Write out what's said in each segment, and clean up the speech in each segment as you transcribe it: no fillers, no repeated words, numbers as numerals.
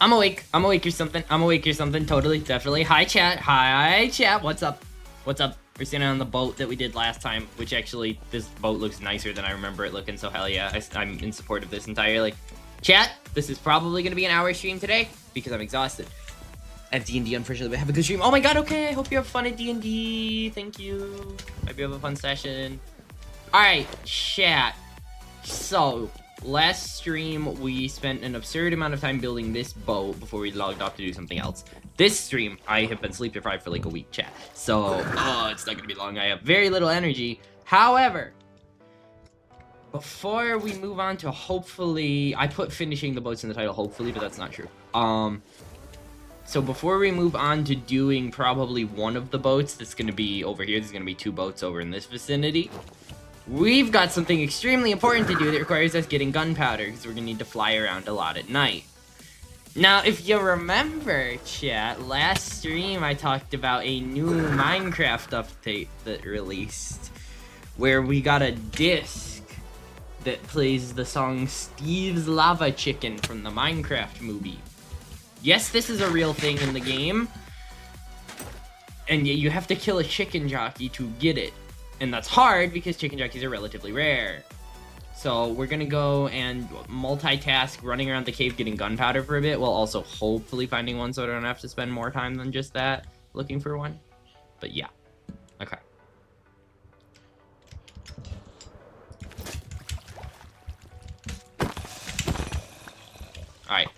I'm awake. I'm awake or something. I'm awake or something. Totally, definitely. Hi, chat. Hi, chat. What's up? What's up? We're standing on the boat that we did last time, which actually, this boat looks nicer than I remember it looking, so hell yeah. I'm in support of this entirely. Chat, this is probably going to be an hour stream today, because I'm exhausted. I have D&D, unfortunately, but have a good stream. Oh my god, okay. I hope you have fun at D&D. Thank you. Hope you have a fun session. Alright, chat. So, last stream, we spent an absurd amount of time building this boat before we logged off to do something else. This stream, I have been sleep deprived for like a week, chat. So, it's not gonna be long. I have very little energy. However, before we move on to hopefully... I put finishing the boats in the title, hopefully, but that's not true. So before we move on to doing probably one of the boats that's gonna be over here, there's gonna be 2 boats over in this vicinity. We've got something extremely important to do that requires us getting gunpowder, because we're going to need to fly around a lot at night. Now, if you remember, chat, last stream I talked about a new Minecraft update that released, where we got a disc that plays the song Steve's Lava Chicken from the Minecraft movie. Yes, this is a real thing in the game, and you have to kill a chicken jockey to get it. And that's hard because chicken jockeys are relatively rare. So we're gonna go and multitask running around the cave getting gunpowder for a bit, while also hopefully finding one so I don't have to spend more time than just that looking for one. But yeah. Okay. Alright.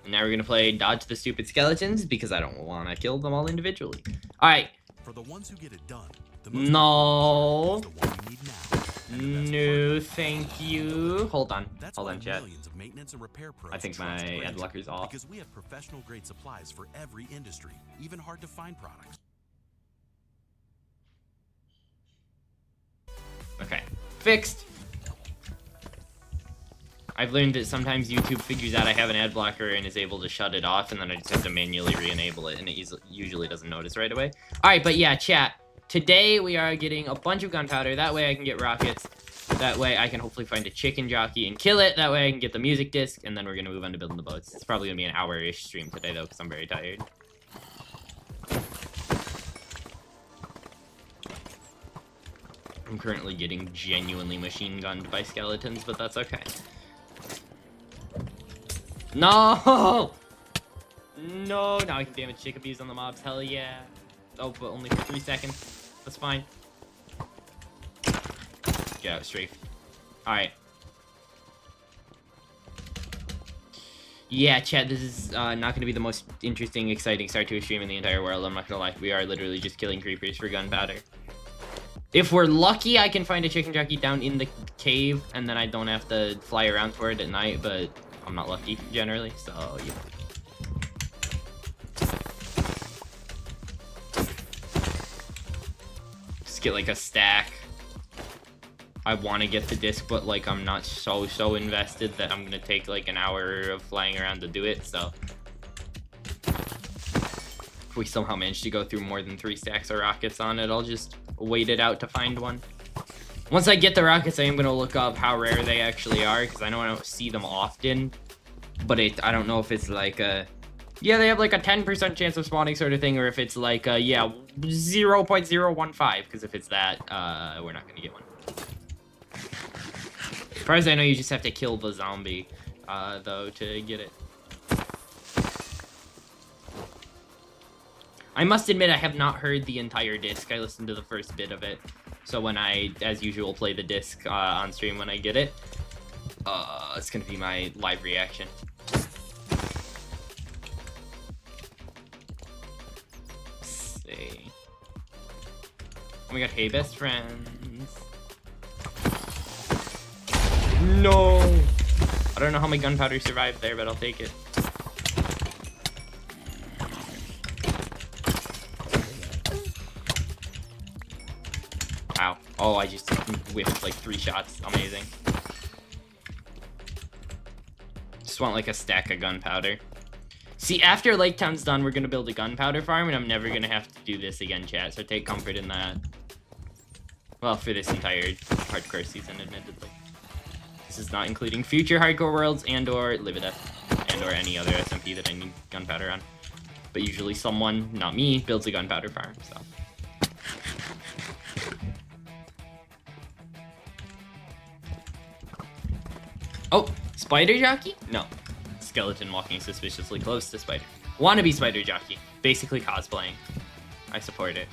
Now we're gonna play Dodge the Stupid Skeletons because I don't want to kill them all individually. Alright. For the ones who get it done. No. No, thank you. Hold on. Hold on, chat. I think my ad blocker's off. Because we have professional grade supplies for every industry, even hard to find products. Okay. Fixed. I've learned that sometimes YouTube figures out I have an ad blocker and is able to shut it off, and then I just have to manually re-enable it, and it usually doesn't notice right away. Alright, but yeah, chat. Today, we are getting a bunch of gunpowder. That way I can get rockets. That way I can hopefully find a chicken jockey and kill it. That way I can get the music disc, and then we're going to move on to building the boats. It's probably going to be an hour-ish stream today, though, because I'm very tired. I'm currently getting genuinely machine-gunned by skeletons, but that's okay. No! No! Now I can damage chickadees on the mobs. Hell yeah. Oh, but only for 3 seconds. That's fine. Get out, strafe. Alright. Yeah, chat, this is not going to be the most interesting, exciting start to a stream in the entire world. I'm not going to lie. We are literally just killing creepers for gunpowder. If we're lucky, I can find a chicken jockey down in the cave, and then I don't have to fly around for it at night, but I'm not lucky, generally, so, yeah. Get like a stack. I want to get the disc, but like I'm not so invested that I'm gonna take like an hour of flying around to do it. So if we somehow manage to go through more than 3 stacks of rockets on it, I'll just wait it out to find one. Once I get the rockets, I am gonna look up how rare they actually are, because I know I don't see them often, but I don't know if it's like a yeah, they have like a 10% chance of spawning sort of thing, or if it's like, yeah, 0.015, because if it's that, we're not going to get one. As far as I know, you just have to kill the zombie, though, to get it. I must admit, I have not heard the entire disc. I listened to the first bit of it. So when I, as usual, play the disc on stream when I get it, it's going to be my live reaction. Oh my god, hey best friends. No! I don't know how my gunpowder survived there, but I'll take it. Wow. Oh, I just whiffed like 3 shots. Amazing. Just want like a stack of gunpowder. See, after Lake Town's done, we're going to build a gunpowder farm, and I'm never going to have to do this again, chat, so take comfort in that. Well, for this entire hardcore season, admittedly. This is not including future hardcore worlds and or Live or Death. and or any other SMP that I need gunpowder on. But usually someone, not me, builds a gunpowder farm, so. Oh, spider jockey? No. Skeleton walking suspiciously close to spider. Wannabe spider jockey. Basically cosplaying. I support it.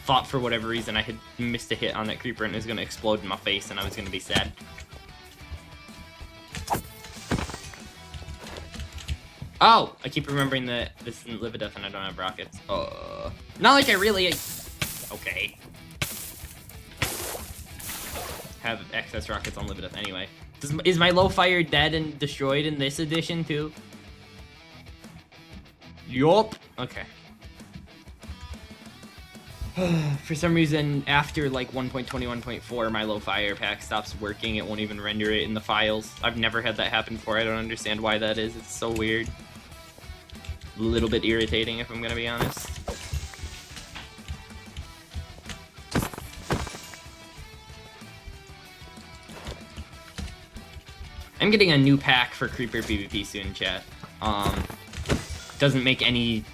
Thought for whatever reason I had missed a hit on that creeper and it was going to explode in my face and I was going to be sad. Oh! I keep remembering that this isn't live or death and I don't have rockets. Not like I really... Okay. Have excess rockets on live or death anyway. Is my low fire dead and destroyed in this edition too? Yup. Okay. For some reason, after like 1.21.4, my low fire pack stops working. It won't even render it in the files. I've never had that happen before. I don't understand why that is. It's so weird. A little bit irritating, if I'm gonna be honest. I'm getting a new pack for Creeper PvP soon, chat. Doesn't make any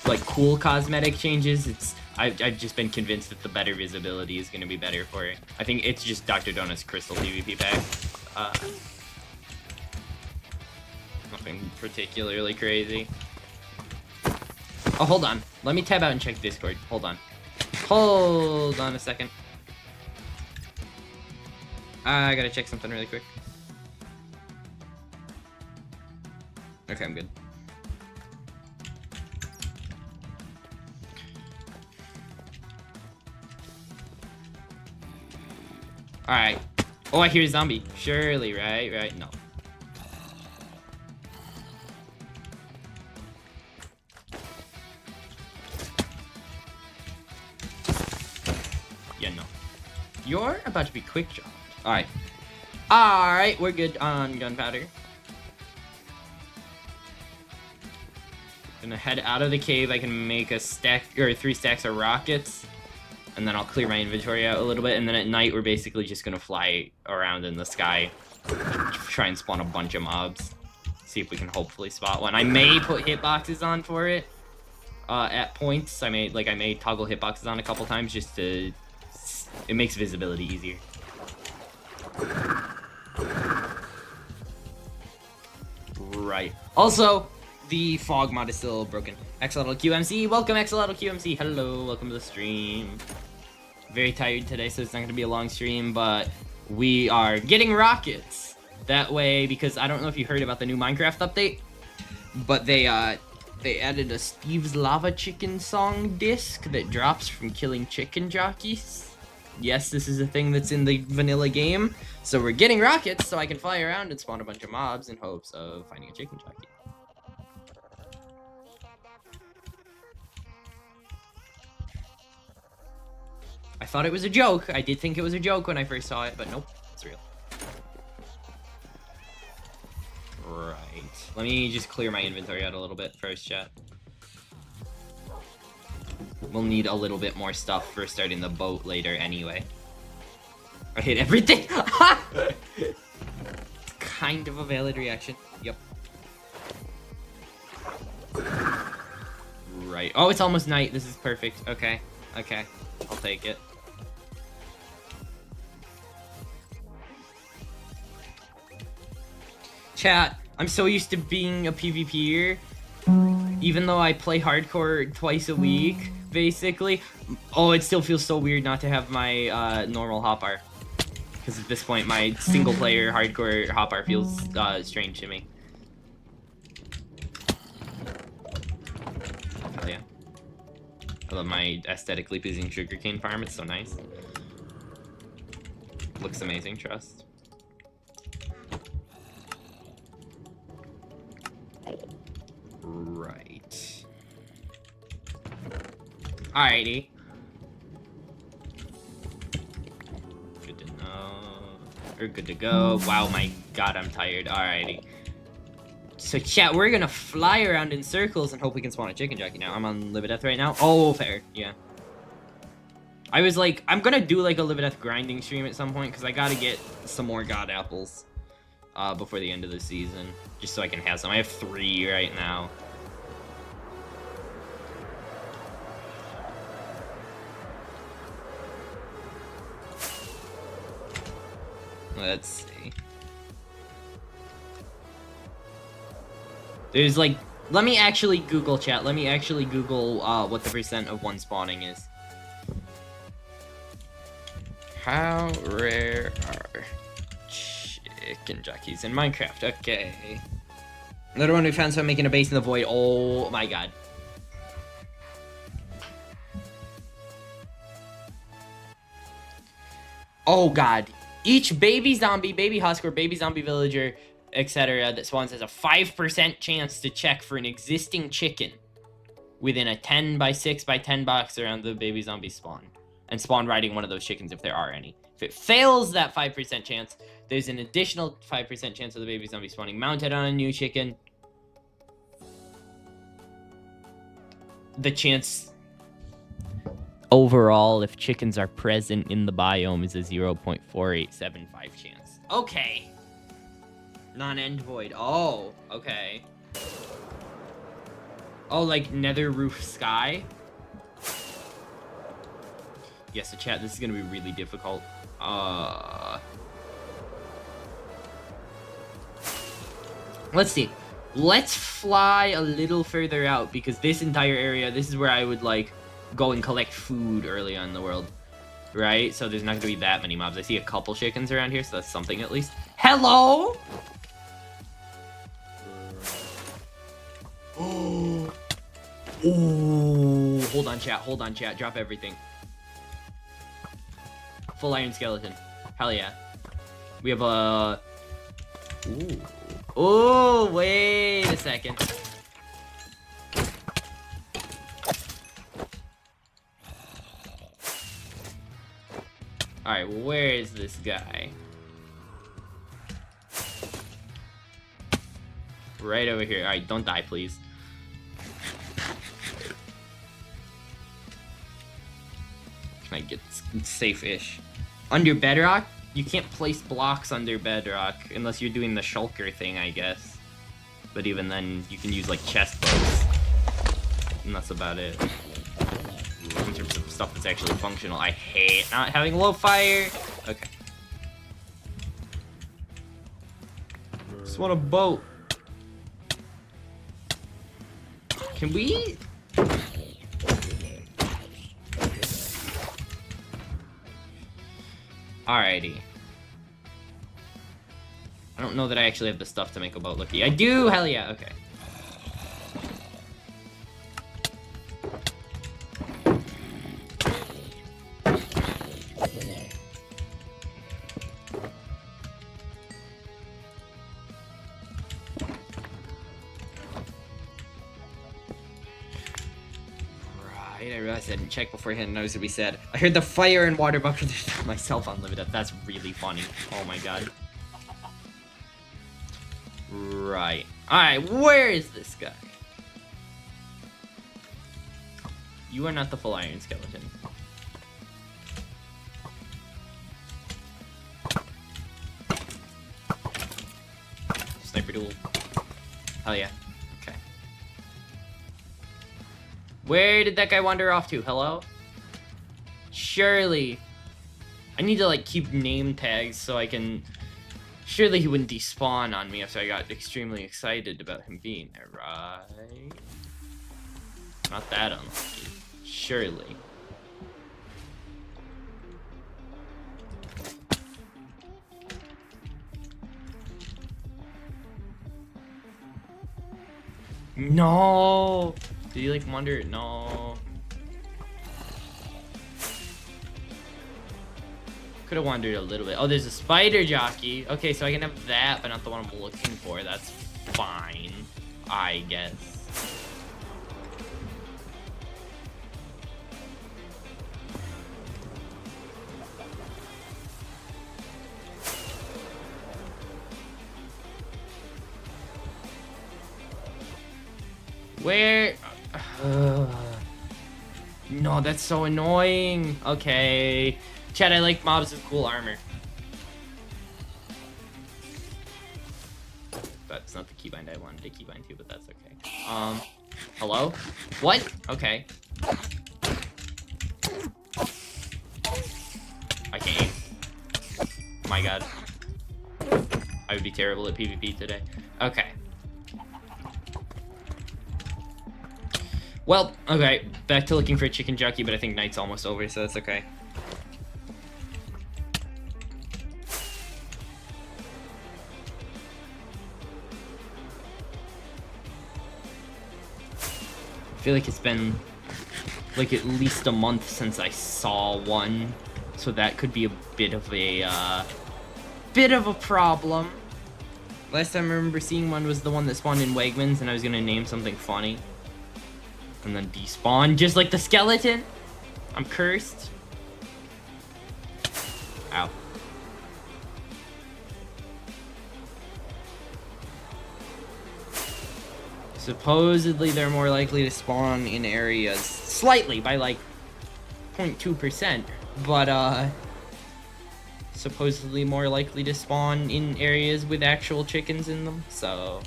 like cool cosmetic changes. I've just been convinced that the better visibility is going to be better for it. I think it's just Dr. Donut's Crystal PvP pack. Nothing particularly crazy. Oh, hold on. Let me tab out and check Discord. Hold on. Hold on a second. I gotta check something really quick. Okay, I'm good. Alright. Oh, I hear a zombie. Surely, right? No. Yeah, no. You're about to be quick dropped. Alright. Alright, we're good on gunpowder. Gonna head out of the cave. I can make a stack, or 3 stacks of rockets. And then I'll clear my inventory out a little bit. And then at night, we're basically just gonna fly around in the sky. Try and spawn a bunch of mobs. See if we can hopefully spot one. I may put hitboxes on for it. At points. I may toggle hitboxes on a couple times just to... It makes visibility easier. Right. Also, the fog mod is still broken. XLQMC, welcome XLQMC. Hello, welcome to the stream. Very tired today, so it's not gonna be a long stream, but we are getting rockets. That way, because I don't know if you heard about the new Minecraft update, but they added a Steve's Lava Chicken song disc that drops from killing chicken jockeys. Yes, this is a thing that's in the vanilla game. So we're getting rockets so I can fly around and spawn a bunch of mobs in hopes of finding a chicken jockey. I thought it was a joke. I did think it was a joke when I first saw it, but nope, it's real. Right. Let me just clear my inventory out a little bit first, chat. We'll need a little bit more stuff for starting the boat later anyway. I hit everything! It's kind of a valid reaction. Yep. Right. Oh, it's almost night. This is perfect. Okay. Okay. I'll take it. Chat, I'm so used to being a PvPer. Even though I play hardcore twice a week, basically. Oh, it still feels so weird not to have my normal hotbar. Because at this point, my single-player hardcore hotbar feels strange to me. Hell yeah. I love my aesthetically pleasing sugarcane farm. It's so nice. Looks amazing, trust. Right. Alrighty. Good to know. Or good to go. Wow, my god, I'm tired. Alrighty. So chat, we're gonna fly around in circles and hope we can spawn a chicken jockey now. I'm on live or death right now. Oh, fair. Yeah. I was like, I'm gonna do like a live or death grinding stream at some point because I gotta get some more god apples before the end of the season, just so I can have some. I have 3 right now. Let's see. There's like, let me actually Google, chat. Let me actually Google what the percent of one spawning is. How rare are chicken jockeys in Minecraft? Okay. Another one we found someone making a base in the void. Oh my god. Oh god. Each baby zombie, baby husk, or baby zombie villager, etc. that spawns has a 5% chance to check for an existing chicken within a 10 by 6 by 10 box around the baby zombie spawn, and spawn riding one of those chickens if there are any. If it fails that 5% chance, there's an additional 5% chance of the baby zombie spawning mounted on a new chicken. The chance overall, if chickens are present in the biome, is a 0.4875 chance. Okay. Non-end void. Oh, okay. Oh, like nether roof sky? Yes, so chat, this is gonna be really difficult. Let's see. Let's fly a little further out, because this entire area, this is where I would, like, go and collect food early on in the world. Right? So there's not gonna be that many mobs. I see a couple chickens around here, so that's something at least. Hello? Oh. Ooh. Hold on, chat. Drop everything. Full iron skeleton. Hell yeah. We have a... Ooh. Oh, wait a second. Alright, where is this guy? Right over here. Alright, don't die, please. Can I get safe-ish? Under bedrock? You can't place blocks under bedrock unless you're doing the shulker thing, I guess. But even then, you can use, like, chest boats. And that's about it. In terms of stuff that's actually functional. I hate not having low fire. Okay. Just want a boat. Can we... Alrighty. I don't know that I actually have the stuff to make a boat looky. I do! Hell yeah, okay. I realized I didn't check beforehand and noticed what we said. I heard the fire and water bucket myself unlimited. That's really funny. Oh my god. Right. Alright, where is this guy? You are not the full iron skeleton. Sniper duel. Hell yeah. Okay. Where did that guy wander off to? Hello? Surely. I need to, like, keep name tags so I can... Surely he wouldn't despawn on me after I got extremely excited about him being there, right? Not that unlucky. Surely. No! Did he, like, wander? No. Could have wandered a little bit. Oh, there's a spider jockey. Okay, so I can have that, but not the one I'm looking for. That's fine, I guess. Where? No, that's so annoying. Okay. Chad, I like mobs with cool armor. That's not the keybind I wanted to keybind to, but that's okay. Hello? What? Okay. I can't aim. My god. I would be terrible at PvP today. Okay. Well, okay. Back to looking for a chicken jockey, but I think night's almost over, so that's okay. I feel like it's been like at least a month since I saw one, so that could be a bit of a problem. Last time I remember seeing one was the one that spawned in Wegmans, and I was gonna name something funny, and then despawn just like the skeleton. I'm cursed. Ow. Supposedly they're more likely to spawn in areas slightly by like 0.2%, but supposedly more likely to spawn in areas with actual chickens in them, so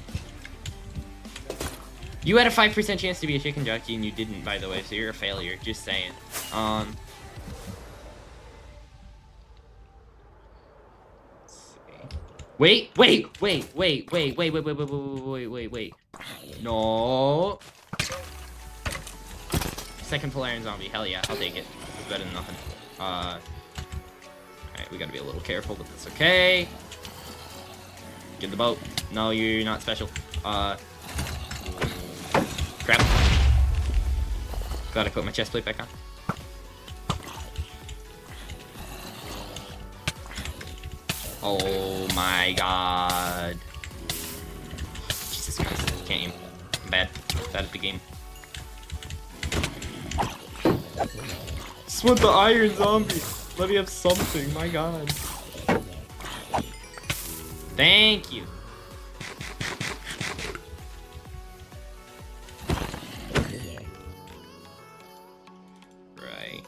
you had a 5% chance to be a chicken jockey and you didn't, by the way, so you're a failure, just saying. Let's see. Wait. No. Second Polarian zombie. Hell yeah, I'll take it. It's better than nothing. Alright, we gotta be a little careful, but that's okay. Get the boat. No, you're not special. Crap. Glad I put my chest plate back on. Oh my god. Jesus Christ, can't aim. I'm bad. Bad at the game. Just want the iron zombie. Let me have something, my god. Thank you. Right.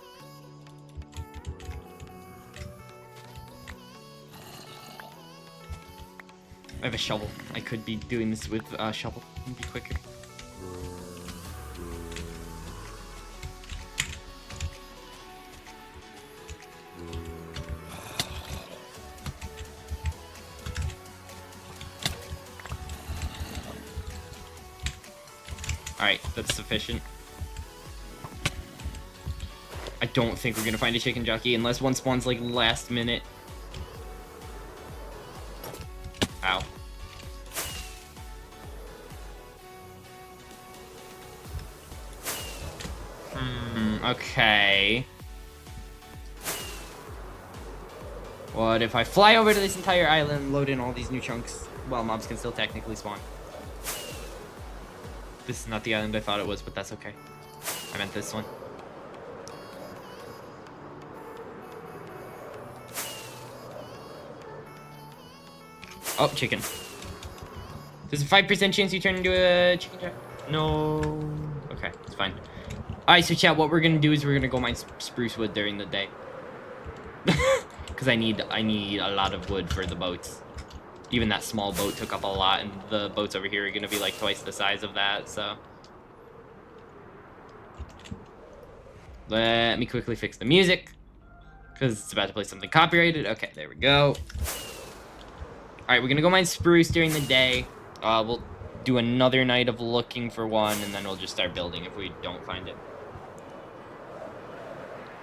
I have a shovel. I could be doing this with a shovel. It'd be quicker. Alright, that's sufficient. I don't think we're gonna find a chicken jockey unless one spawns like last minute. Ow. Okay. What if I fly over to this entire island, load in all these new chunks? Well, mobs can still technically spawn. This is not the island I thought it was, but that's okay. I meant this one. Oh, chicken. There's a 5% chance you turn into a chicken jack. No. Okay, it's fine. Alright, so chat, what we're gonna do is we're gonna go mine spruce wood during the day. Because I need a lot of wood for the boats. Even that small boat took up a lot, and the boats over here are gonna be like twice the size of that, so. Let me quickly fix the music, because it's about to play something copyrighted. Okay, there we go. Alright, we're gonna go mine spruce during the day. We'll do another night of looking for one, and then we'll just start building if we don't find it.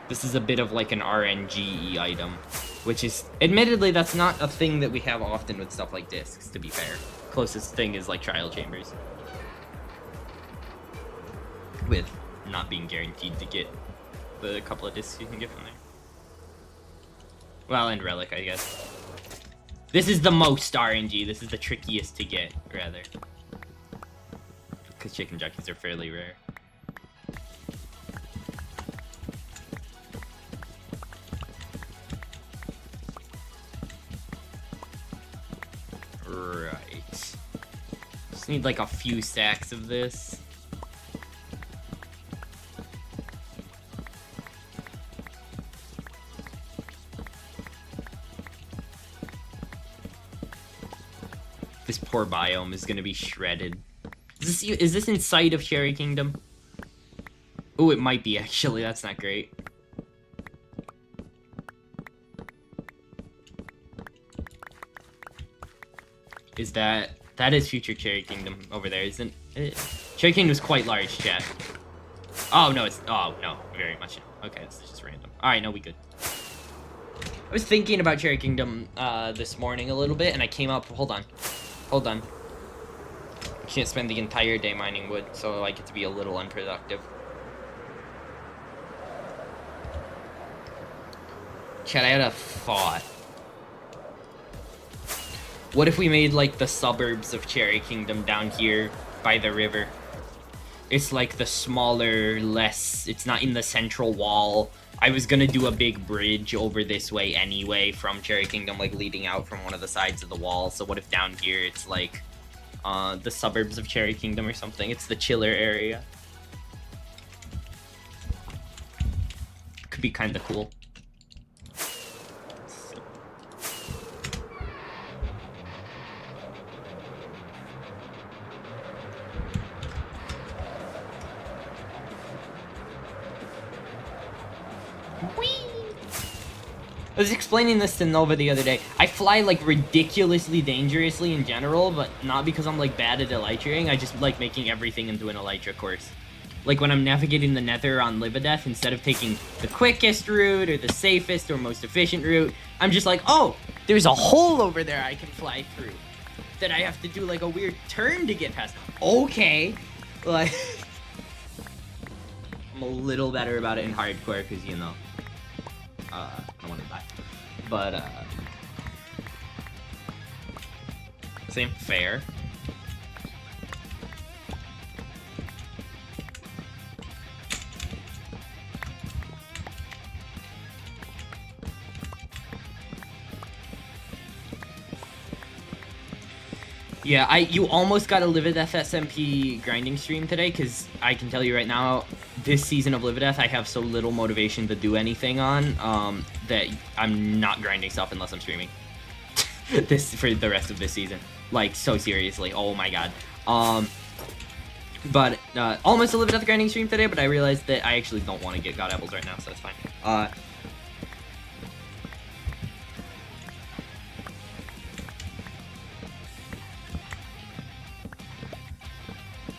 This is a bit of like an RNG item, which is, admittedly, that's not a thing that we have often with stuff like discs, to be fair. Closest thing is like trial chambers. With not being guaranteed to get the couple of discs you can get from there. Well, and relic, I guess. This is the most RNG. This is the trickiest to get, rather. Because chicken jockeys are fairly rare. Right. Just need like a few stacks of this. This poor biome is gonna be shredded. Is this in sight of Cherry Kingdom? Oh, it might be, actually. That's not great. Is that... That is future Cherry Kingdom over there, isn't it? Cherry Kingdom's quite large, chat. Oh, no, it's... Oh, no. Very much. Okay, it's just random. Alright, no, we good. I was thinking about Cherry Kingdom this morning a little bit, and I came up... Hold on. Hold on. I can't spend the entire day mining wood, so I get to be a little unproductive. Chat, I had a thought. What if we made, like, the suburbs of Cherry Kingdom down here by the river? It's, like, the smaller, less... It's not in the central wall. I was gonna do a big bridge over this way anyway from Cherry Kingdom, like, leading out from one of the sides of the wall. So what if down here it's, like, the suburbs of Cherry Kingdom or something? It's the chiller area. Could be kinda cool. I was explaining this to Nova the other day. I fly, like, ridiculously dangerously in general, but not because I'm, like, bad at elytraing. I just like making everything into an elytra course. Like, when I'm navigating the nether on Live or Death, instead of taking the quickest route or the safest or most efficient route, I'm just like, oh, there's a hole over there I can fly through that I have to do, like, a weird turn to get past. Okay. Like, I'm a little better about it in hardcore, because, you know, I want to die. But, same. Fair. Yeah, you almost got a Live or Death SMP grinding stream today, because I can tell you right now, this season of Live or Death, I have so little motivation to do anything on, that I'm not grinding stuff unless I'm streaming. For the rest of this season. Like, so seriously, oh my god. But, almost a Live or Death grinding stream today, but I realized that I actually don't want to get God Apples right now, so that's fine.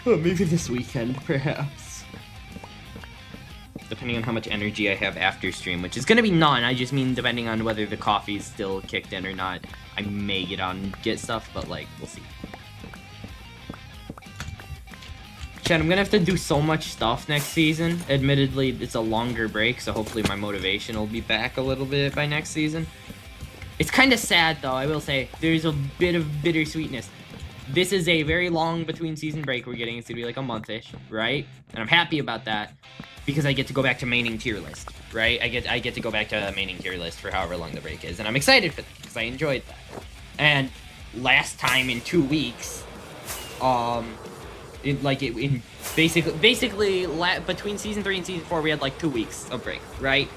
Maybe this weekend, perhaps. Depending on how much energy I have after stream, which is gonna be none. I just mean depending on whether the coffee's still kicked in or not. I may get on and get stuff, but, like, we'll see. Chat, I'm gonna have to do so much stuff next season. Admittedly, it's a longer break, so hopefully my motivation will be back a little bit by next season. It's kind of sad, though, I will say. There's a bit of bittersweetness. This is a very long between-season break we're getting. It's gonna be like a month-ish, right? And I'm happy about that, because I get to go back to maining tier list, right? I get to go back to maining tier list for however long the break is, and I'm excited for that, because I enjoyed that. And last time in 2 weeks, basically between season 3 and season 4, we had like 2 weeks of break, right?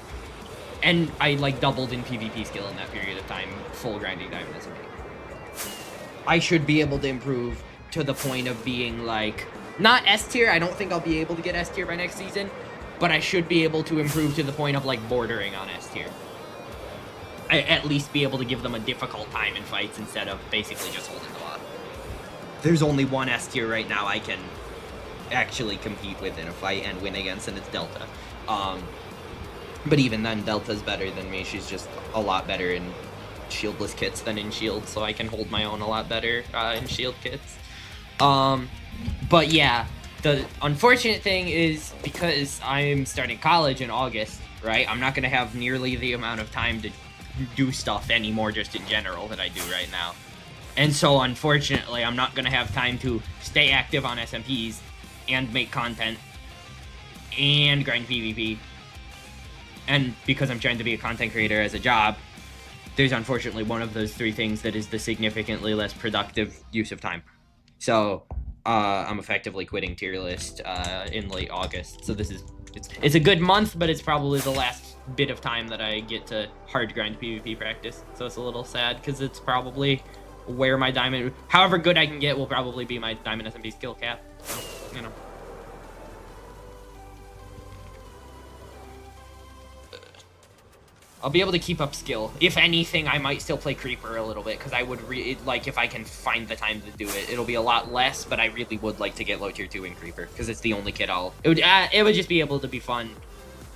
And I like doubled in PvP skill in that period of time, full grinding diamond SMP. I should be able to improve to the point of being like, not S tier, I don't think I'll be able to get S tier by next season, but I should be able to improve to the point of like bordering on S tier. At least be able to give them a difficult time in fights instead of basically just holding the bottom. There's only one S tier right now I can actually compete with in a fight and win against, and it's Delta. But even then, Delta's better than me. She's just a lot better in shieldless kits than in shield, so I can hold my own a lot better in shield kits. But yeah, the unfortunate thing is, because I'm starting college in August, right, I'm not going to have nearly the amount of time to do stuff anymore just in general that I do right now. And so unfortunately, I'm not going to have time to stay active on SMPs and make content and grind PvP. And because I'm trying to be a content creator as a job, there's unfortunately one of those 3 things that is the significantly less productive use of time. So, I'm effectively quitting tier list in late August. So it's a good month, but it's probably the last bit of time that I get to hard grind PvP practice. So it's a little sad, because it's probably where my diamond, however good I can get, will probably be my diamond SMP skill cap. So, you know. I'll be able to keep up skill. If anything, I might still play Creeper a little bit, because I would like, if I can find the time to do it. It'll be a lot less, but I really would like to get low tier 2 in Creeper, because it's the only kit it would just be able to be fun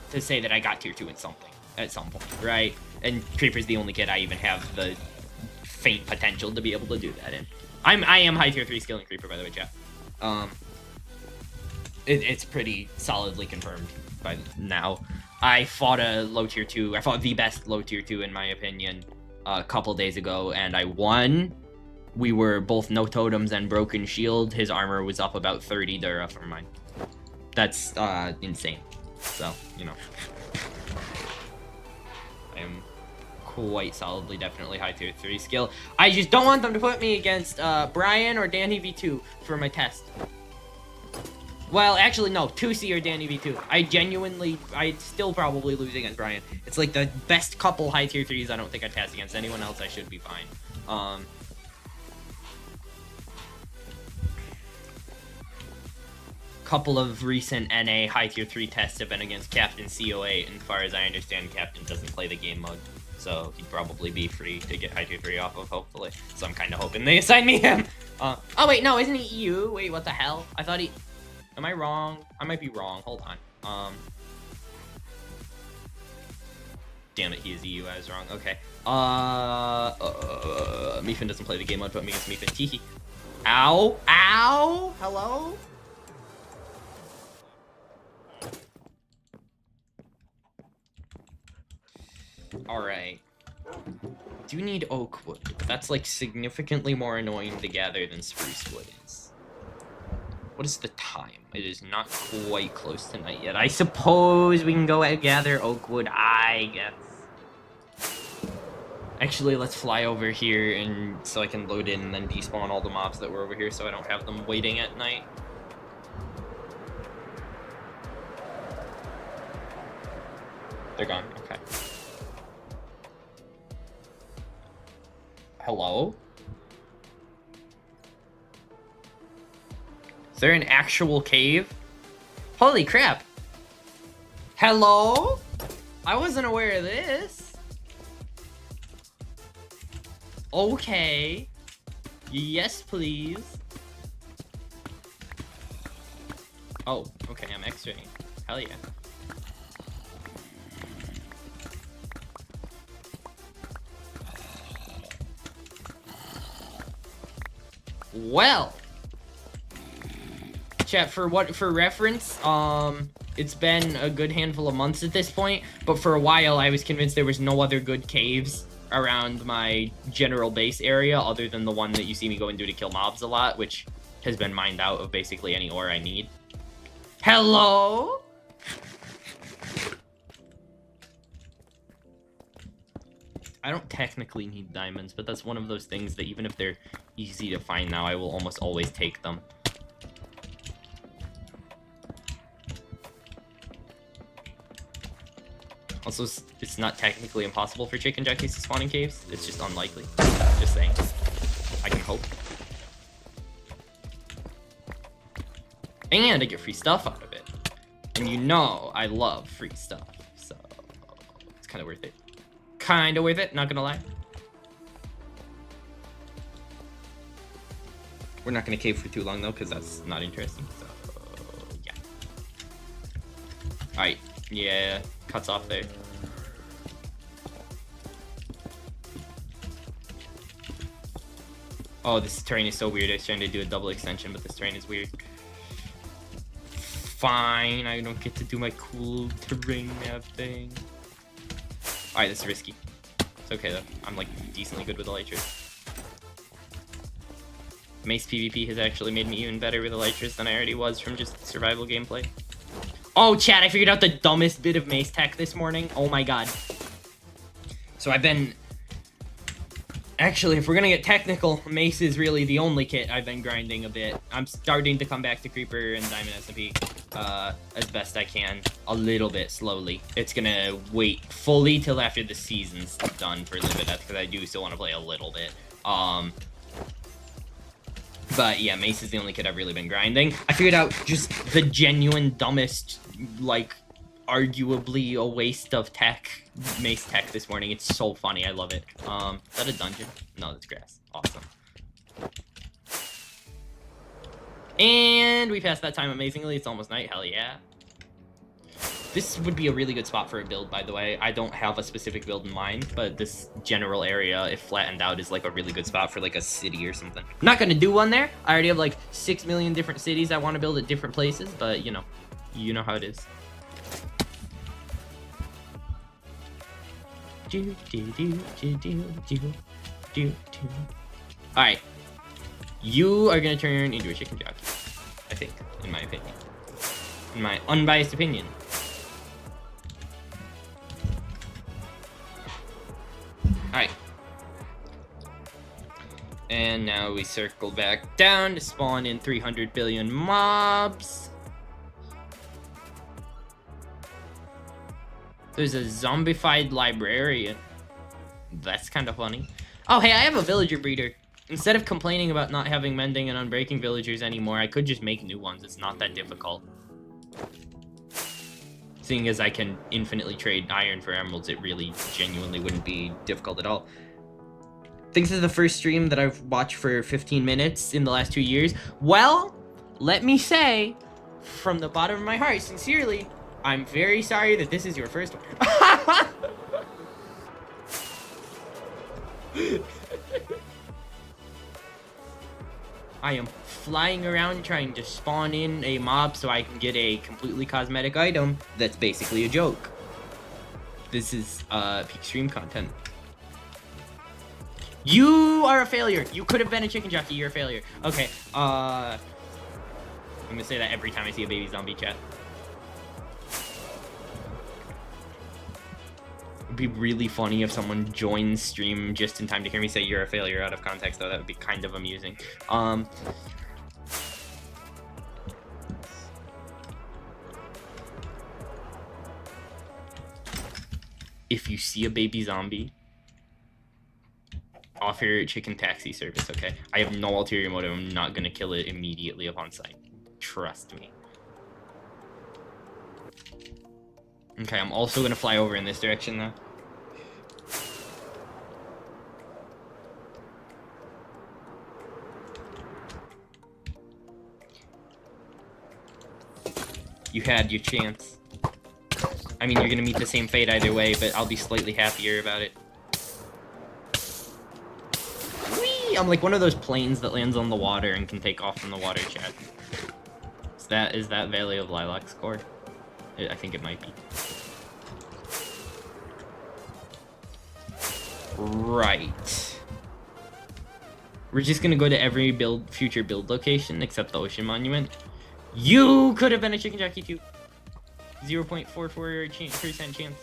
to say that I got tier 2 in something at some point, right? And Creeper's the only kit I even have the faint potential to be able to do that in. I am high tier 3 skill in Creeper, by the way, chat. It's pretty solidly confirmed by now. I fought a low tier 2. I fought the best low tier 2 in my opinion a couple days ago, and I won. We were both no totems and broken shield. His armor was up about 30 Dura from mine. That's insane. So, you know. I am quite solidly definitely high tier 3 skill. I just don't want them to put me against Brian or Danny V2 for my test. Well, actually, no. 2C or Danny V2. I'd still probably lose against Brian. It's like the best couple high tier 3s I don't think I'd pass against. Anyone else, I should be fine. Couple of recent NA high tier 3 tests have been against Captain CO8, and as far as I understand, Captain doesn't play the game mode. So he'd probably be free to get high tier 3 off of, hopefully. So I'm kind of hoping they assign me him. Oh, wait, no, isn't he EU? Wait, what the hell? I thought he... Am I wrong? I might be wrong. Hold on. Damn it, he is EU. I was wrong. Okay. Mefin doesn't play the game mode, but me against Mefin. Teehee. Ow! Ow! Hello? Alright. Do need oak wood. That's like significantly more annoying to gather than spruce wood is. What is the time? It is not quite close to night yet. I suppose we can go and gather oak wood, I guess. Actually, let's fly over here and so I can load in and then despawn all the mobs that were over here so I don't have them waiting at night. They're gone. Okay. Hello? Is there an actual cave? Holy crap! Hello? I wasn't aware of this. Okay. Yes, please. Oh, okay, I'm X-raying. Hell yeah. Well, chat, for reference, it's been a good handful of months at this point, but for a while I was convinced there was no other good caves around my general base area other than the one that you see me go and do to kill mobs a lot, which has been mined out of basically any ore I need. Hello? I don't technically need diamonds, but that's one of those things that even if they're easy to find now, I will almost always take them. Also, it's not technically impossible for chicken jackies to spawn in caves. It's just unlikely. Just saying. I can hope. And I get free stuff out of it. And you know I love free stuff, so it's kind of worth it. Kind of worth it, not gonna lie. We're not gonna cave for too long though, because that's not interesting, so yeah. Alright, yeah, cuts off there. Oh, this terrain is so weird. I was trying to do a double extension, but this terrain is weird. Fine, I don't get to do my cool terrain map thing. Alright, this is risky. It's okay though. I'm like decently good with elytras. Mace PvP has actually made me even better with elytras than I already was from just survival gameplay. Oh, chat, I figured out the dumbest bit of mace tech this morning. Oh my god. So I've been... Actually, if we're gonna get technical, mace is really the only kit I've been grinding a bit. I'm starting to come back to Creeper and Diamond SMP as best I can, a little bit slowly. It's gonna wait fully till after the season's done for Livideth, because I do still want to play a little bit. But yeah, Mace is the only kid I've really been grinding. I figured out just the genuine dumbest, like, arguably a waste of tech, Mace tech this morning. It's so funny. I love it. Is that a dungeon? No, that's grass. Awesome. And we passed that time amazingly. It's almost night. Hell yeah. This would be a really good spot for a build, by the way. I don't have a specific build in mind, but this general area, if flattened out, is like a really good spot for like a city or something. I'm not gonna do one there. I already have like 6 million different cities I want to build at different places, but you know how it is. Alright. You are gonna turn into a chicken jockey. I think, in my opinion. In my unbiased opinion. Alright. And now we circle back down to spawn in 300 billion mobs. There's a zombified librarian. That's kind of funny. Oh, hey, I have a villager breeder. Instead of complaining about not having mending and unbreaking villagers anymore, I could just make new ones. It's not that difficult. Seeing as I can infinitely trade iron for emeralds, it really genuinely wouldn't be difficult at all. I think this is the first stream that I've watched for 15 minutes in the last 2 years. Well, let me say, from the bottom of my heart, sincerely, I'm very sorry that this is your first one. I am flying around trying to spawn in a mob so I can get a completely cosmetic item that's basically a joke. This is peak stream content. You are a failure. You could have been a chicken jockey. You're a failure. Okay. I'm gonna say that every time I see a baby zombie, chat. It'd be really funny if someone joins stream just in time to hear me say you're a failure out of context, though. That would be kind of amusing. If you see a baby zombie, offer chicken taxi service, okay? I have no ulterior motive. I'm not gonna kill it immediately upon sight. Trust me. Okay, I'm also gonna fly over in this direction, though. You had your chance. I mean, you're gonna meet the same fate either way, but I'll be slightly happier about it. Whee! I'm like one of those planes that lands on the water and can take off from the water, chat. Is that ValleyOfLilacs core? I think it might be. Right. We're just gonna go to every future build location except the ocean monument. You could have been a chicken jockey too. 0.44% chance.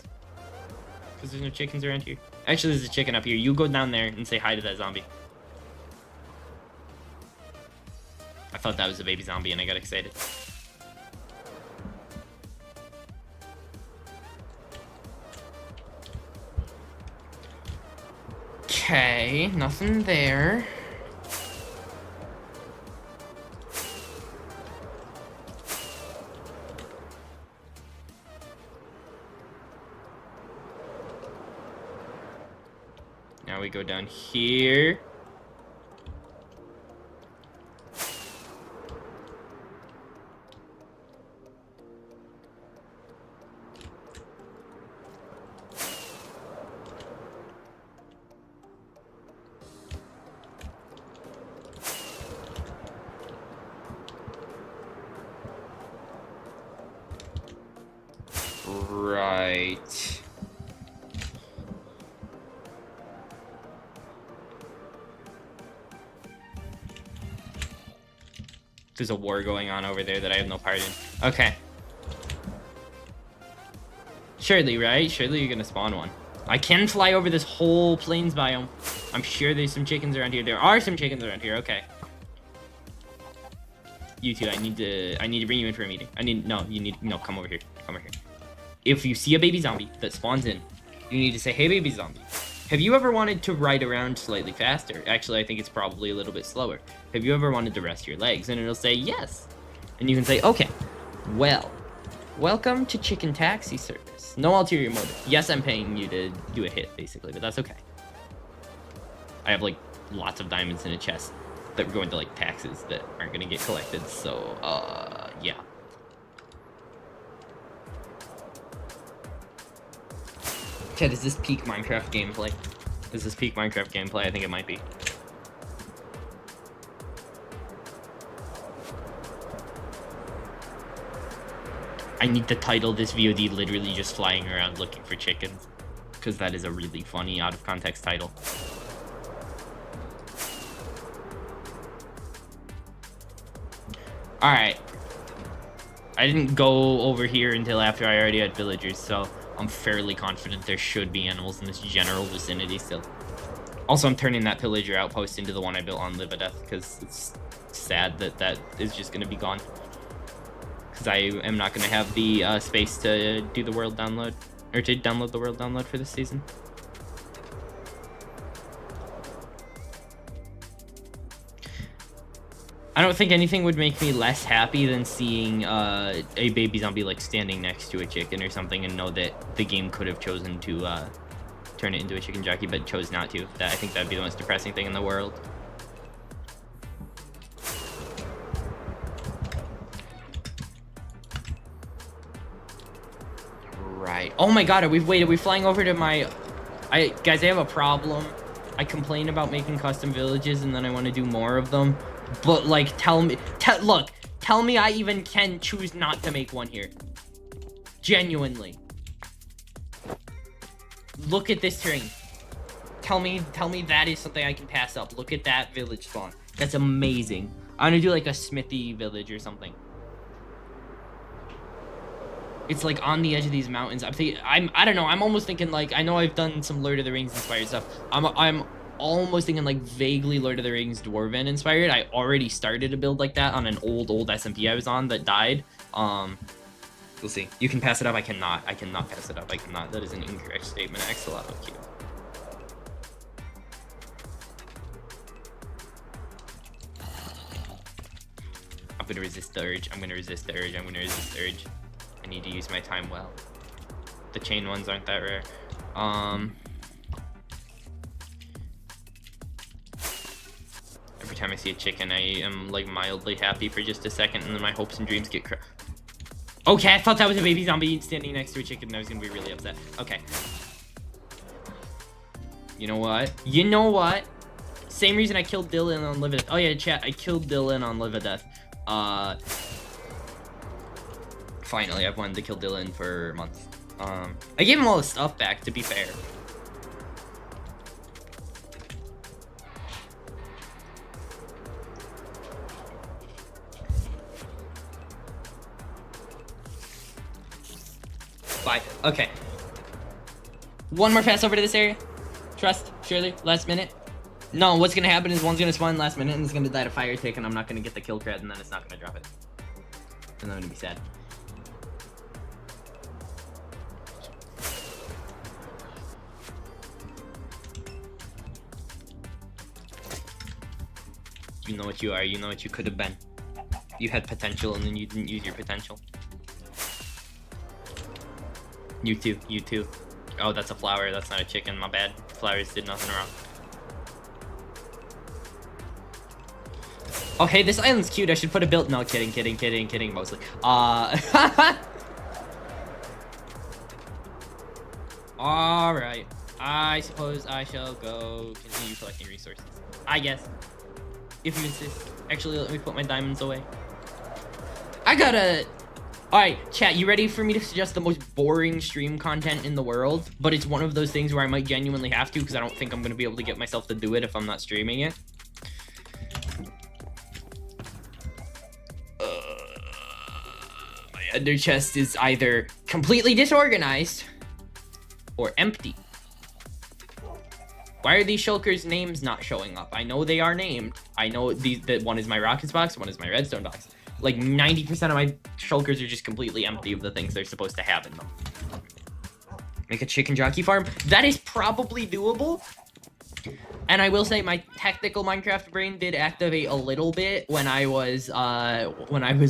Because there's no chickens around here. Actually, there's a chicken up here. You go down there and say hi to that zombie. I thought that was a baby zombie and I got excited. Okay, nothing there. Now we go down here. Right. There's a war going on over there that I have no part in. Okay. Surely, right? Surely you're gonna spawn one. I can fly over this whole plains biome. I'm sure there's some chickens around here. There are some chickens around here. Okay. You two, I need to bring you in for a meeting. Come over here. Come over here. If you see a baby zombie that spawns in, you need to say, hey, baby zombie. Have you ever wanted to ride around slightly faster? Actually, I think it's probably a little bit slower. Have you ever wanted to rest your legs? And it'll say yes. And you can say, okay, well, welcome to Chicken Taxi Service. No ulterior motive. Yes, I'm paying you to do a hit, basically, but that's okay. I have, like, lots of diamonds in a chest that were going to, like, taxes that aren't going to get collected, so, yeah. Ted, is this peak Minecraft gameplay? Is this peak Minecraft gameplay? I think it might be. I need to title this VOD literally just flying around looking for chickens, because that is a really funny out of context title. Alright. I didn't go over here until after I already had villagers, so I'm fairly confident there should be animals in this general vicinity still. Also, I'm turning that pillager outpost into the one I built on Live a Death, because it's sad that that is just going to be gone. Because I am not going to have the space to do the world download, or to download the world download for this season. I don't think anything would make me less happy than seeing a baby zombie like standing next to a chicken or something and know that the game could have chosen to turn it into a chicken jockey but chose not to. I think that'd be the most depressing thing in the world. Right. Oh my god, are we flying over to my... Guys, I have a problem. I complain about making custom villages and then I want to do more of them. But, like, tell me I even can choose not to make one here. Genuinely. Look at this terrain. Tell me that is something I can pass up. Look at that village spawn. That's amazing. I'm gonna do, like, a smithy village or something. It's, like, on the edge of these mountains. I don't know, I'm almost thinking, like, I know I've done some Lord of the Rings inspired stuff. I'm almost thinking like vaguely Lord of the Rings Dwarven inspired. I already started a build like that on an old SMP I was on that died. We'll see. You can pass it up. I cannot pass it up. I cannot. That is an incorrect statement. Axolotl Q. I'm gonna resist the urge. I'm gonna resist the urge. I need to use my time well. The chain ones aren't that rare. Every time I see a chicken, I am, like, mildly happy for just a second, and then my hopes and dreams get crushed. Okay, I thought that was a baby zombie standing next to a chicken, and I was gonna be really upset. Okay. You know what? Same reason I killed Dylan on Live a Death. Oh yeah, chat, I killed Dylan on Live a Death. Finally, I've wanted to kill Dylan for months. I gave him all his stuff back, to be fair. Bye. Okay. One more pass over to this area. Trust, surely, last minute. No, what's gonna happen is one's gonna spawn last minute and it's gonna die to fire tick and I'm not gonna get the kill cred and then it's not gonna drop it. And I'm gonna be sad. You know what you are, you know what you could have been. You had potential and then you didn't use your potential. You too. Oh, that's a flower, that's not a chicken, my bad. Flowers did nothing wrong. Oh, hey, this island's cute, I should put a build. No, kidding, mostly. Alright. I suppose I shall go continue collecting resources. I guess. If you insist. Actually, let me put my diamonds away. I gotta... Alright, chat, you ready for me to suggest the most boring stream content in the world? But it's one of those things where I might genuinely have to, because I don't think I'm going to be able to get myself to do it if I'm not streaming it. My ender chest is either completely disorganized or empty. Why are these shulkers' names not showing up? I know they are named. I know that one is my rockets box, one is my redstone box. Like 90% of my shulkers are just completely empty of the things they're supposed to have in them. Make a chicken jockey farm. That is probably doable. And I will say my technical Minecraft brain did activate a little bit when I was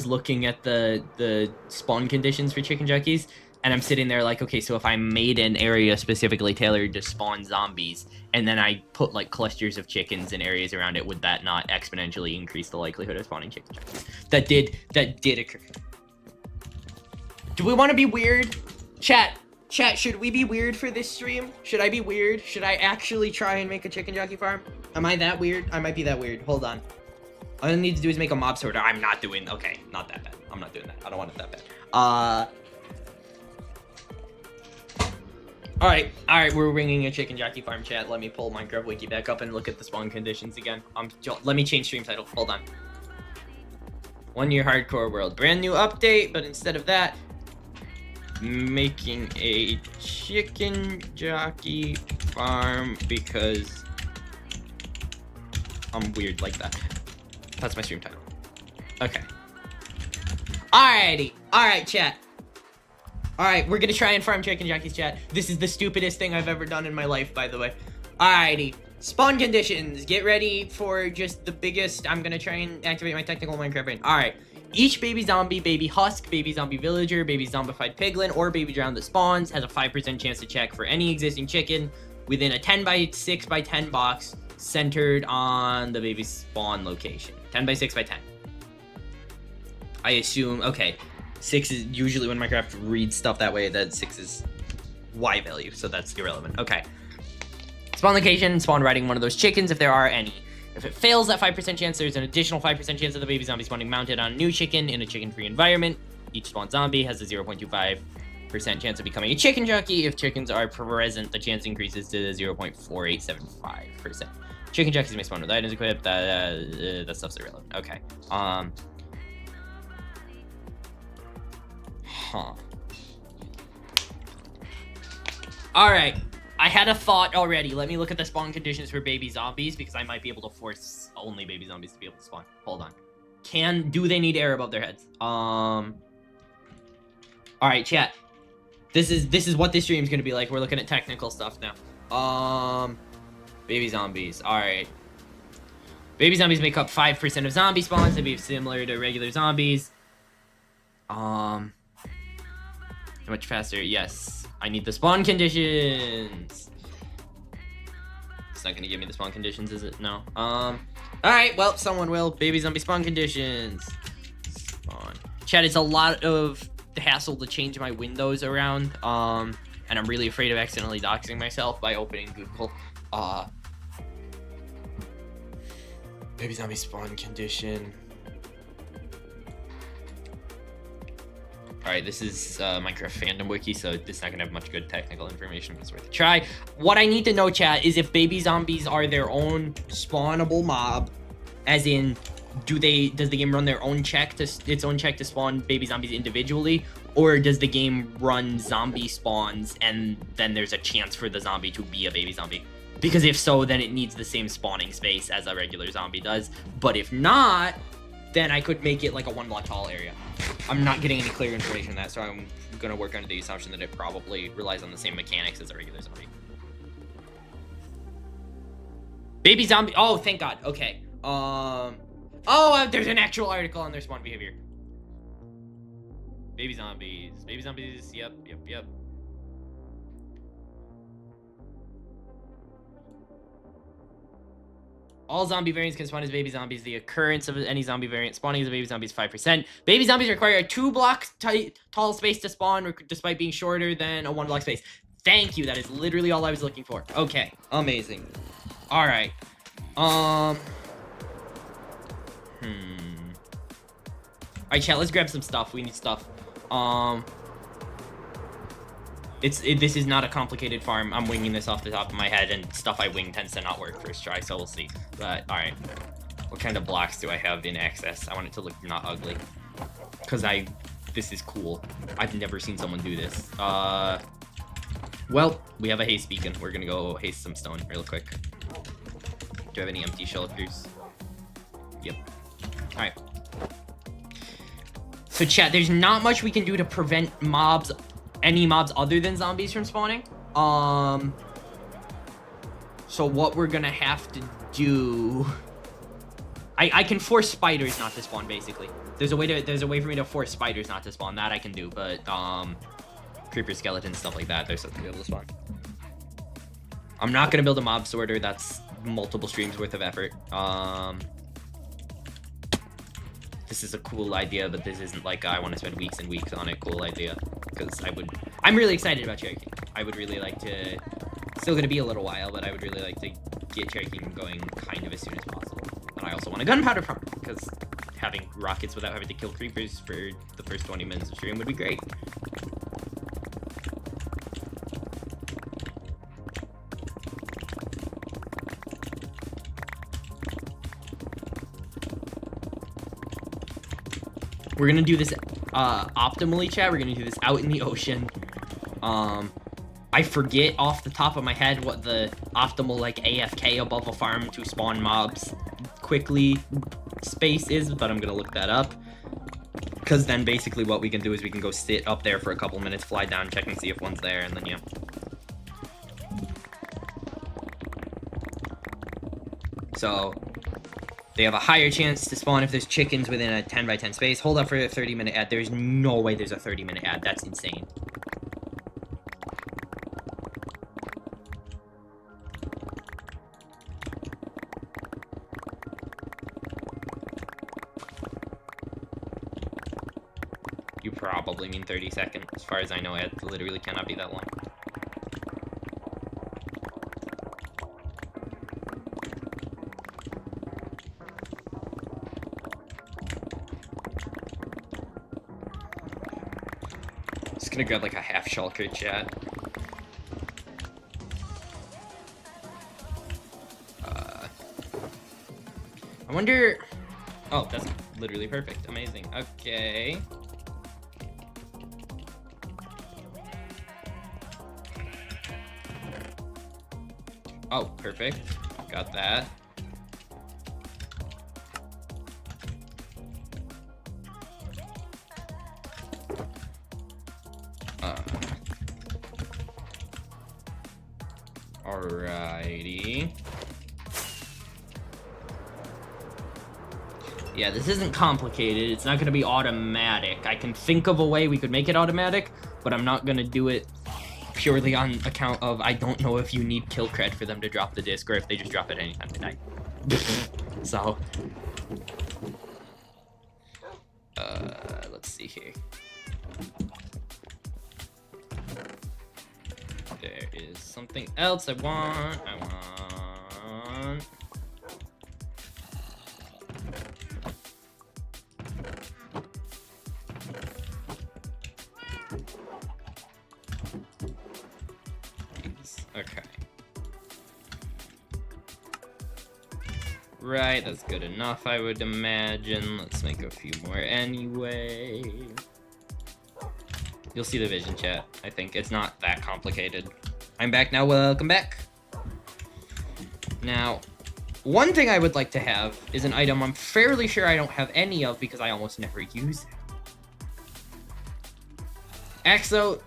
looking at the spawn conditions for chicken jockeys, and I'm sitting there like, okay, so if I made an area specifically tailored to spawn zombies, and then I put like clusters of chickens in areas around it, would that not exponentially increase the likelihood of spawning chicken jockeys? That did occur. Do we want to be weird? Chat, should we be weird for this stream? Should I be weird? Should I actually try and make a chicken jockey farm? Am I that weird? I might be that weird. Hold on. All I need to do is make a mob sorter. I'm not doing... Okay, not that bad. I'm not doing that. I don't want it that bad. Alright, we're ringing a chicken jockey farm, chat. Let me pull Minecraft Wiki back up and look at the spawn conditions again. Let me change stream title. Hold on. 1 year hardcore world. Brand new update, but instead of that... making a chicken jockey farm because I'm weird like that. That's my stream title. Okay. Alrighty. Alright, chat. Alright, we're gonna try and farm chicken jockeys, chat. This is the stupidest thing I've ever done in my life, by the way. Alrighty. Spawn conditions. Get ready for just the biggest... I'm gonna try and activate my technical Minecraft brain. Alright. Each baby zombie, baby husk, baby zombie villager, baby zombified piglin, or baby drowned that spawns has a 5% chance to check for any existing chicken within a 10 by 6 by 10 box centered on the baby spawn location. 10 by 6 by 10. I assume, okay, 6 is usually when Minecraft reads stuff that way, that 6 is Y value, so that's irrelevant. Okay. Spawn location, spawn riding one of those chickens if there are any. If it fails that 5% chance, there's an additional 5% chance of the baby zombie spawning mounted on a new chicken in a chicken-free environment. Each spawn zombie has a 0.25% chance of becoming a chicken jockey. If chickens are present, the chance increases to 0.4875%. Chicken jockeys may spawn with items equipped. That stuff's irrelevant. Okay. Alright. I had a thought already. Let me look at the spawn conditions for baby zombies because I might be able to force only baby zombies to be able to spawn. Hold on. Do they need air above their heads? Alright, chat. This is what this stream's gonna be like. We're looking at technical stuff now. Baby zombies. Alright. Baby zombies make up 5% of zombie spawns. They'd be similar to regular zombies. Much faster. Yes. I need the spawn conditions. It's not gonna give me the spawn conditions, is it? No. Alright, well, someone will. Baby zombie spawn conditions. Spawn. Chat, it's a lot of hassle to change my windows around. And I'm really afraid of accidentally doxing myself by opening Google. Baby zombie spawn condition. Alright, this is Minecraft fandom wiki, so this is not gonna have much good technical information, but it's worth a try. What I need to know, chat, is if baby zombies are their own spawnable mob, as in, does the game run their own check its own check to spawn baby zombies individually, or does the game run zombie spawns and then there's a chance for the zombie to be a baby zombie? Because if so, then it needs the same spawning space as a regular zombie does. But if not, then I could make it like a 1 block tall area. I'm not getting any clear information on that, so I'm gonna work under the assumption that it probably relies on the same mechanics as a regular zombie. Baby zombie. Oh, thank God. Okay. There's an actual article on their spawn behavior. Baby zombies. Baby zombies. Yep. All zombie variants can spawn as baby zombies. The occurrence of any zombie variant spawning as a baby zombie is 5%. Baby zombies require a 2 block tall space to spawn, despite being shorter than a 1 block space. Thank you. That is literally all I was looking for. Okay. Amazing. All right. All right, chat. Let's grab some stuff. We need stuff. This is not a complicated farm. I'm winging this off the top of my head, and stuff I wing tends to not work first try, so we'll see. But, alright. What kind of blocks do I have in access? I want it to look not ugly. Because this is cool. I've never seen someone do this. Well, we have a haste beacon. We're gonna go haste some stone real quick. Do you have any empty shelters? Yep. Alright. So chat, there's not much we can do to prevent mobs any mobs other than zombies from spawning. So what we're gonna have to do... I can force spiders not to spawn, basically. There's a way for me to force spiders not to spawn. That I can do, but creeper skeletons, stuff like that, they're supposed to be able to spawn. I'm not gonna build a mob sorter. That's multiple streams worth of effort. This is a cool idea, but this isn't like I want to spend weeks and weeks on it. Cool idea, because I'm really excited about Cherry King. I would really like to. Still gonna be a little while, but I would really like to get Cherry King going kind of as soon as possible. And I also want a gunpowder farm, because having rockets without having to kill creepers for the first 20 minutes of stream would be great. We're gonna do this optimally, chat. We're gonna do this out in the ocean. I forget off the top of my head what the optimal, like, AFK above a farm to spawn mobs quickly space is, but I'm gonna look that up. Because then basically what we can do is we can go sit up there for a couple minutes, fly down, check and see if one's there, and then, yeah. So, they have a higher chance to spawn if there's chickens within a 10 by 10 space. Hold up for a 30-minute ad. There's no way there's a 30-minute ad. That's insane. You probably mean 30 seconds. As far as I know, ads literally cannot be that long. Just gonna grab like a half shulker, chat. I wonder... Oh, that's literally perfect. Amazing. Okay. Oh, perfect. Got that. Alrighty. Yeah, this isn't complicated. It's not going to be automatic. I can think of a way we could make it automatic, but I'm not going to do it purely on account of I don't know if you need kill cred for them to drop the disc or if they just drop it anytime they die. So, let's see here. There is something else I want. Okay. Right, that's good enough, I would imagine. Let's make a few more anyway. You'll see the vision, chat. I think it's not that complicated. I'm back now. Welcome back. Now, one thing I would like to have is an item I'm fairly sure I don't have any of because I almost never use it. Exo,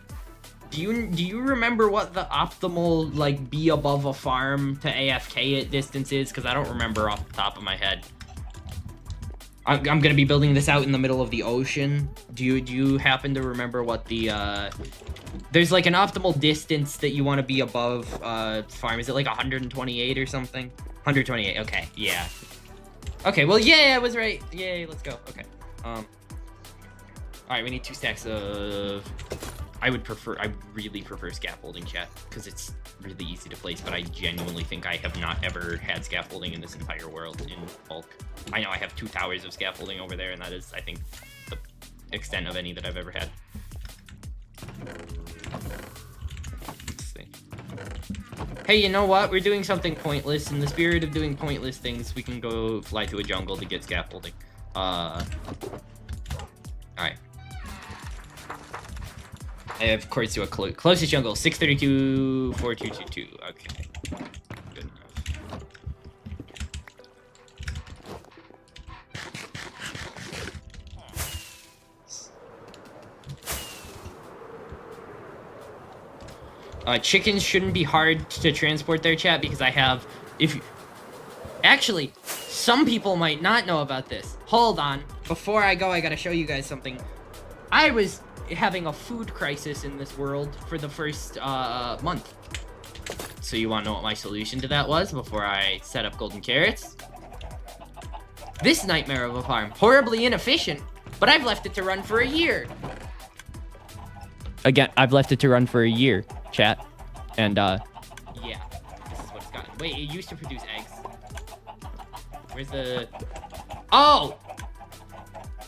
do you remember what the optimal, like, be above a farm to AFK at distance is? Because I don't remember off the top of my head. I'm gonna be building this out in the middle of the ocean. Do you happen to remember what the there's like an optimal distance that you want to be above farm? Is it like 128 or something? 128. Okay, yeah. Okay, well, yeah, I was right. Yay, let's go. Okay. All right, we need 2 stacks of. I really prefer scaffolding, chat, because it's really easy to place, but I genuinely think I have not ever had scaffolding in this entire world in bulk. I know I have 2 towers of scaffolding over there, and that is, I think, the extent of any that I've ever had. Let's see. Hey, you know what? We're doing something pointless. In the spirit of doing pointless things, we can go fly to a jungle to get scaffolding. Alright. I have course to a closest jungle, 632, 4222. Okay. Good enough. Chickens shouldn't be hard to transport their chat because I have... Actually, some people might not know about this. Hold on. Before I go, I gotta show you guys something. I was having a food crisis in this world for the first month. So you wanna know what my solution to that was before I set up golden carrots? This nightmare of a farm. Horribly inefficient, but I've left it to run for a year. Again, I've left it to run for a year, chat. And, yeah. This is what it's gotten. Wait, it used to produce eggs. Where's the... Oh!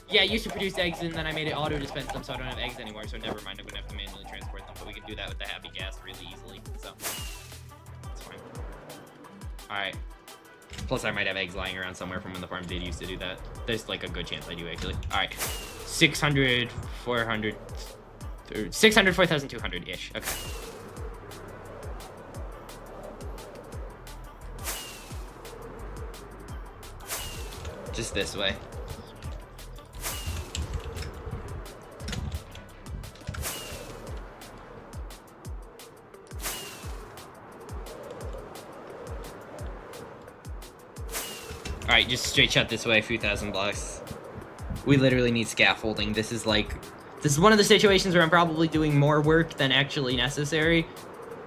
Yeah, it used to produce eggs, and then I made it auto-dispense them, so I don't have eggs anymore, so never mind, I'm gonna have to manually transport them, but we can do that with the happy gas really easily, so... That's fine. Alright. Plus, I might have eggs lying around somewhere from when the farm did used to do that. There's, like, a good chance I do, actually. Alright. 600, 400... 600, 4,200-ish. Okay. Just this way. Alright, just straight shot this way, a few thousand blocks. We literally need scaffolding. This is one of the situations where I'm probably doing more work than actually necessary,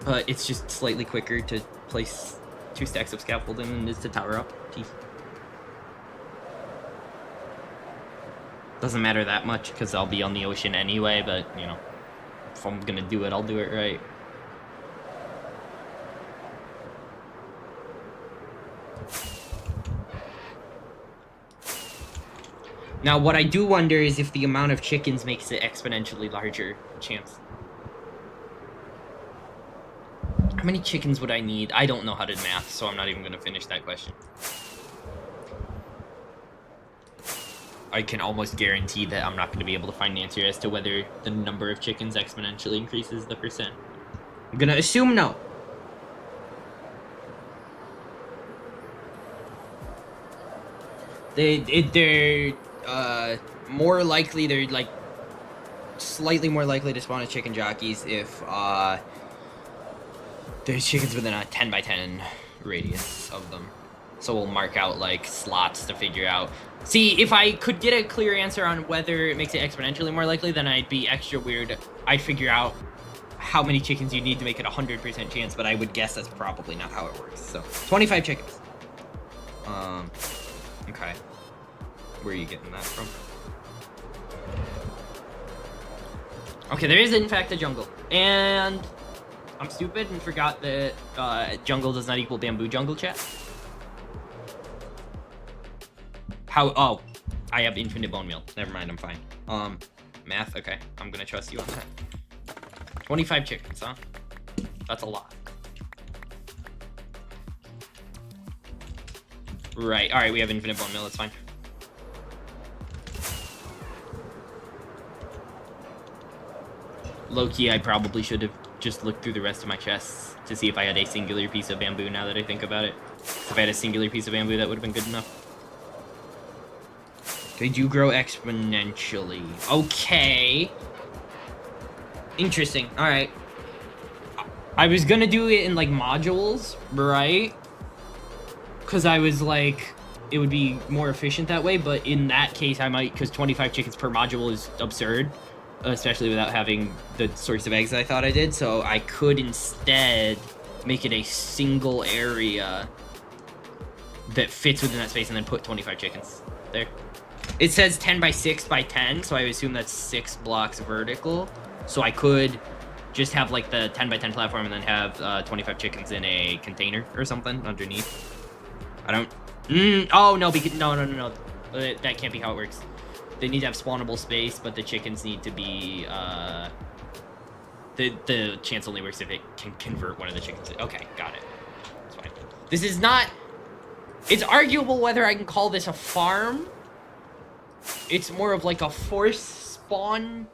but it's just slightly quicker to place 2 stacks of scaffolding than it is to tower up. Teeth. Doesn't matter that much, because I'll be on the ocean anyway, but, you know, if I'm gonna do it, I'll do it right. Now, what I do wonder is if the amount of chickens makes it exponentially larger chance. How many chickens would I need? I don't know how to math, so I'm not even gonna finish that question. I can almost guarantee that I'm not going to be able to find an answer as to whether the number of chickens exponentially increases the percent. I'm going to assume no. They're more likely, they're like slightly more likely to spawn as chicken jockeys if there's chickens within a 10 by 10 radius of them. So we'll mark out like slots to figure out. See, if I could get a clear answer on whether it makes it exponentially more likely, then I'd be extra weird. I'd figure out how many chickens you need to make it 100% chance, but I would guess that's probably not how it works. So 25 chickens. Okay. Where are you getting that from? Okay, there is in fact a jungle. And I'm stupid and forgot that jungle does not equal bamboo jungle, chat. How? Oh, I have infinite bone meal. Never mind, I'm fine. Math, okay. I'm gonna trust you on that. 25 chickens, huh? That's a lot. Right, alright, we have infinite bone meal, that's fine. Low-key, I probably should have just looked through the rest of my chests to see if I had a singular piece of bamboo now that I think about it. If I had a singular piece of bamboo, that would have been good enough. They do grow exponentially. Okay. Interesting. Alright. I was gonna do it in, like, modules, right? Because I was like, it would be more efficient that way, but in that case, I might, because 25 chickens per module is absurd. Especially without having the source of eggs that I thought I did. So I could instead make it a single area that fits within that space and then put 25 chickens there. It says 10 by 6 by 10, so I assume that's 6 blocks vertical. So I could just have like the 10 by 10 platform and then have 25 chickens in a container or something underneath. I don't... oh, no, because... No. That can't be how it works. They need to have spawnable space, but the chickens need to be, the chance only works if it can convert one of the chickens. Okay, got it. That's fine. This is not... It's arguable whether I can call this a farm. It's more of like a force spawn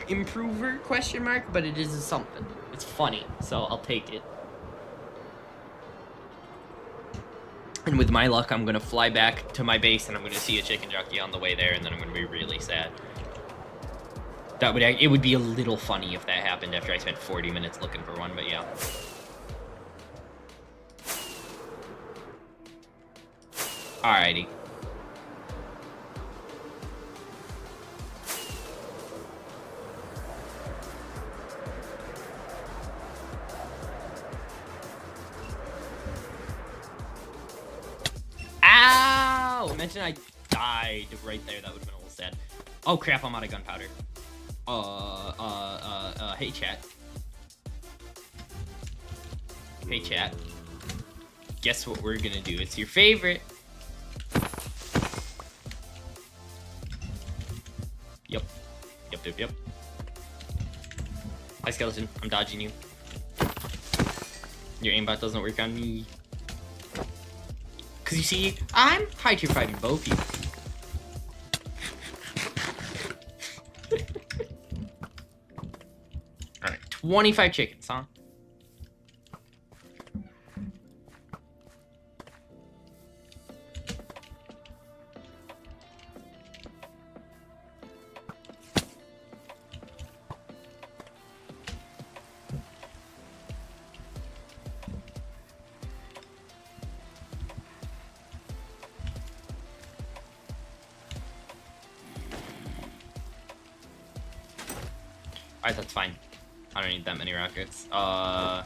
improver, question mark, but it is something. It's funny, so I'll take it. And with my luck, I'm gonna fly back to my base and I'm gonna see a chicken jockey on the way there, and then I'm gonna be really sad. It would be a little funny if that happened after I spent 40 minutes looking for one, but yeah. Alrighty. Ow! Imagine I died right there. That would have been a little sad. Oh crap, I'm out of gunpowder. Hey chat. Hey chat. Guess what we're gonna do? It's your favorite. Yep. Yep. Hi skeleton, I'm dodging you. Your aimbot doesn't work on me. Cause you see, I'm high tier 5 in bow people. Alright, 25 chickens, huh? Alright, that's fine. I don't need that many rockets. Alright.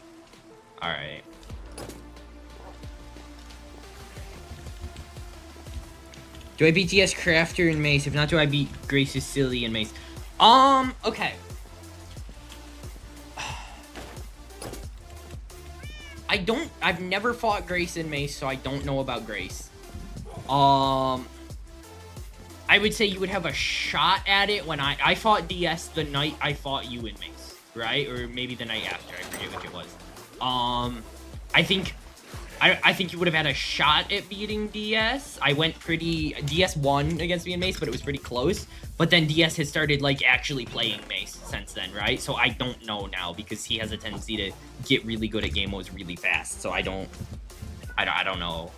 Do I beat DS Crafter in Mace? If not, do I beat Grace's Silly in Mace? Okay. I've never fought Grace in Mace, so I don't know about Grace. I would say you would have a shot at it when I fought DS the night I fought you in Mace, right? Or maybe the night after, I forget which it was. I think you would have had a shot at beating DS. DS won against me in Mace, but it was pretty close. But then DS has started, like, actually playing Mace since then, right? So I don't know now, because he has a tendency to get really good at game modes really fast. So I don't know,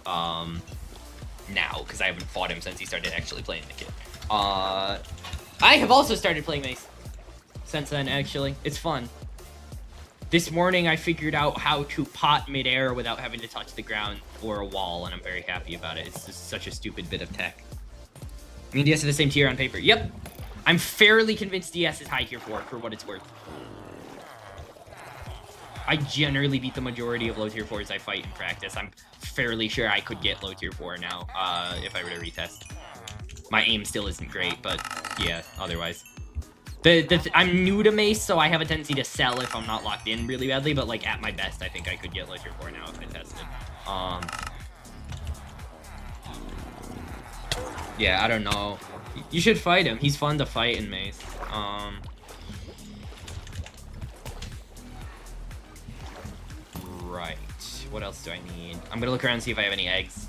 now, because I haven't fought him since he started actually playing the kid. I have also started playing Mace since then, actually. It's fun. This morning, I figured out how to pot midair without having to touch the ground or a wall, and I'm very happy about it. It's just such a stupid bit of tech. I mean, DS is the same tier on paper. Yep. I'm fairly convinced DS is high tier 4, for what it's worth. I generally beat the majority of low tier 4s I fight in practice. I'm fairly sure I could get low tier 4 now, if I were to retest. My aim still isn't great, but yeah, otherwise. I'm new to Mace, so I have a tendency to sell if I'm not locked in really badly, but like at my best, I think I could get low tier 4 now if I tested. Yeah, I don't know. You should fight him. He's fun to fight in Mace. Right. What else do I need? I'm gonna look around and see if I have any eggs.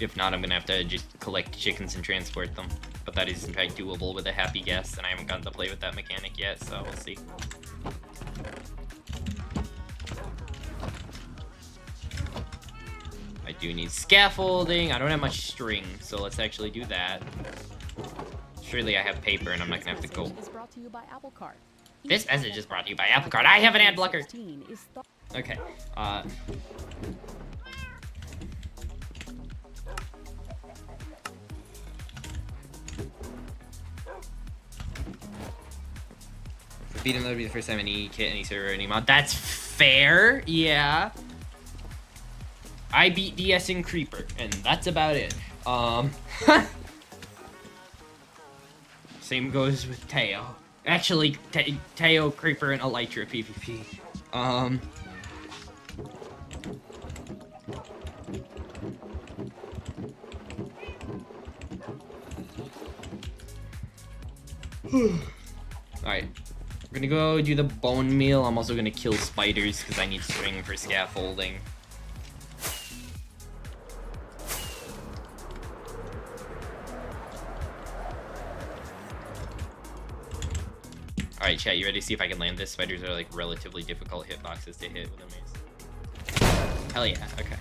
If not, I'm gonna have to just collect chickens and transport them. But that is in fact doable with a happy guess, and I haven't gotten to play with that mechanic yet, so we'll see. I do need scaffolding. I don't have much string, so let's actually do that. Surely I have paper, and I'm not gonna have to go. This message is brought to you by Apple Card. I have an ad blocker. Okay. Beat him, that would be the first time any kit, any server, any mod. That's fair. Yeah. I beat DS in Creeper, and that's about it. Same goes with Teo. Actually, Teo, Creeper, and Elytra PvP. Alright. We're gonna go do the bone meal. I'm also gonna kill spiders because I need string for scaffolding. Alright, chat, you ready to see if I can land this? Spiders are like relatively difficult hitboxes to hit with a mace. Hell yeah, okay.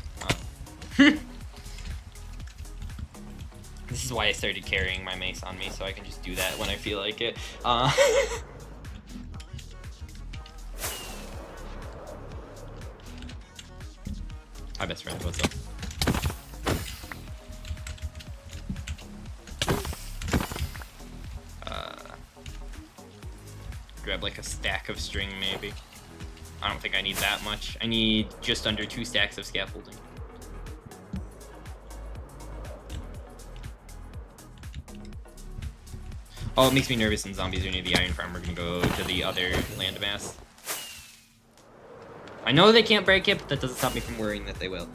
This is why I started carrying my mace on me, so I can just do that when I feel like it. Hi, best friend. What's up? Grab like a stack of string, maybe. I don't think I need that much. I need just under 2 stacks of scaffolding. Oh, it makes me nervous when zombies are near the iron farm. We're gonna go to the other landmass. I know they can't break it, but that doesn't stop me from worrying that they will.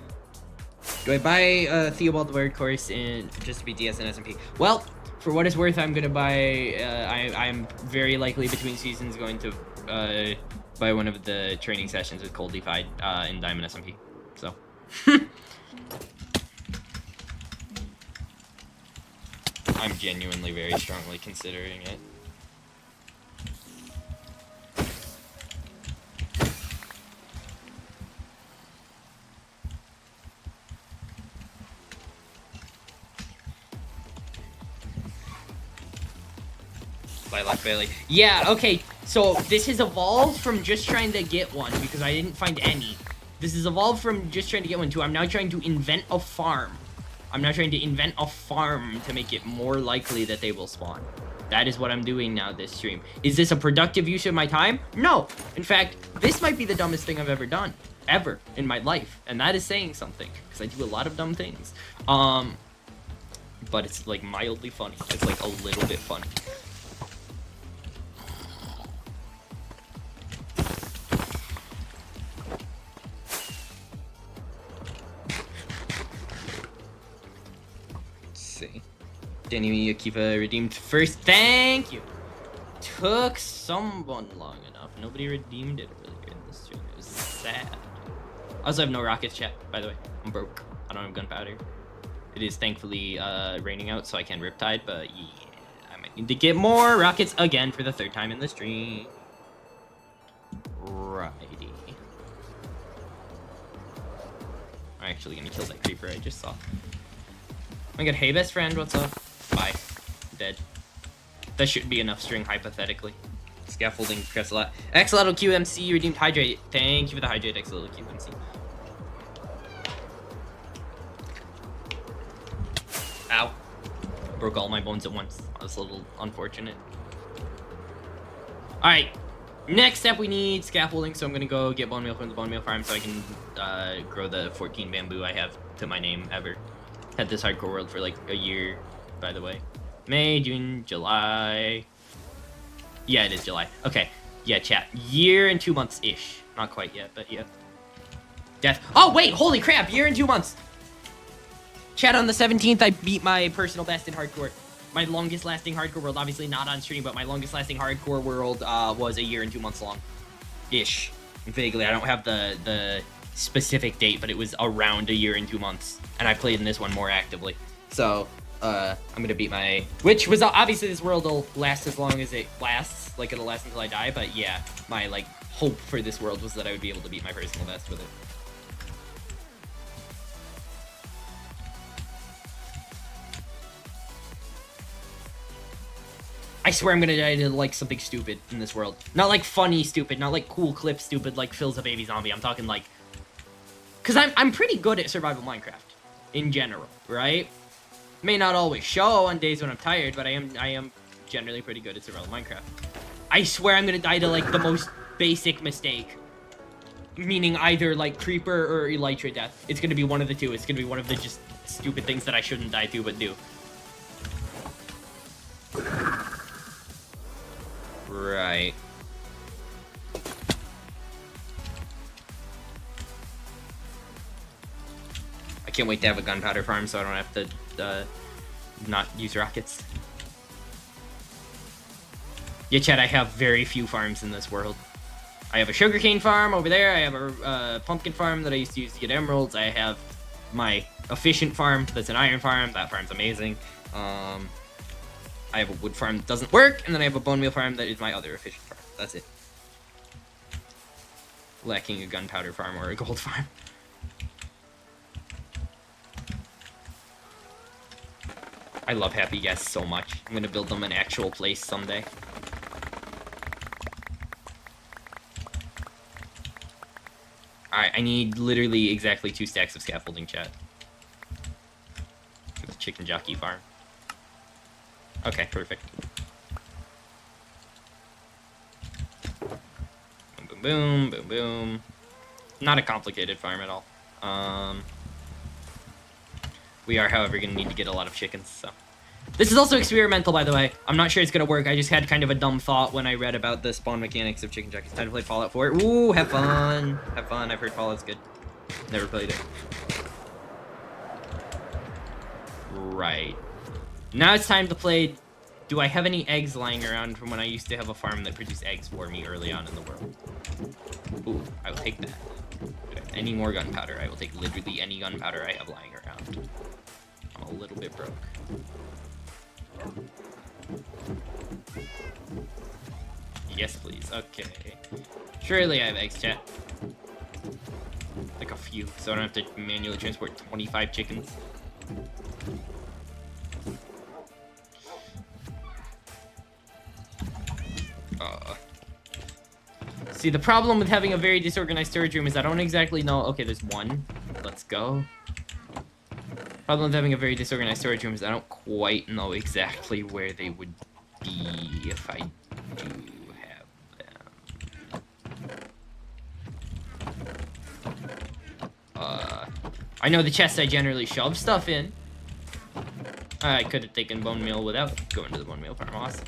Do I buy Theobald the Word course in just to be DS and SMP? Well, for what it's worth, I'm gonna buy. I'm very likely between seasons going to buy one of the training sessions with Cold Defied in Diamond SMP. So. I'm genuinely very strongly considering it. Lilac Valley. Yeah, okay, so this has evolved from just trying to get one, because I didn't find any. This has evolved from just trying to get one to I'm now trying to invent a farm. I'm now trying to invent a farm to make it more likely that they will spawn. That is what I'm doing now this stream. Is this a productive use of my time? No. In fact, this might be the dumbest thing I've ever done. Ever in my life. And that is saying something. Because I do a lot of dumb things. But it's like mildly funny. It's like a little bit funny. Danny Akiva redeemed first. Thank you. Took someone long enough. Nobody redeemed it earlier in this stream. It was sad. I also have no rockets, chat, by the way. I'm broke. I don't have gunpowder. It is thankfully raining out, so I can Riptide, but yeah, I might need to get more rockets again for the 3rd time in the stream. Righty. I'm actually gonna kill that creeper I just saw. Oh my god, hey best friend, what's up? Bye. Dead. That should be enough string, hypothetically. Scaffolding, press a lot. Axolotl QMC redeemed hydrate. Thank you for the hydrate, Axolotl QMC. Ow. Broke all my bones at once. That was a little unfortunate. Alright. Next step, we need scaffolding, so I'm gonna go get bone meal from the bone meal farm so I can grow the 14 bamboo I have to my name ever. Had this hardcore world for like a year, by the way. May, June, July. Yeah, it is July. Okay. Yeah, chat. Year and 2 months-ish. Not quite yet, but yeah. Death. Oh, wait! Holy crap! Year and 2 months! Chat, on the 17th, I beat my personal best in hardcore. My longest-lasting hardcore world. Obviously not on stream, but my longest-lasting hardcore world was a year and 2 months long. Ish. Vaguely. I don't have the specific date, but it was around a year and 2 months. And I played in this one more actively. So, I'm gonna beat my... Which was... Obviously, this world will last as long as it lasts. Like, it'll last until I die. But, yeah. My, like, hope for this world was that I would be able to beat my personal best with it. I swear I'm gonna die to, like, something stupid in this world. Not, like, funny stupid. Not, like, cool clip stupid, like, Phil's a baby zombie. I'm talking, like... Because I'm pretty good at survival Minecraft. In general, right? May not always show on days when I'm tired, but I am generally pretty good at survival Minecraft. I swear I'm gonna die to, like, the most basic mistake. Meaning either, like, creeper or elytra death. It's gonna be one of the two. It's gonna be one of the just stupid things that I shouldn't die to, but do. Right. I can't wait to have a gunpowder farm so I don't have to not use rockets. Yeah, chat, I have very few farms in this world. I have a sugarcane farm over there. I have a pumpkin farm that I used to use to get emeralds. I have my efficient farm that's an iron farm. That farm's amazing. I have a wood farm that doesn't work, and then I have a bone meal farm that is my other efficient farm. That's it. Lacking a gunpowder farm or a gold farm. I love happy guests so much. I'm gonna build them an actual place someday. Alright, I need literally exactly 2 stacks of scaffolding, chat. For the chicken jockey farm. Okay, perfect. Boom, boom, boom, boom, boom. Not a complicated farm at all. We are, however, going to need to get a lot of chickens, so... This is also experimental, by the way. I'm not sure it's going to work. I just had kind of a dumb thought when I read about the spawn mechanics of chicken jockeys. Time to play Fallout 4. Ooh, have fun. Have fun. I've heard Fallout's good. Never played it. Right. Now it's time to play... Do I have any eggs lying around from when I used to have a farm that produced eggs for me early on in the world? Ooh, I will take that. Do I have any more gunpowder? I will take literally any gunpowder I have lying around. I'm a little bit broke. Yes, please. Okay. Surely I have eggs, chat. Like a few, so I don't have to manually transport 25 chickens. See, the problem with having a very disorganized storage room is I don't exactly know... Okay, there's one. Let's go. Problem with having a very disorganized storage room is I don't quite know exactly where they would be if I do have them. I know the chests I generally shove stuff in. I could have taken bone meal without going to the bone meal farm. Awesome.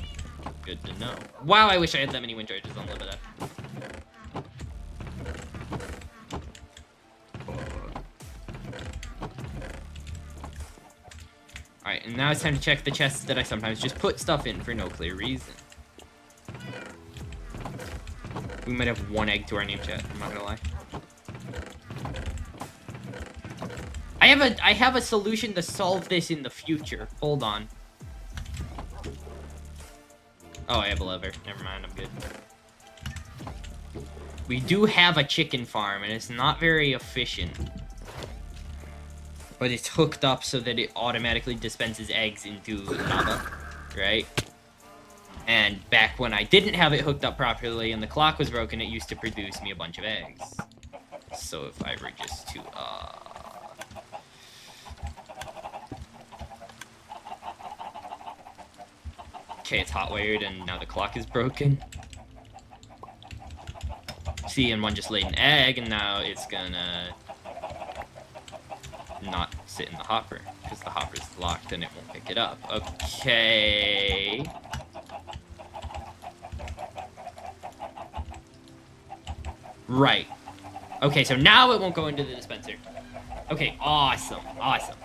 Good to know. Wow, I wish I had that many wind charges on Live It Up. Alright, and now it's time to check the chests that I sometimes just put stuff in for no clear reason. We might have 1 egg to our name, chat, I'm not gonna lie. I have a solution to solve this in the future. Hold on. Oh, I have a lever. Never mind, I'm good. We do have a chicken farm, and it's not very efficient. But it's hooked up so that it automatically dispenses eggs into lava, right? And back when I didn't have it hooked up properly and the clock was broken, it used to produce me a bunch of eggs. So if I were just to, Okay, it's hot-wired and now the clock is broken. See, and one just laid an egg and now it's gonna not sit in the hopper because the hopper's locked and it won't pick it up. Okay. Right. Okay, so now it won't go into the dispenser. Okay, awesome. Awesome.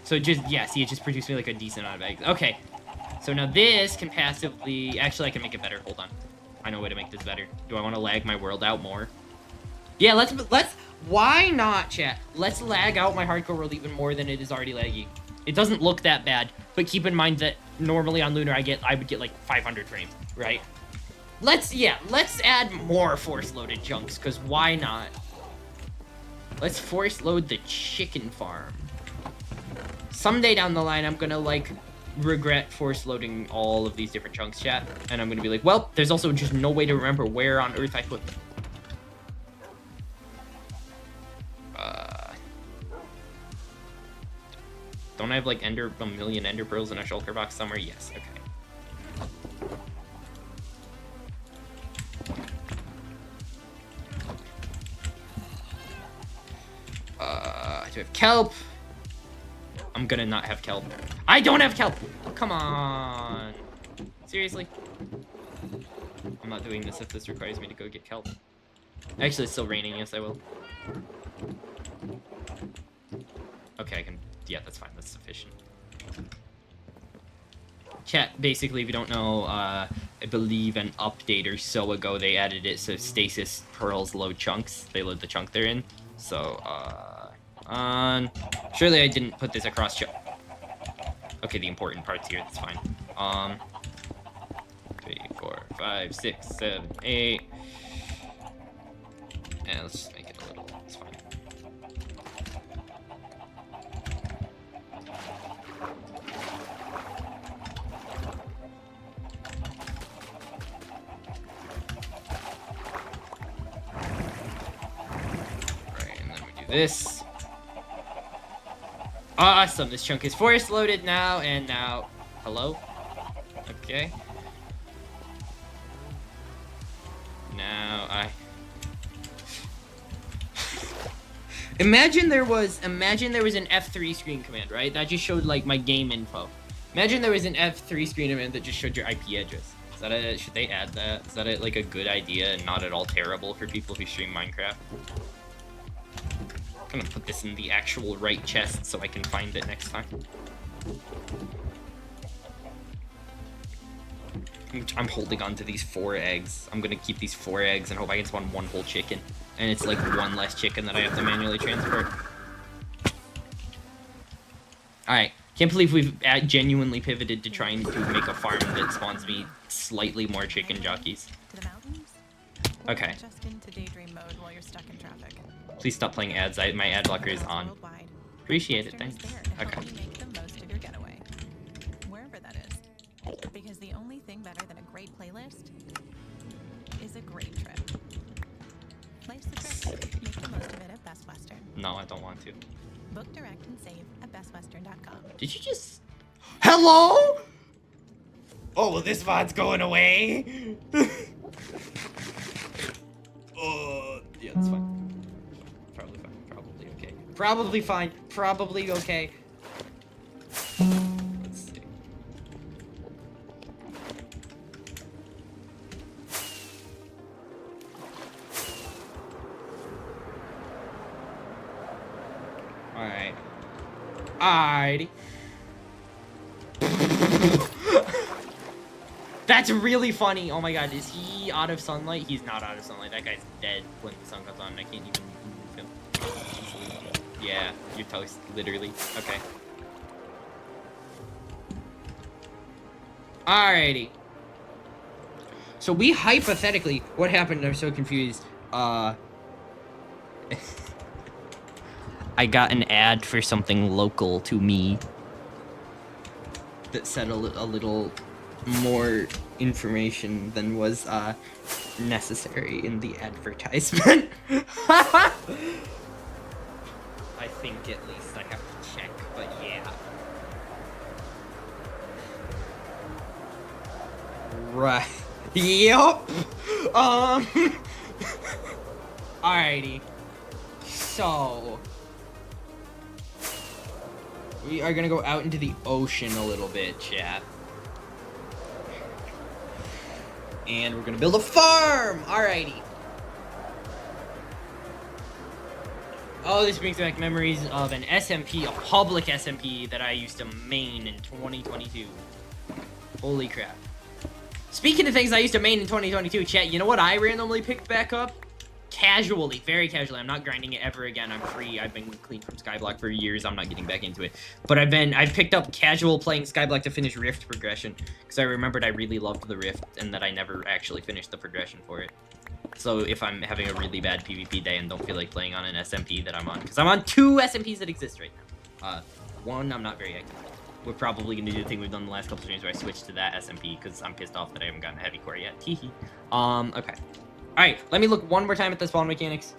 So just, yeah, see, it just produced me like a decent amount of eggs. Okay. So now this can passively... Actually, I can make it better. Hold on. I know a way to make this better. Do I want to lag my world out more? Yeah, let's... Why not, chat? Let's lag out my hardcore world even more than it is already laggy. It doesn't look that bad, but keep in mind that normally on Lunar I would get like 500 frames, right? Let's add more force-loaded chunks, because why not? Let's force-load the chicken farm. Someday down the line, I'm gonna, like, regret force-loading all of these different chunks, chat. And I'm gonna be like, well, there's also just no way to remember where on Earth I put them. Don't I have, like, a million ender pearls in a shulker box somewhere? Yes, okay. Do I have kelp? I'm gonna not have kelp. I don't have kelp! Come on! Seriously? I'm not doing this if this requires me to go get kelp. Actually, it's still raining. Yes, I will. Okay, I can... Yeah, that's fine. That's sufficient. Chat, basically, if you don't know, I believe an update or so ago, they added it so stasis pearls load chunks. They load the chunk they're in. So, surely I didn't put this across Okay, the important part's here. That's fine. 3, 4, 5, 6, 7, 8. And let's just make it a little. It's fine. this. Awesome, this chunk is forest loaded now, and now... Hello? Okay. Now, Imagine there was an F3 screen command, right? That just showed, like, my game info. Imagine there was an F3 screen command that just showed your IP address. Is that should they add that? Is that like a good idea and not at all terrible for people who stream Minecraft? I'm gonna put this in the actual right chest so I can find it next time. I'm holding on to these 4 eggs. I'm gonna keep these 4 eggs and hope I can spawn 1 whole chicken. And it's like 1 less chicken that I have to manually transport. Alright, can't believe we've genuinely pivoted to trying to make a farm that spawns me slightly more chicken jockeys. To the mountains? Okay. Just into daydream mode while you're stuck in traffic. Please stop playing ads. My ad blocker is on. Worldwide. Appreciate it, Western is thanks. there to help Okay. you make the most of your getaway. Wherever that is. Because the only thing better than a great playlist is a great trip. Life's a trip. Make the most of it at Best Western. No, I don't want to. Book, direct, and save at bestwestern.com. Did you just... Hello? Oh, well, this VOD's going away. Yeah, that's fine. Probably fine. Probably okay. Probably fine. Probably okay. Let's see. Alright. Alrighty. That's really funny. Oh my god, is he out of sunlight? He's not out of sunlight. That guy's dead when the sun comes on and I can't even move him. Yeah, you're toast, literally. Okay. Alrighty. So we hypothetically, what happened? I'm so confused. I got an ad for something local to me that said a little more information than was necessary in the advertisement. I think at least I have to check, but yeah. Right. Yup. Alrighty. So we are gonna go out into the ocean a little bit, chat. And we're gonna build a farm! Alrighty. Oh, this brings back memories of an SMP, a public SMP that I used to main in 2022. Holy crap. Speaking of things I used to main in 2022, chat, you know what I randomly picked back up? Casually, very casually. I'm not grinding it ever again. I'm free. I've been clean from Skyblock for years. I'm not getting back into it. But I've picked up casual playing Skyblock to finish Rift progression. Because I remembered I really loved the Rift and that I never actually finished the progression for it. So if I'm having a really bad PvP day and don't feel like playing on an SMP that I'm on. Because I'm on 2 SMPs that exist right now. One, I'm not very active. We're probably going to do the thing we've done the last couple streams where I switched to that SMP because I'm pissed off that I haven't gotten a heavy core yet. Teehee. Okay. Alright, let me look one more time at the spawn mechanics.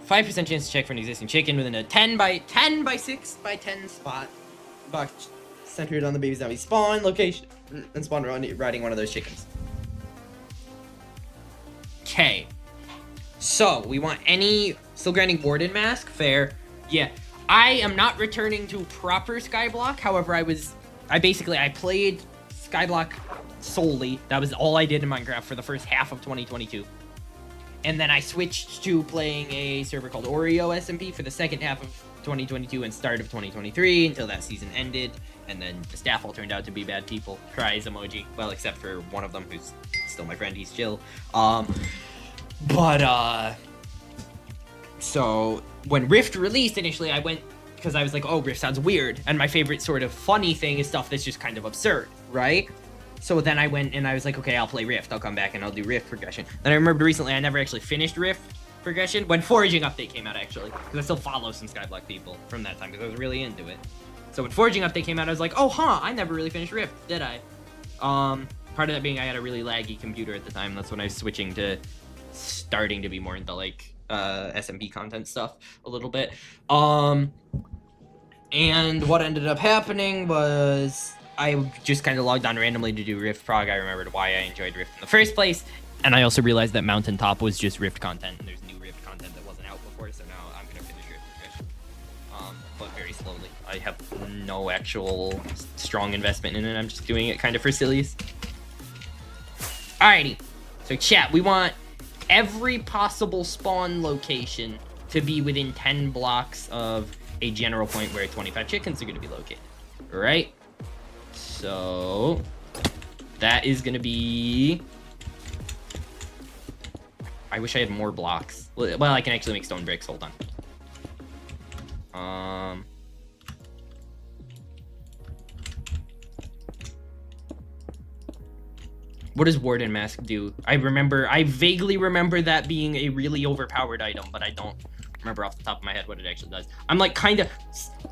%5 chance to check for an existing chicken within a 10 by 6 by 10 spot. Box centered on the baby zombie spawn location and spawn riding one of those chickens. Okay. So, we want any... Still grinding Warden Mask? Fair. Yeah. I am not returning to proper Skyblock. However, I played Skyblock solely. That was all I did in Minecraft for the first half of 2022. And then I switched to playing a server called Oreo SMP for the second half of 2022 and start of 2023 until that season ended. And then the staff all turned out to be bad people. Cries emoji. Well, except for one of them who's still my friend. He's chill. So when Rift released initially, I went because I was like, oh, Rift sounds weird. And my favorite sort of funny thing is stuff that's just kind of absurd, right? So then I went and I was like, okay, I'll play Rift. I'll come back and I'll do Rift progression. Then I remembered recently I never actually finished Rift progression when Foraging Update came out, actually. Because I still follow some Skyblock people from that time because I was really into it. So when Foraging Update came out, I was like, oh, huh, I never really finished Rift, did I? part of that being I had a really laggy computer at the time. That's when I was switching to starting to be more into like SMP content stuff a little bit. And what ended up happening was I just kind of logged on randomly to do Rift Prog. I remembered why I enjoyed Rift in the first place. And I also realized that Mountaintop was just Rift content, and there's new Rift content that wasn't out before, so now I'm going to finish Rift, but very slowly. I have no actual strong investment in it. I'm just doing it kind of for sillies. Alrighty. So chat, we want every possible spawn location to be within 10 blocks of a general point where 25 chickens are going to be located, right? So that is going to be... I wish I had more blocks. Well, I can actually make stone bricks. Hold on. What does Warden Mask do? I vaguely remember that being a really overpowered item, but I don't remember off the top of my head what it actually does. I'm like kind of...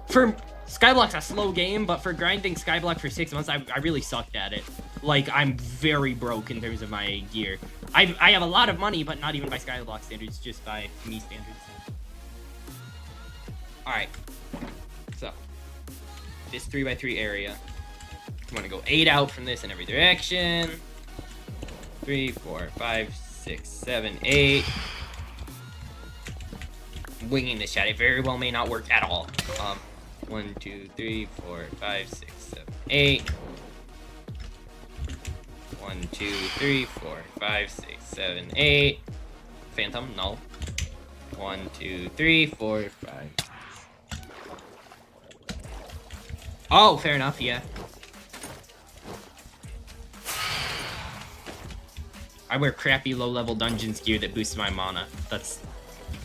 For Skyblock's a slow game, but for grinding Skyblock for 6 months, I really sucked at it. Like, I'm very broke in terms of my gear. I have a lot of money, but not even by Skyblock standards, just by me standards. Alright. So, this 3x3 area. I'm gonna go 8 out from this in every direction. 3, 4, 5, 6, 7, 8. Winging this chat. It very well may not work at all. 1, 2, 3, 4, 5, 6, 7, 8. 1, 2, 3, 4, 5, 6, 7, 8. Phantom, no. 1, 2, 3, 4, 5. Oh, fair enough, yeah. I wear crappy low-level dungeons gear that boosts my mana. That's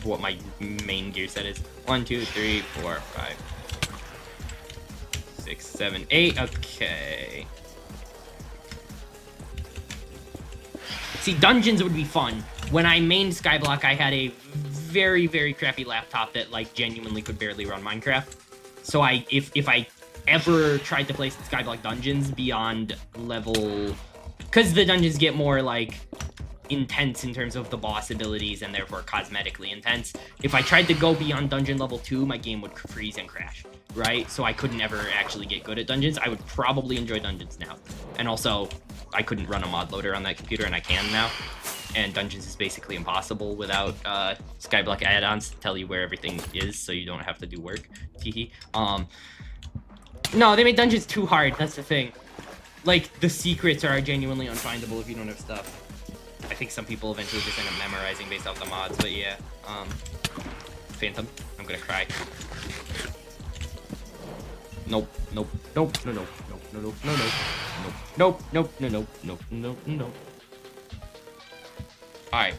what my main gear set is. 1, 2, 3, 4, 5, 6, 7, 8. Okay. See, dungeons would be fun. When I mained Skyblock, I had a very, very crappy laptop that like genuinely could barely run Minecraft. So if I ever tried to play Skyblock dungeons beyond level, because the dungeons get more like intense in terms of the boss abilities and therefore cosmetically intense. If I tried to go beyond dungeon level 2, my game would freeze and crash, right? So I couldn't ever actually get good at dungeons. I would probably enjoy dungeons now. And also, I couldn't run a mod loader on that computer, and I can now. And dungeons is basically impossible without Skyblock add-ons to tell you where everything is, so you don't have to do work. No, they made dungeons too hard. That's the thing. Like, the secrets are genuinely unfindable if you don't have stuff. I think some people eventually just end up memorizing based off the mods, but yeah. Phantom, I'm gonna cry. Nope, nope, nope, no, no, nope, no, nope, no, nope, nope, nope, no, nope, nope, nope, nope. Alright.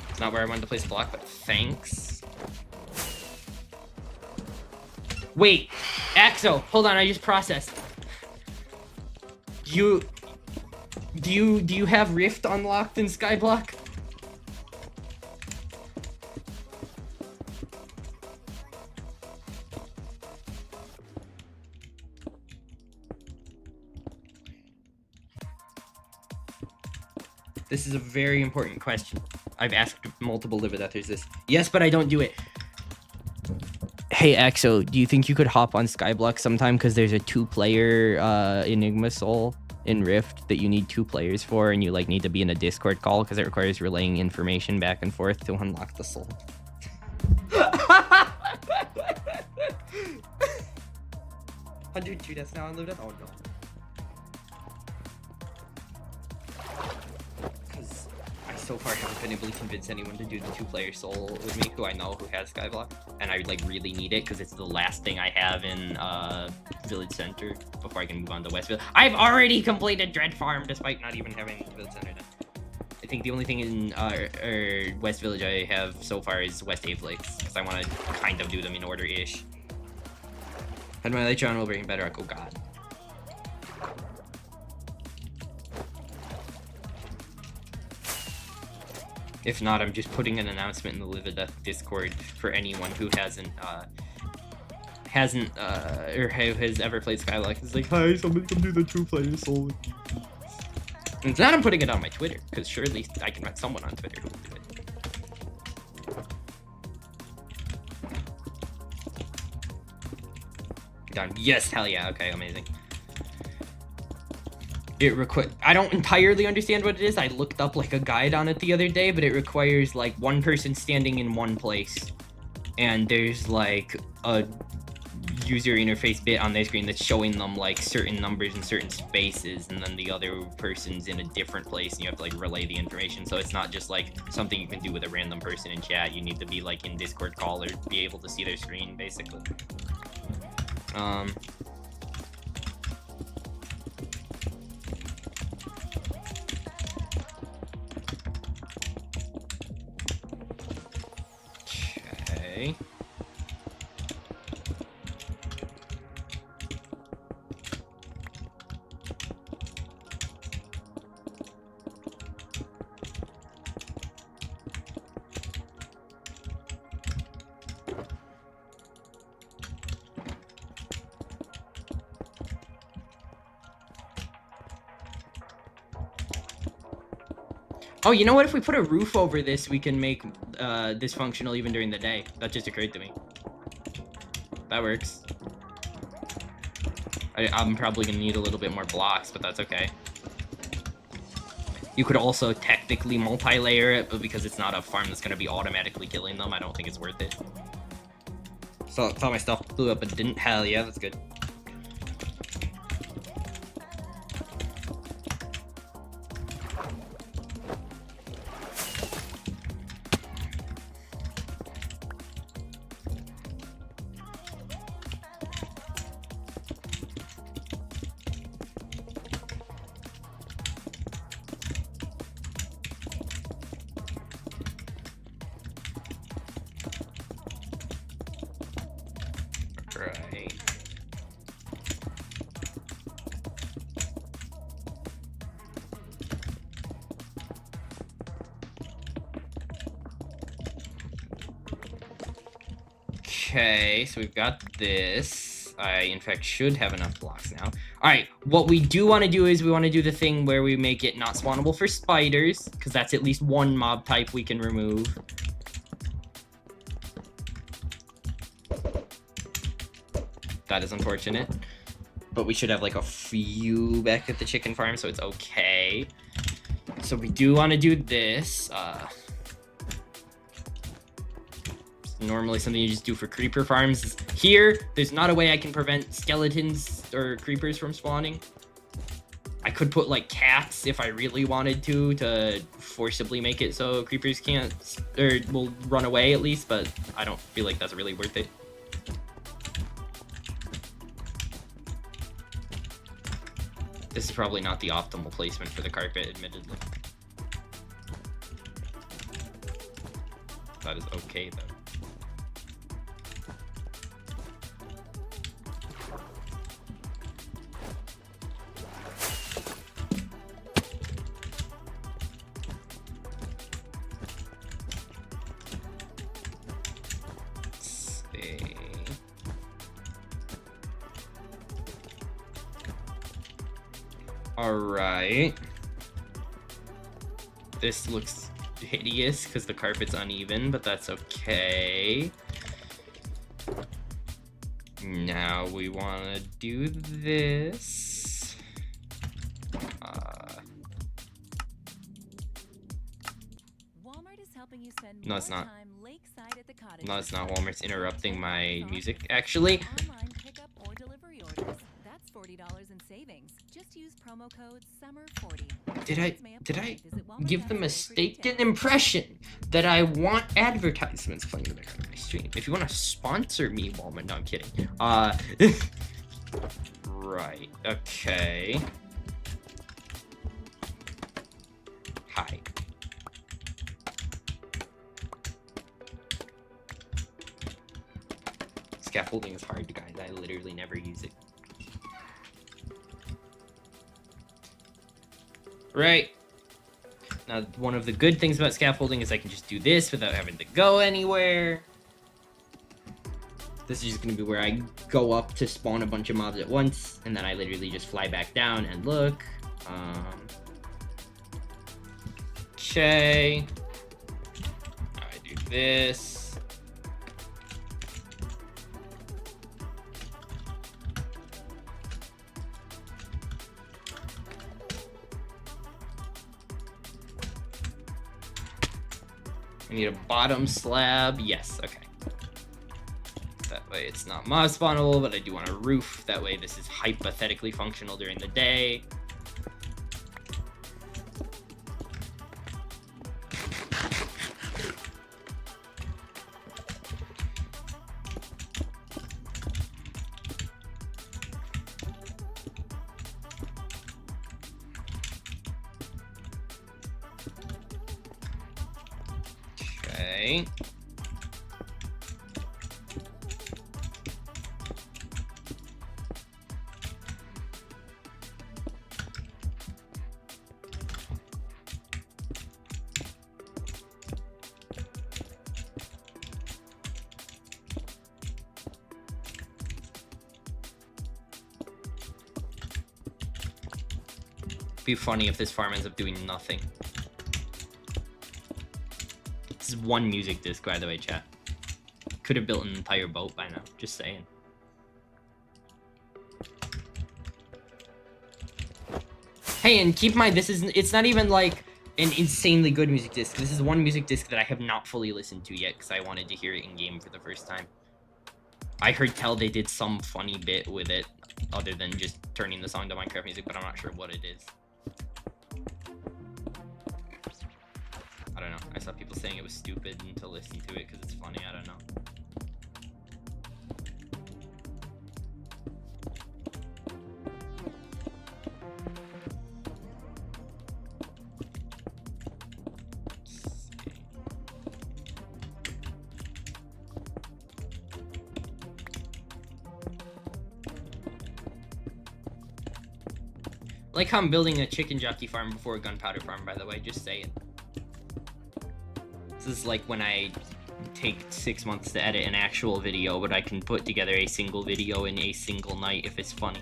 It's not where I wanted to place the block, but thanks. Wait, Axo, hold on, I just processed. Do you have Rift unlocked in Skyblock? This is a very important question. I've asked multiple Lividethers this. Yes, but I don't do it. Hey, Axo, do you think you could hop on Skyblock sometime? Because there's a 2-player Enigma Soul in Rift that you need 2 players for, and you like need to be in a Discord call because it requires relaying information back and forth to unlock the soul. 102 deaths now on Livideth? Oh no. Because I so far haven't been able to convince anyone to do the 2-player soul with me who I know who has Skyblock. And I like really need it because it's the last thing I have in Village Center before I can move on to West Village. I've already completed Dread Farm despite not even having Village Center done. I think the only thing in West Village I have so far is West Aylex because I want to kind of do them in order-ish. Had my Elytron will bring Bedrock. Oh god. If not, I'm just putting an announcement in the Live or Death Discord for anyone who hasn't has ever played Skylock. It's like, hi, somebody come do the 2-player solo. And then I'm putting it on my Twitter, because surely I can find someone on Twitter who will do it. Done. Yes, hell yeah. Okay, amazing. I don't entirely understand what it is. I looked up like a guide on it the other day, but it requires like one person standing in one place, and there's like a user interface bit on their screen that's showing them like certain numbers in certain spaces, and then the other person's in a different place, and you have to like relay the information. So it's not just like something you can do with a random person in chat. You need to be like in Discord call or be able to see their screen, basically. Okay. Oh, you know what? If we put a roof over this, we can make this functional even during the day. That just occurred to me. That works. I'm probably going to need a little bit more blocks, but that's okay. You could also technically multi-layer it, but because it's not a farm that's going to be automatically killing them, I don't think it's worth it. So, thought my stuff blew up, but didn't. Hell yeah, that's good. Right. Okay, so we've got this. I, in fact, should have enough blocks now. Alright, what we do want to do is we want to do the thing where we make it not spawnable for spiders, because that's at least one mob type we can remove. That is unfortunate. But we should have like a few back at the chicken farm, so it's okay. So we do want to do this. Normally something you just do for creeper farms. Here, there's not a way I can prevent skeletons or creepers from spawning. I could put like cats if I really wanted to forcibly make it so creepers can't, or will run away at least, but I don't feel like that's really worth it. This is probably not the optimal placement for the carpet, admittedly. That is okay, though. Alright. This looks hideous because the carpet's uneven, but that's okay. Now we want to do this. Walmart is helping you spend No, it's more not. time lakeside at the cottage. No, it's not. Walmart's interrupting my music, actually. Online pickup or delivery orders. That's $40 in savings. Just use promo code SUMMER40. Did I give the mistaken impression that I want advertisements playing in the background of my stream? If you want to sponsor me, Walmart, no, I'm kidding. Right, okay. Hi. Scaffolding is hard, guys. I literally never use it. Right. Now, one of the good things about scaffolding is I can just do this without having to go anywhere. This is just going to be where I go up to spawn a bunch of mobs at once, and then I literally just fly back down and look. Okay. Now I do this. I need a bottom slab. Yes, okay. That way it's not mob spawnable, but I do want a roof. That way this is hypothetically functional during the day. Okay. Be funny if this farm ends up doing nothing. This is one music disc, by the way, chat. Could have built an entire boat by now, just saying. Hey, and keep in mind, it's not even like an insanely good music disc. This is one music disc that I have not fully listened to yet, because I wanted to hear it in-game for the first time. I heard tell they did some funny bit with it, other than just turning the song to Minecraft music, but I'm not sure what it is. I don't know. I saw people saying it was stupid and to listen to it because it's funny. I don't know. Like how I'm building a chicken jockey farm before a gunpowder farm, by the way, just saying. This is like when I take 6 months to edit an actual video, but I can put together a single video in a single night if it's funny.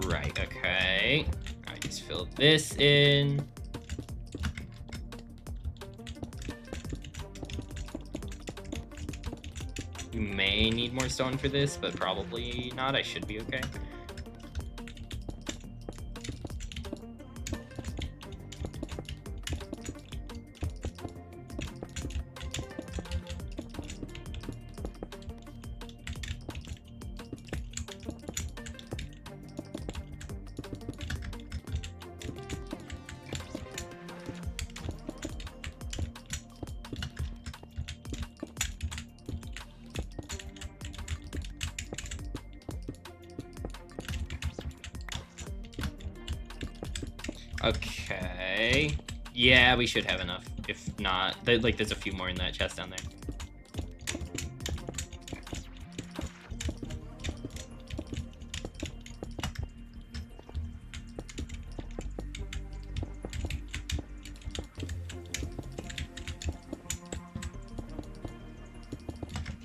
Right, okay. I just filled this in. You may need more stone for this, but probably not. I should be okay. Okay. Yeah, we should have enough. If not, like there's a few more in that chest down there.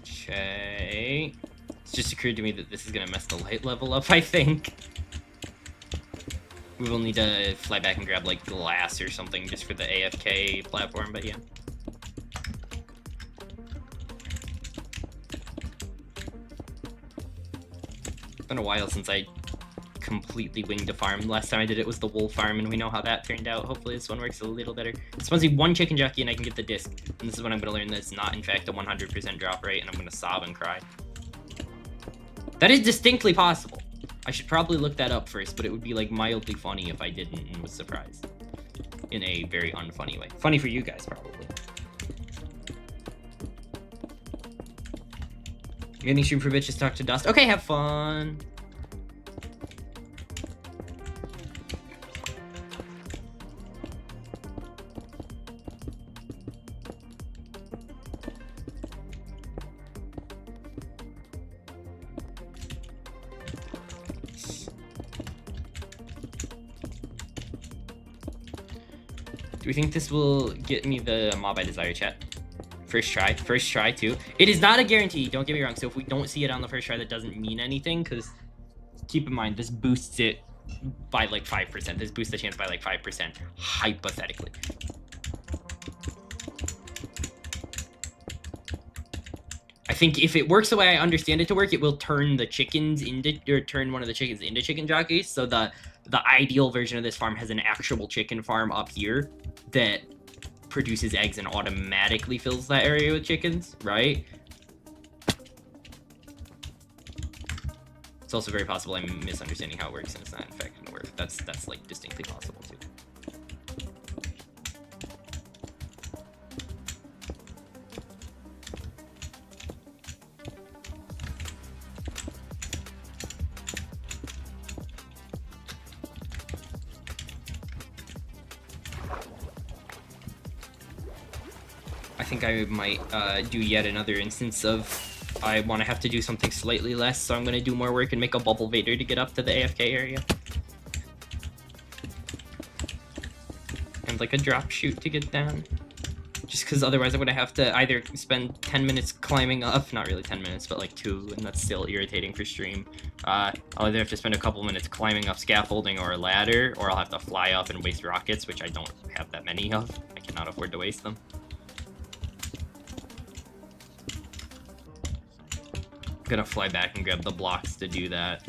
Okay. It's just occurred to me that this is gonna mess the light level up, I think. We will need to fly back and grab, like, glass or something just for the AFK platform, but yeah. It's been a while since I completely winged a farm. Last time I did it was the wool farm, and we know how that turned out. Hopefully this one works a little better. It's supposed to be one chicken jockey, and I can get the disc. And this is when I'm going to learn that it's not, in fact, a 100% drop rate, and I'm going to sob and cry. That is distinctly possible. I should probably look that up first, but it would be like mildly funny if I didn't and was surprised. In a very unfunny way. Funny for you guys, probably. Getting stream for bitches talk to dust. Okay, have fun. we think this will get me the mob I desire, chat? First try too. It is not a guarantee, don't get me wrong. So if we don't see it on the first try, that doesn't mean anything, because keep in mind, this boosts it by like 5%. This boosts the chance by like 5%, hypothetically. I think if it works the way I understand it to work, it will turn the chickens into, or turn one of the chickens into chicken jockeys. So the ideal version of this farm has an actual chicken farm up here that produces eggs and automatically fills that area with chickens, right? It's also very possible I'm misunderstanding how it works and it's not in fact gonna work. That's like distinctly possible too. I think I might do yet another instance of I want to have to do something slightly less, so I'm going to do more work and make a bubble vader to get up to the AFK area. And like a drop chute to get down. Just because otherwise I'm going to have to either spend 10 minutes climbing up, not really 10 minutes, but like 2, and that's still irritating for stream. I'll either have to spend a couple minutes climbing up scaffolding or a ladder, or I'll have to fly up and waste rockets, which I don't have that many of. I cannot afford to waste them. Gonna fly back and grab the blocks to do that.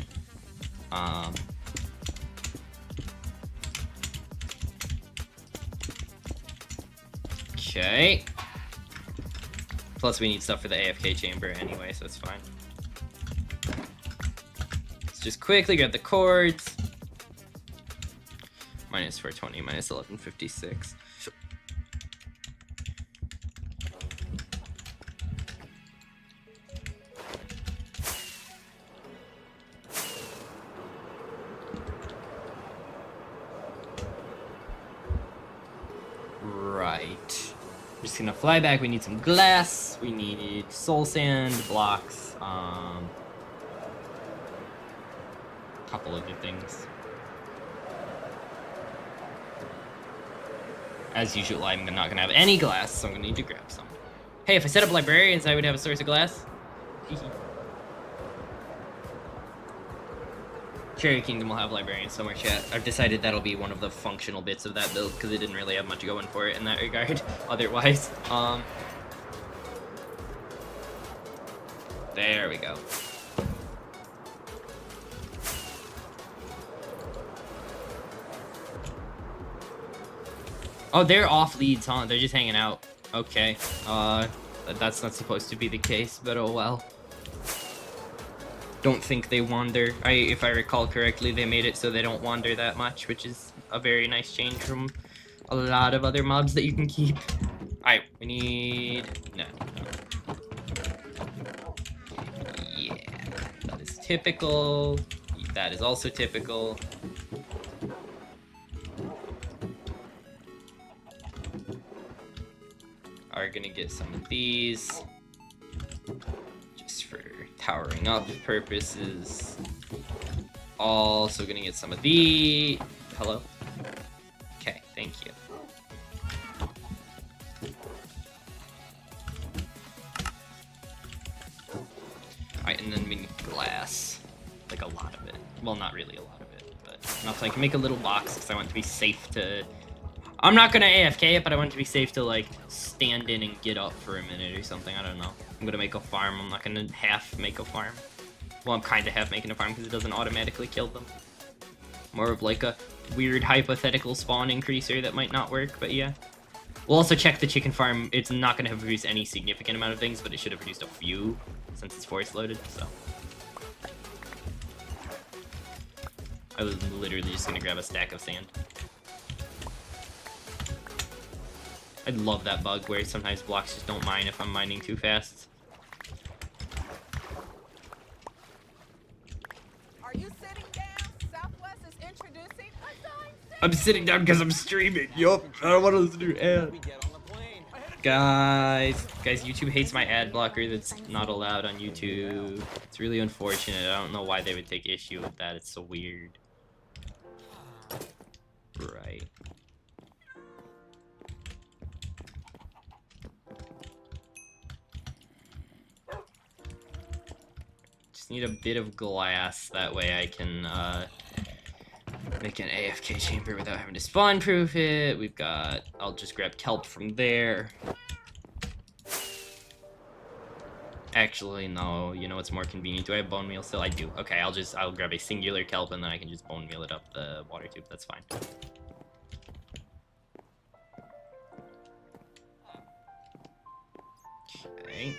Okay. Plus we need stuff for the AFK chamber anyway, so it's fine. Let's just quickly grab the cords. Minus 420, minus 1156. Right. I'm just gonna fly back. We need some glass. We need soul sand, blocks, couple other things. As usual, I'm not gonna have any glass, so I'm gonna need to grab some. Hey, if I set up librarians, I would have a source of glass. Cherry Kingdom will have librarians somewhere, chat. I've decided that'll be one of the functional bits of that build because it didn't really have much going for it in that regard. Otherwise, there we go. Oh, they're off leads, huh? They're just hanging out. Okay. That's not supposed to be the case, but oh well. Don't think they wander. If I recall correctly, they made it so they don't wander that much, which is a very nice change from a lot of other mobs that you can keep. Alright, we need... No. Yeah, that is typical. That is also typical. Are gonna get some of these. Just for towering up purposes. Also gonna get some of the... Hello? Okay, thank you. Alright, and then we need glass. Like a lot of it. Well, not really a lot of it, but enough so I can make a little box because I want it to be safe to... I'm not gonna AFK it, but I want it to be safe to, like, stand in and get up for a minute or something. I don't know. I'm gonna make a farm. I'm not gonna half make a farm. Well, I'm kind of half making a farm because it doesn't automatically kill them. More of, like, a weird hypothetical spawn increaser that might not work, but yeah. We'll also check the chicken farm. It's not gonna have produced any significant amount of things, but it should have produced a few since it's force loaded, so. I was literally just gonna grab a stack of sand. I love that bug where sometimes blocks just don't mine if I'm mining too fast. Are you sitting down? Southwest is introducing I'm sitting down because I'm streaming. Yup, I don't want to listen to ad. Guys, YouTube hates my ad blocker that's not allowed on YouTube. It's really unfortunate. I don't know why they would take issue with that. It's so weird. Right. Just need a bit of glass, that way I can make an AFK chamber without having to spawn proof it. We've got, I'll just grab kelp from there. Actually, no, you know what's more convenient? Do I have bone meal still? I do. Okay, I'll grab a singular kelp and then I can just bone meal it up the water tube. That's fine. Okay.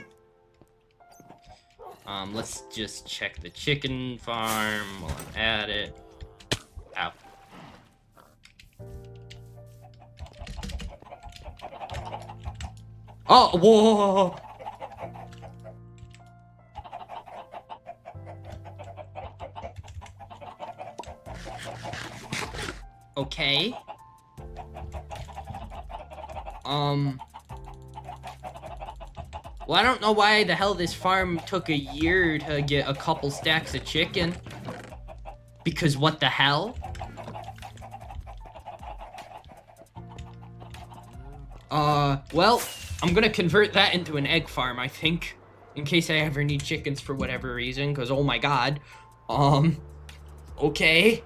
Let's just check the chicken farm while I'm at it. Ow. Oh, whoa! Okay. Well, I don't know why the hell this farm took a year to get a couple stacks of chicken. Because what the hell? Well, I'm gonna convert that into an egg farm, I think. In case I ever need chickens for whatever reason, because oh my god. Okay.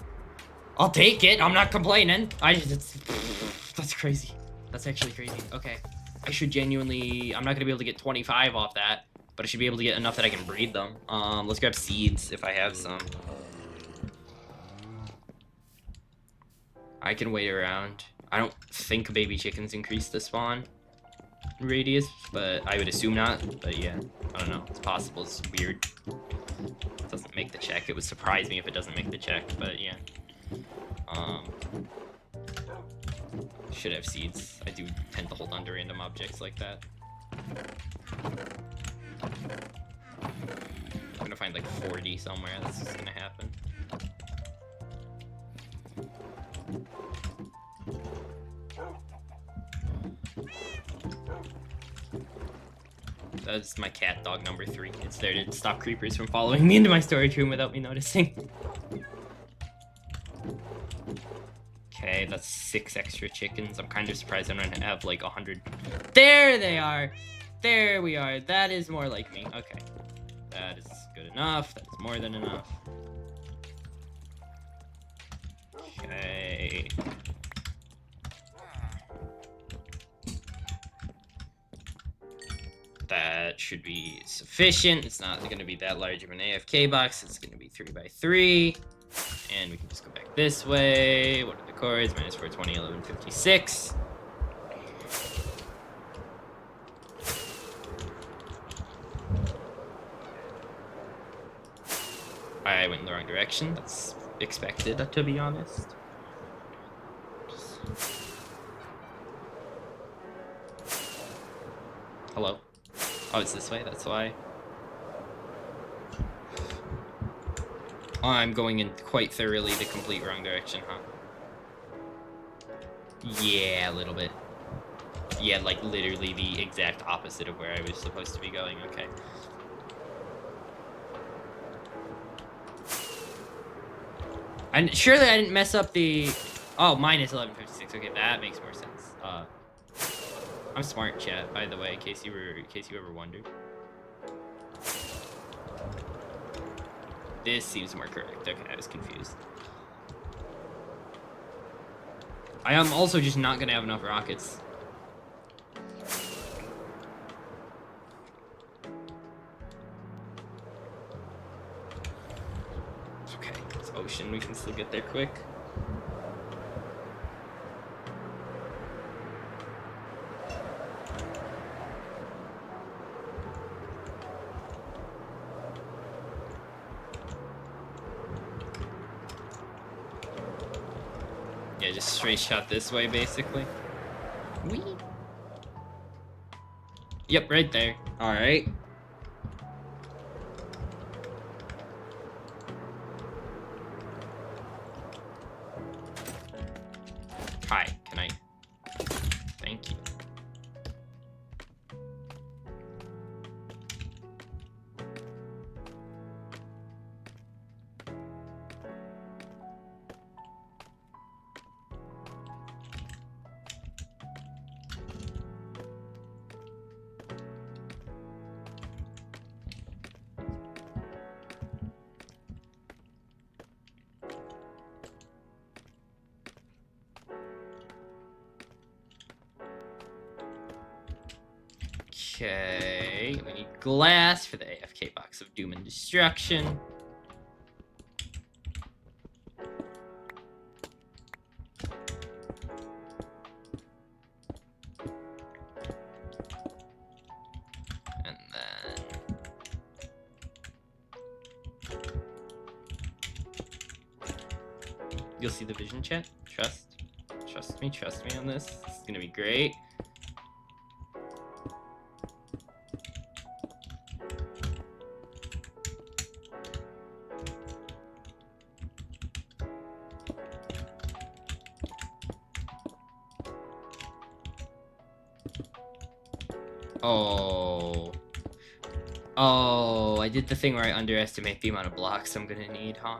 I'll take it, I'm not complaining. That's crazy. That's actually crazy. Okay. I should genuinely, I'm not gonna be able to get 25 off that, but I should be able to get enough that I can breed them. Let's grab seeds if I have some. I can wait around. I don't think baby chickens increase the spawn radius, but I would assume not. But yeah, I don't know. It's possible. It's weird. It doesn't make the check. It would surprise me if it doesn't make the check, but yeah. Should have seeds. I do tend to hold on to random objects like that. I'm gonna find like 40 somewhere. That's just gonna happen. That's my cat dog number 3. It's there to stop creepers from following me into my storage room without me noticing. Okay, that's 6 extra chickens. I'm kind of surprised I don't have like 100. There they are! There we are. That is more like me. Okay. That is good enough. That is more than enough. Okay. That should be sufficient. It's not going to be that large of an AFK box. It's going to be 3x3. And we can just go back this way. What are the chords? Minus 420, 1156. I went in the wrong direction. That's expected, to be honest. Hello? Oh, it's this way? That's why. I'm going in quite thoroughly the complete wrong direction, huh? Yeah, a little bit. Yeah, like literally the exact opposite of where I was supposed to be going, okay. And surely I didn't mess up the... Oh, minus 1156, okay, that makes more sense. I'm smart, chat, by the way, in case you ever wondered. This seems more correct. Okay, I was confused. I am also just not gonna have enough rockets. It's okay, it's ocean, we can still get there quick. Yeah, just straight shot this way, basically. Whee! Yep, right there. Alright. Hi, can I... Thank you. Okay, we need glass for the AFK box of doom and destruction. And then you'll see the vision chat. Trust me on this. This is gonna be great. Oh, I did the thing where I underestimate the amount of blocks I'm gonna need, huh?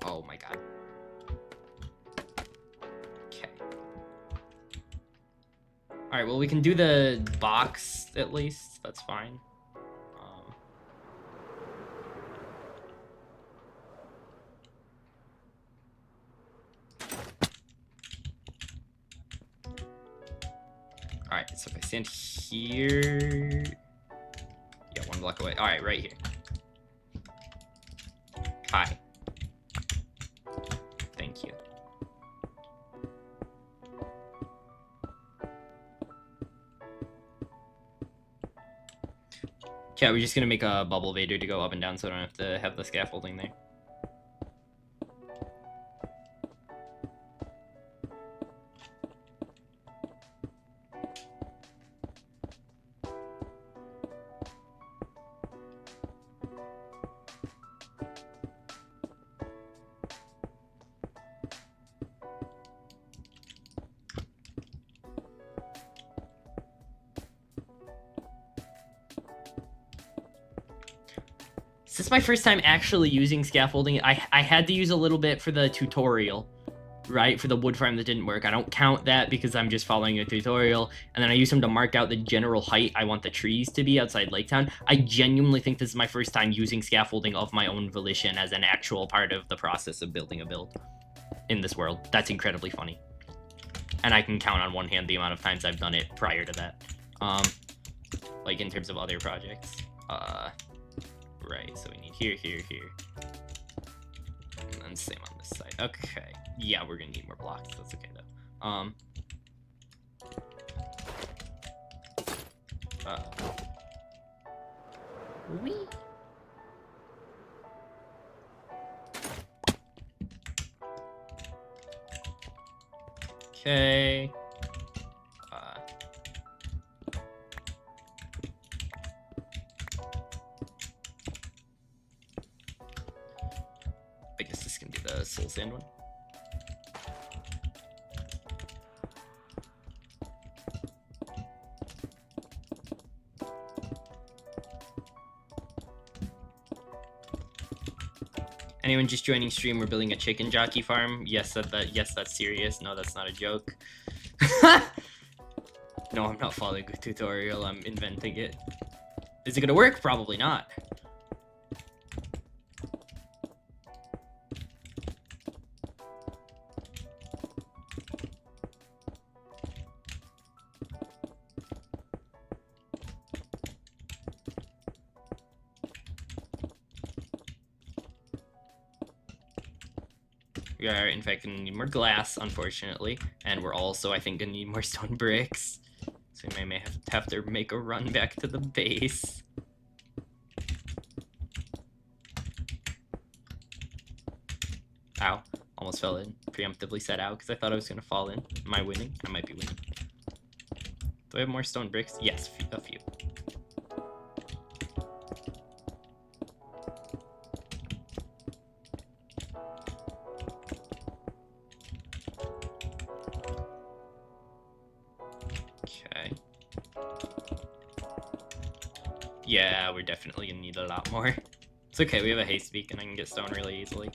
Oh my god. Okay. Alright, well we can do the box at least, that's fine. Alright, so if I stand here... Yeah, 1 block away. Alright, right here. Hi. Thank you. Okay, we're just gonna make a bubble Vader to go up and down so I don't have to have the scaffolding there. This is my first time actually using scaffolding. I had to use a little bit for the tutorial, right? For the wood farm that didn't work. I don't count that because I'm just following a tutorial. And then I use them to mark out the general height I want the trees to be outside Lake Town. I genuinely think this is my first time using scaffolding of my own volition as an actual part of the process of building a build in this world. That's incredibly funny. And I can count on one hand the amount of times I've done it prior to that. Like in terms of other projects. Right, so we need here. And then same on this side. Okay. Yeah, we're gonna need more blocks. That's okay though. Wee. Okay. I guess this can be the soul sand one. Anyone just joining stream? We're building a chicken jockey farm. Yes, yes, that's serious. No, that's not a joke. No, I'm not following a tutorial. I'm inventing it. Is it gonna work? Probably not. We are, in fact, going to need more glass, unfortunately. And we're also, I think, going to need more stone bricks. So we may have to make a run back to the base. Ow. Almost fell in. Preemptively said ow, because I thought I was going to fall in. Am I winning? I might be winning. Do I have more stone bricks? Yes, a few. Yeah, we're definitely gonna need a lot more. It's okay, we have a haste beacon, I can get stone really easily.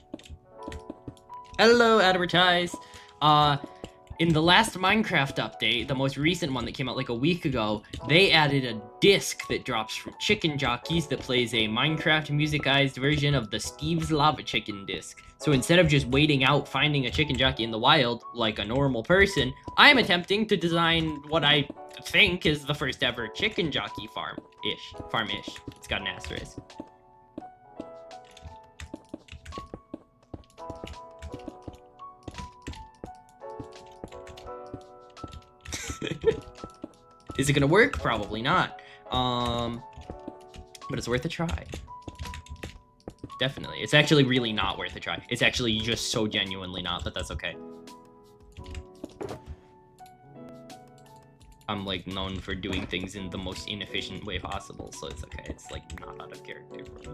Hello, advertise! in the last Minecraft update, the most recent one that came out like a week ago, they added a disc that drops from chicken jockeys that plays a Minecraft musicized version of the Steve's Lava Chicken disc. So instead of just waiting out finding a chicken jockey in the wild like a normal person, I'm attempting to design what I think is the first ever chicken jockey farm-ish. Farm-ish. It's got an asterisk. Is it gonna work? Probably not. But it's worth a try. Definitely. It's actually really not worth a try. It's actually just so genuinely not, but that's okay. I'm like known for doing things in the most inefficient way possible, so it's okay. It's like not out of character for me.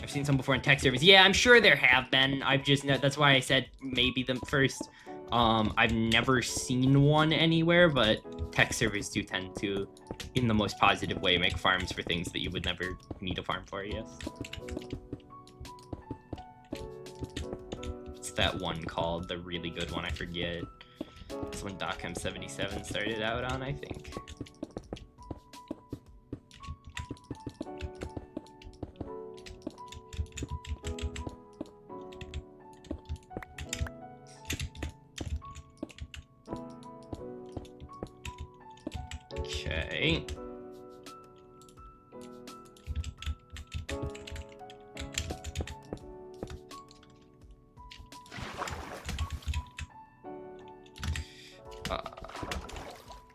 I've seen some before in tech servers. Yeah, I'm sure there have been. I've just, that's why I said maybe them first. I've never seen one anywhere, but tech servers do tend to, in the most positive way, make farms for things that you would never need a farm for, yes. What's that one called? The really good one, I forget. This one Dockham77 started out on, I think. Okay.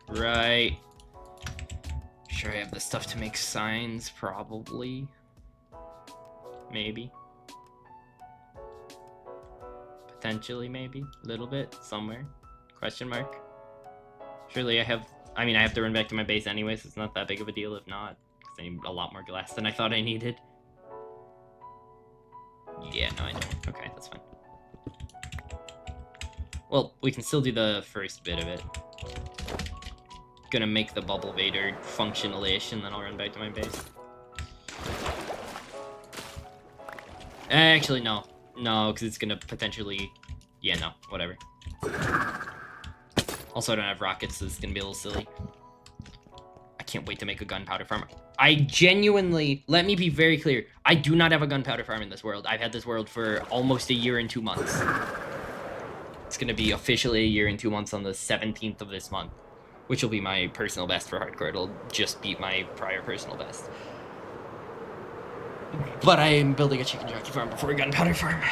Right. Sure, I have the stuff to make signs, probably. Maybe. Potentially, maybe. A little bit, somewhere. Question mark. Surely I have... I mean, I have to run back to my base anyway, so it's not that big of a deal if not. Because I need a lot more glass than I thought I needed. Yeah, no, I don't. Okay, that's fine. Well, we can still do the first bit of it. Gonna make the bubble vader functional-ish, and then I'll run back to my base. Actually, no. No, because it's gonna potentially... Yeah, no, whatever. Also, I don't have rockets, so it's gonna be a little silly. I can't wait to make a gunpowder farm. I genuinely... Let me be very clear. I do not have a gunpowder farm in this world. I've had this world for almost a year and 2 months. It's gonna be officially a year and 2 months on the 17th of this month. Which will be my personal best for hardcore. It'll just beat my prior personal best. But I am building a chicken jockey farm before a gunpowder farm.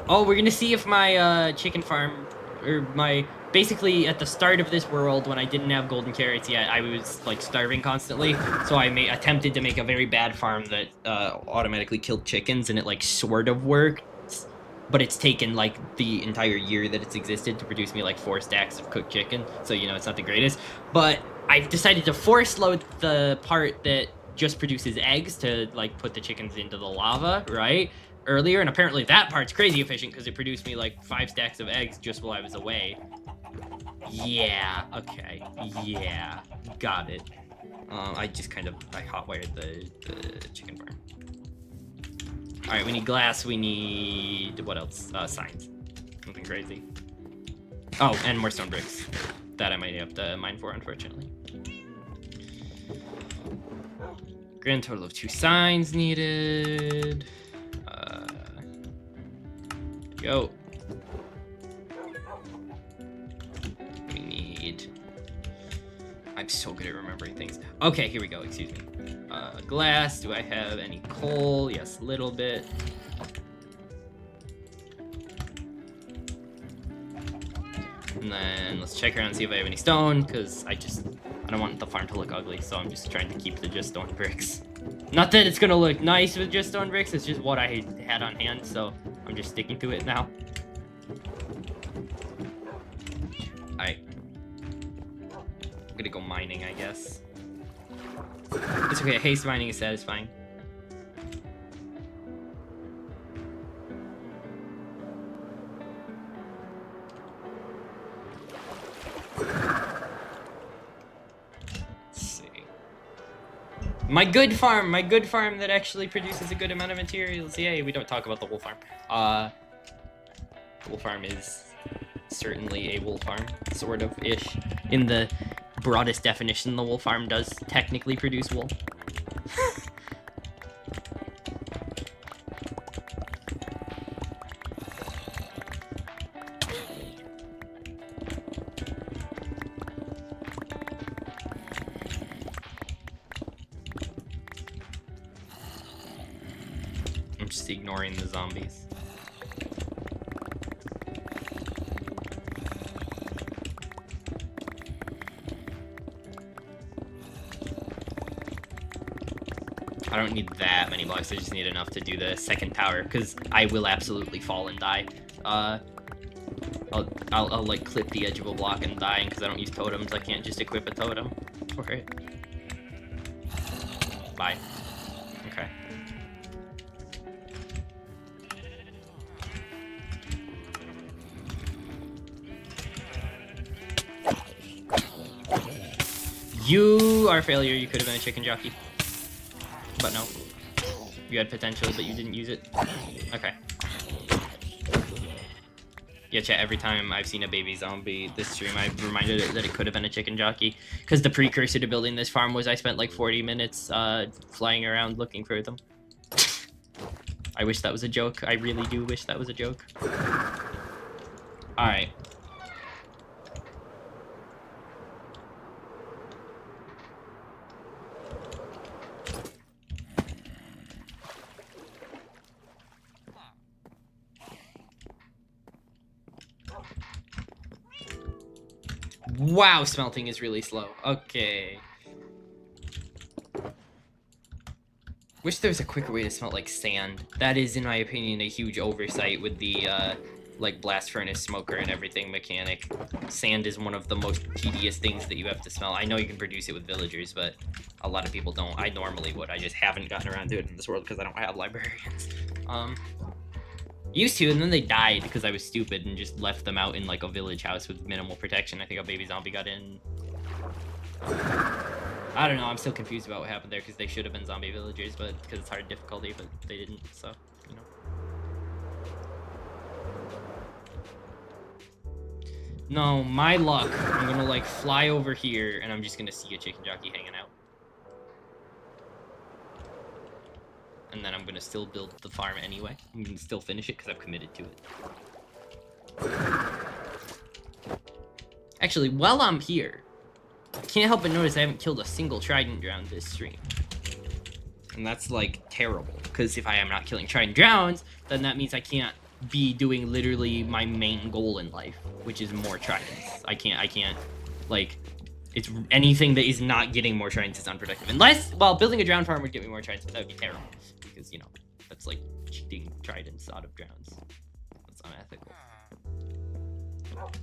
Oh, we're gonna see if my chicken farm, or my, basically at the start of this world when I didn't have golden carrots yet, I was like starving constantly, so I attempted to make a very bad farm that automatically killed chickens, and it like sort of worked, but it's taken like the entire year that it's existed to produce me like 4 stacks of cooked chicken, so you know, it's not the greatest. But I've decided to force load the part that just produces eggs to like put the chickens into the lava, right? Earlier, and apparently that part's crazy efficient because it produced me like 5 stacks of eggs just while I was away. Yeah, okay, yeah, got it. I just kind of, I hotwired the chicken farm. Alright, we need glass, we need, what else? Signs. Nothing crazy. Oh, and more stone bricks. That I might have to mine for, unfortunately. Grand total of 2 signs needed. Go. We need... I'm so good at remembering things. Okay, here we go, excuse me. Glass, do I have any coal? Yes, a little bit. And then let's check around and see if I have any stone, because I don't want the farm to look ugly, so I'm just trying to keep the just stone bricks. Not that it's gonna look nice with just stone bricks, it's just what I had on hand, so I'm just sticking to it now. Alright. I'm gonna go mining, I guess. It's okay, haste mining is satisfying. My good farm that actually produces a good amount of materials. Yay, we don't talk about the wool farm. The wool farm is certainly a wool farm, sort of ish. In the broadest definition, the wool farm does technically produce wool. I'm just ignoring the zombies. I don't need that many blocks, I just need enough to do the second tower, because I will absolutely fall and die. I'll like clip the edge of a block and die, and because I don't use totems, I can't just equip a totem for it. Bye. Okay. You are a failure, you could have been a chicken jockey. But no. You had potential, but you didn't use it. Okay. Yeah, chat, every time I've seen a baby zombie this stream, I've reminded it that it could have been a chicken jockey. Because the precursor to building this farm was I spent like 40 minutes flying around looking for them. I wish that was a joke. I really do wish that was a joke. Alright. Wow, smelting is really slow. Okay. Wish there was a quicker way to smelt like sand. That is, in my opinion, a huge oversight with the like blast furnace smoker and everything mechanic. Sand is one of the most tedious things that you have to smelt. I know you can produce it with villagers, but a lot of people don't. I normally would. I just haven't gotten around to it in this world because I don't have librarians. Used to, and then they died because I was stupid and just left them out in like a village house with minimal protection. I think a baby zombie got in. I don't know, I'm still confused about what happened there because they should have been zombie villagers, but because it's hard difficulty, but they didn't, so, you know. No, my luck. I'm gonna like fly over here and I'm just gonna see a chicken jockey hanging out. And then I'm gonna still build the farm anyway. I'm gonna still finish it because I've committed to it. Actually, while I'm here, can't help but notice I haven't killed a single trident drown this stream. And that's like terrible, because if I am not killing trident drowns, then that means I can't be doing literally my main goal in life, which is more tridents. I can't, like, it's anything that is not getting more tridents is unproductive. Unless, well, building a drown farm would get me more tridents, but that would be terrible. Because, you know, that's like cheating tridents out of drowns. That's unethical.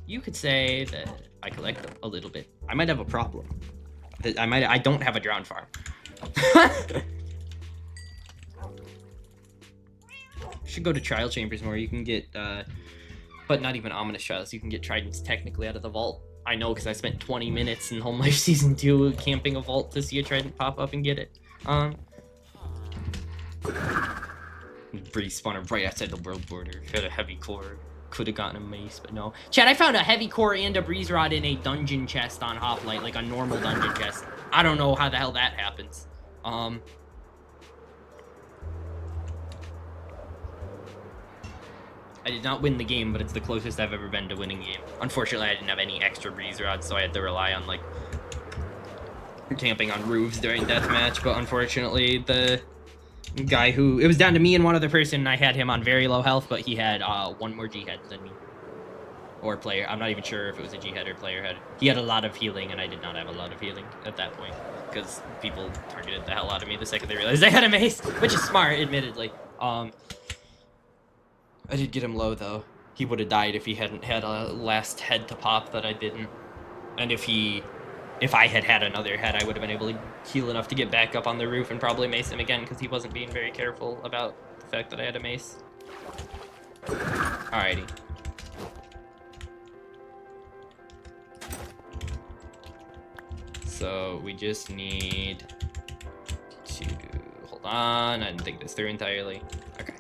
You could say that I collect a little bit. I might have a problem. That I don't have a drown farm. Should go to trial chambers more. You can get, but not even ominous trials. You can get tridents technically out of the vault. I know because I spent 20 minutes in Home Life Season 2 camping a vault to see a trident pop up and get it. Breeze spawner right outside the world border. Had a heavy core. Could have gotten a mace, but no. Chad, I found a heavy core and a breeze rod in a dungeon chest on Hoplite, like a normal dungeon chest. I don't know how the hell that happens. I did not win the game, but it's the closest I've ever been to winning a game. Unfortunately, I didn't have any extra breeze rods, so I had to rely on, like, camping on roofs during deathmatch, but unfortunately, the guy who... It was down to me and one other person, and I had him on very low health, but he had one more G-head than me. Or player. I'm not even sure if it was a G-head or player head. He had a lot of healing, and I did not have a lot of healing at that point, because people targeted the hell out of me the second they realized I had a mace, which is smart, admittedly. I did get him low, though. He would have died if he hadn't had a last head to pop that I didn't. And if I had had another head, I would have been able to heal enough to get back up on the roof and probably mace him again, because he wasn't being very careful about the fact that I had a mace. Alrighty. So, we just need to... Hold on, I didn't think this through entirely. Okay.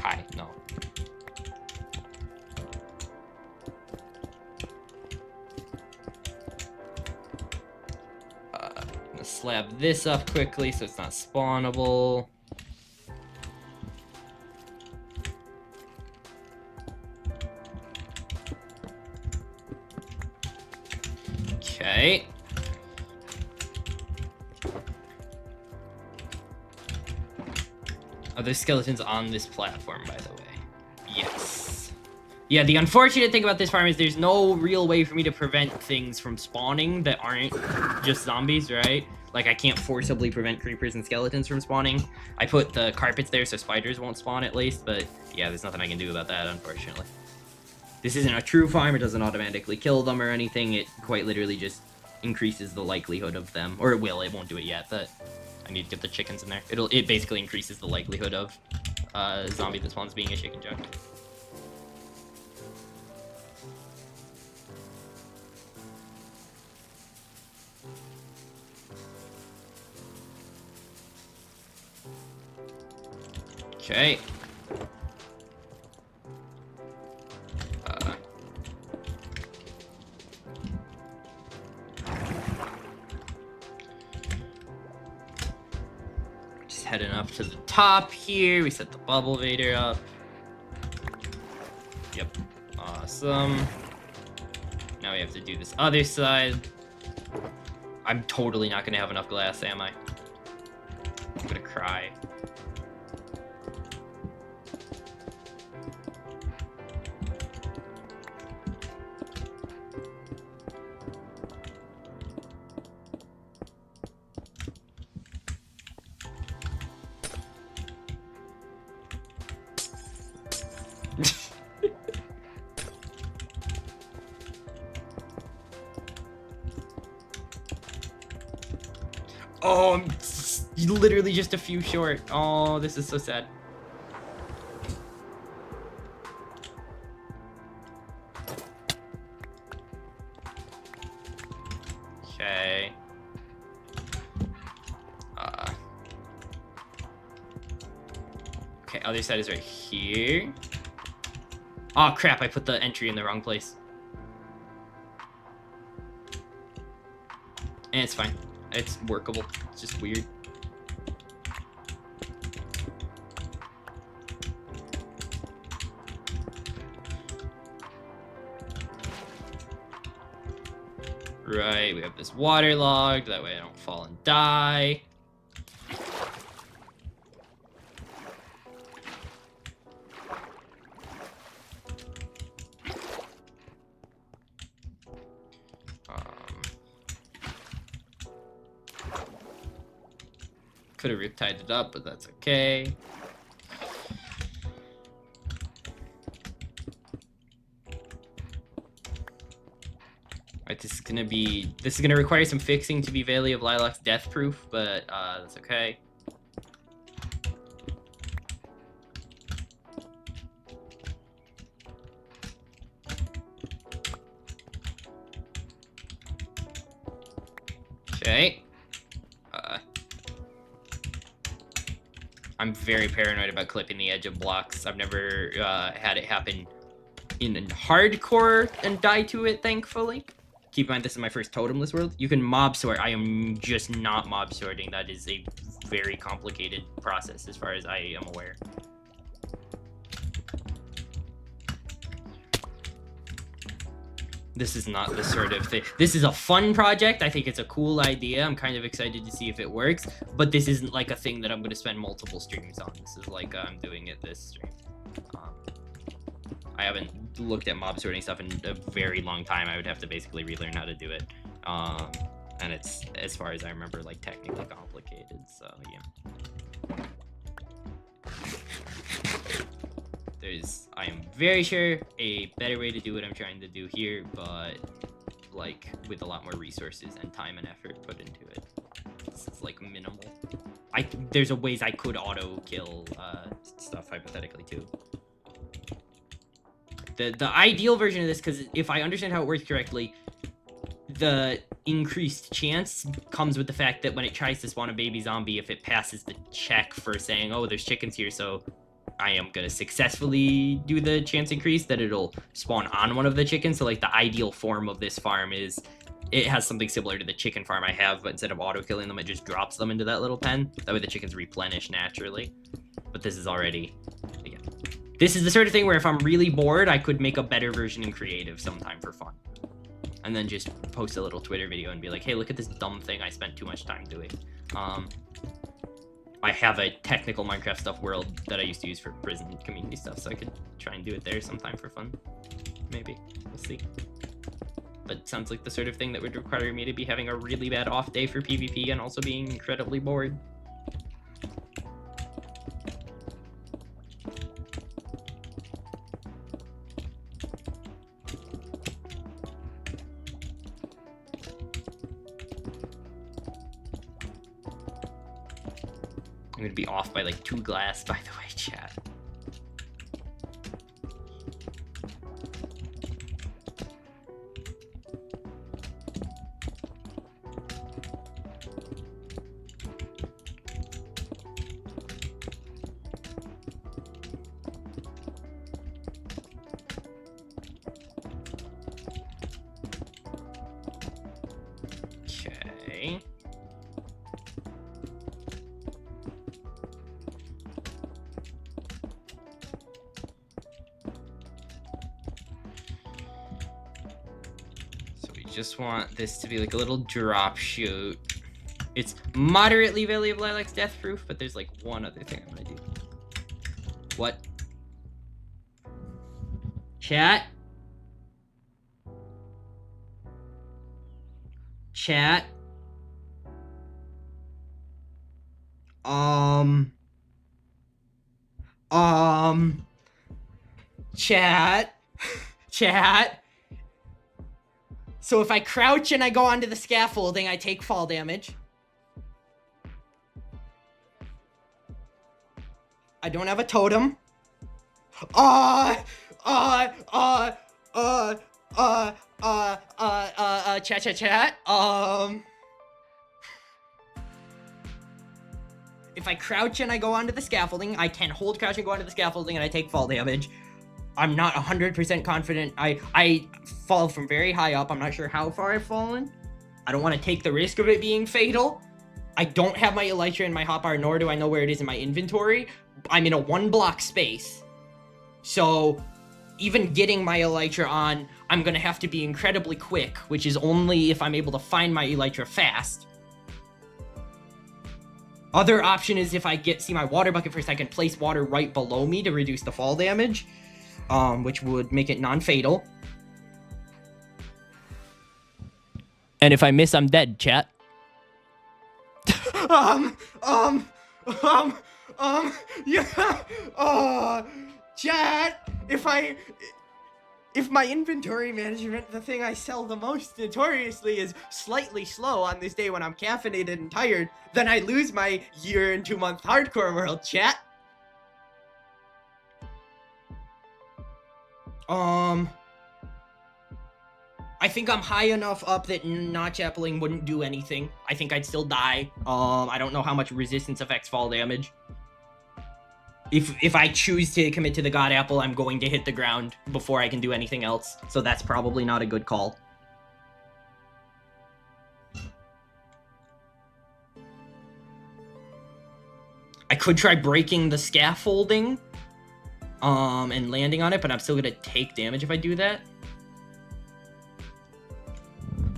Hi, no. I'm gonna slab this up quickly so it's not spawnable. Okay. Are there skeletons on this platform, by the way? Yes. Yeah, the unfortunate thing about this farm is there's no real way for me to prevent things from spawning that aren't just zombies, right? Like, I can't forcibly prevent creepers and skeletons from spawning. I put the carpets there so spiders won't spawn at least, but yeah, there's nothing I can do about that, unfortunately. This isn't a true farm, it doesn't automatically kill them or anything, it quite literally just increases the likelihood of them. Or it will, it won't do it yet, but I need to get the chickens in there. It basically increases the likelihood of a zombie that spawns being a chicken junk. Okay. Just heading up to the top here. We set the bubble vader up. Yep. Awesome. Now we have to do this other side. I'm totally not gonna have enough glass, am I? I'm gonna cry. Oh, I'm literally just a few short. Oh, this is so sad. Okay. Okay, other side is right here. Oh crap, I put the entry in the wrong place. And it's fine. It's workable. It's just weird. Right, we have this waterlogged, that way I don't fall and die. Could have riptied it up, but that's okay. Alright, this is gonna require some fixing to be ValleyOfLilacs death proof, but that's okay. Okay. I'm very paranoid about clipping the edge of blocks. I've never had it happen in hardcore and die to it, thankfully. Keep in mind, this is my first totemless world. You can mob sort. I am just not mob sorting. That is a very complicated process as far as I am aware. This is not the sort of thing. This is a fun project. I think it's a cool idea. I'm kind of excited to see if it works, but this isn't like a thing that I'm going to spend multiple streams on. This is like I'm doing it this stream. I haven't looked at mob sorting stuff in a very long time. I would have to basically relearn how to do it. And it's, as far as I remember, like technically complicated, so yeah. I am very sure a better way to do what I'm trying to do here, but like with a lot more resources and time and effort put into it. This is like minimal. There's a ways I could auto kill stuff hypothetically too. The ideal version of this, because if I understand how it works correctly, the increased chance comes with the fact that when it tries to spawn a baby zombie, if it passes the check for saying, oh, there's chickens here, so I am going to successfully do the chance increase, that it'll spawn on one of the chickens. So, like, the ideal form of this farm is it has something similar to the chicken farm I have, but instead of auto-killing them, it just drops them into that little pen. That way the chickens replenish naturally. But this is already... Again, this is the sort of thing where if I'm really bored, I could make a better version in creative sometime for fun. And then just post a little Twitter video and be like, hey, look at this dumb thing I spent too much time doing. I have a technical Minecraft stuff world that I used to use for prison community stuff, so I could try and do it there sometime for fun. Maybe. We'll see. But it sounds like the sort of thing that would require me to be having a really bad off day for PvP and also being incredibly bored. I'm gonna be off by like 2 glass, by the way, chat. Okay. Just want this to be like a little drop shoot. It's moderately ValleyOfLilacs death proof, but there's like one other thing I'm gonna do. What? Chat? Chat? Chat? Chat? So if I crouch and I go onto the scaffolding, I take fall damage. I don't have a totem. Chat. If I crouch and I go onto the scaffolding, I can hold crouch and go onto the scaffolding and I take fall damage. I'm not 100% confident. I fall from very high up. I'm not sure how far I've fallen. I don't want to take the risk of it being fatal. I don't have my elytra in my hotbar, nor do I know where it is in my inventory. I'm in a 1-block space. So even getting my elytra on, I'm going to have to be incredibly quick, which is only if I'm able to find my elytra fast. Other option is if I see my water bucket first, I can place water right below me to reduce the fall damage. Which would make it non-fatal. And if I miss, I'm dead, chat. Yeah. Chat, if my inventory management, the thing I sell the most notoriously, is slightly slow on this day when I'm caffeinated and tired, then I lose my year and 2-month hardcore world, chat. I think I'm high enough up that not chapeling wouldn't do anything. I think I'd still die. I don't know how much resistance affects fall damage. If I choose to commit to the God Apple, I'm going to hit the ground before I can do anything else. So that's probably not a good call. I could try breaking the scaffolding. And landing on it, but I'm still gonna take damage if I do that.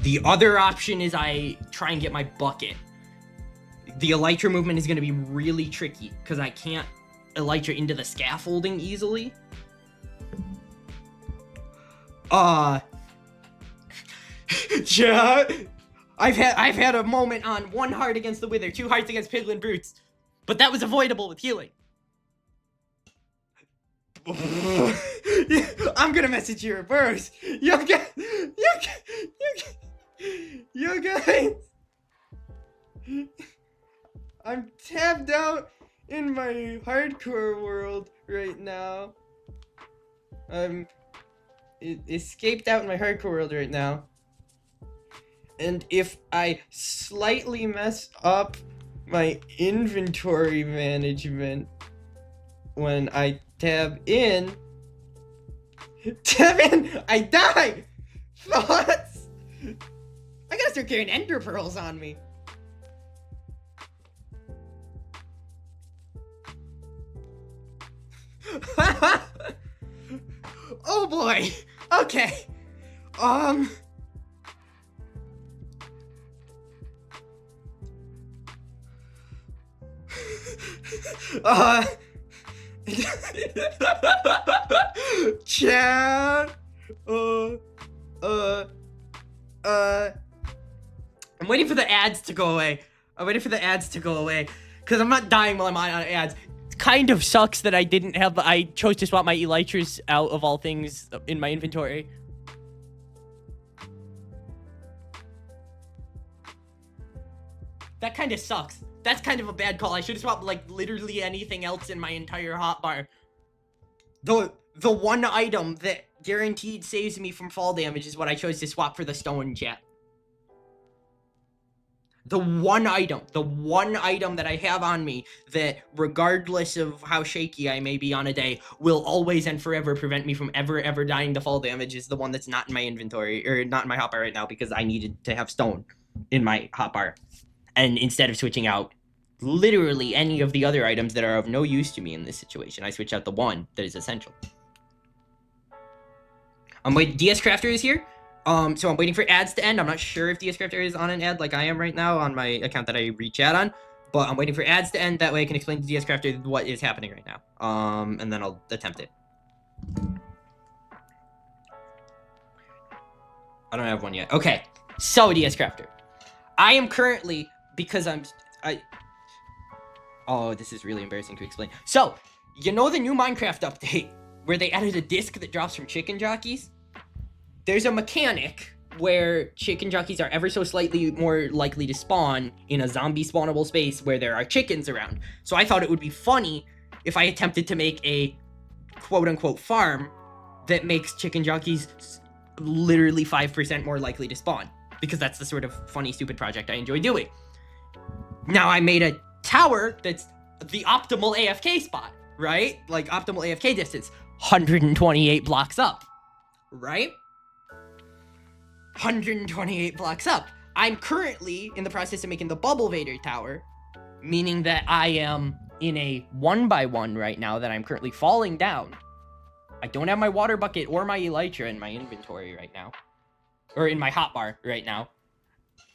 The other option is I try and get my bucket. The elytra movement is gonna be really tricky, because I can't elytra into the scaffolding easily. Yeah, I've had a moment on 1 heart against the Wither, 2 hearts against Piglin Brutes, but that was avoidable with healing. I'm gonna message you reverse. You guys. I'm tapped out in my hardcore world right now. I'm escaped out in my hardcore world right now. And if I slightly mess up my inventory management when I tab in, I die! Thoughts? I gotta start carrying ender pearls on me. Oh boy. Okay. Chat. I'm waiting for the ads to go away. Because I'm not dying while I'm on ads. It kind of sucks that I chose to swap my elytras out of all things in my inventory. That kind of sucks. That's kind of a bad call. I should have swapped, like, literally anything else in my entire hotbar. The one item that guaranteed saves me from fall damage is what I chose to swap for the stone, chat. The one item that I have on me that, regardless of how shaky I may be on a day, will always and forever prevent me from ever dying to fall damage is the one that's not in my inventory, or not in my hotbar right now, because I needed to have stone in my hotbar. And instead of switching out literally any of the other items that are of no use to me in this situation, I switched out the one that is essential. Wait, DS Crafter is here. So I'm waiting for ads to end. I'm not sure if DS Crafter is on an ad like I am right now on my account that I reach out on, but I'm waiting for ads to end. That way I can explain to DS Crafter what is happening right now. And then I'll attempt it. I don't have one yet. Okay, so DS Crafter. I am currently, because oh, this is really embarrassing to explain. So, you know the new Minecraft update where they added a disc that drops from chicken jockeys? There's a mechanic where chicken jockeys are ever so slightly more likely to spawn in a zombie spawnable space where there are chickens around. So I thought it would be funny if I attempted to make a quote-unquote farm that makes chicken jockeys literally 5% more likely to spawn. Because that's the sort of funny, stupid project I enjoy doing. Now I made a tower that's the optimal AFK spot, right? Like optimal AFK distance, 128 blocks up, right? 128 blocks up. I'm currently in the process of making the Bubble Vader tower, meaning that I am in a 1x1 right now that I'm currently falling down. I don't have my water bucket or my elytra in my inventory right now. Or in my hotbar right now.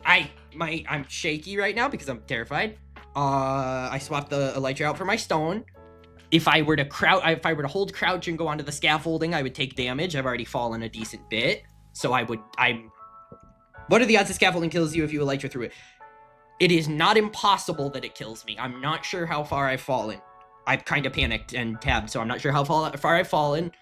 I'm shaky right now because I'm terrified. I swapped the elytra out for my stone. If I were to hold crouch and go onto the scaffolding, I would take damage. I've already fallen a decent bit. So what are the odds the scaffolding kills you if you elytra through it? It is not impossible that it kills me. I'm not sure how far I've fallen. I've kind of panicked and tabbed, so I'm not sure how far I've fallen.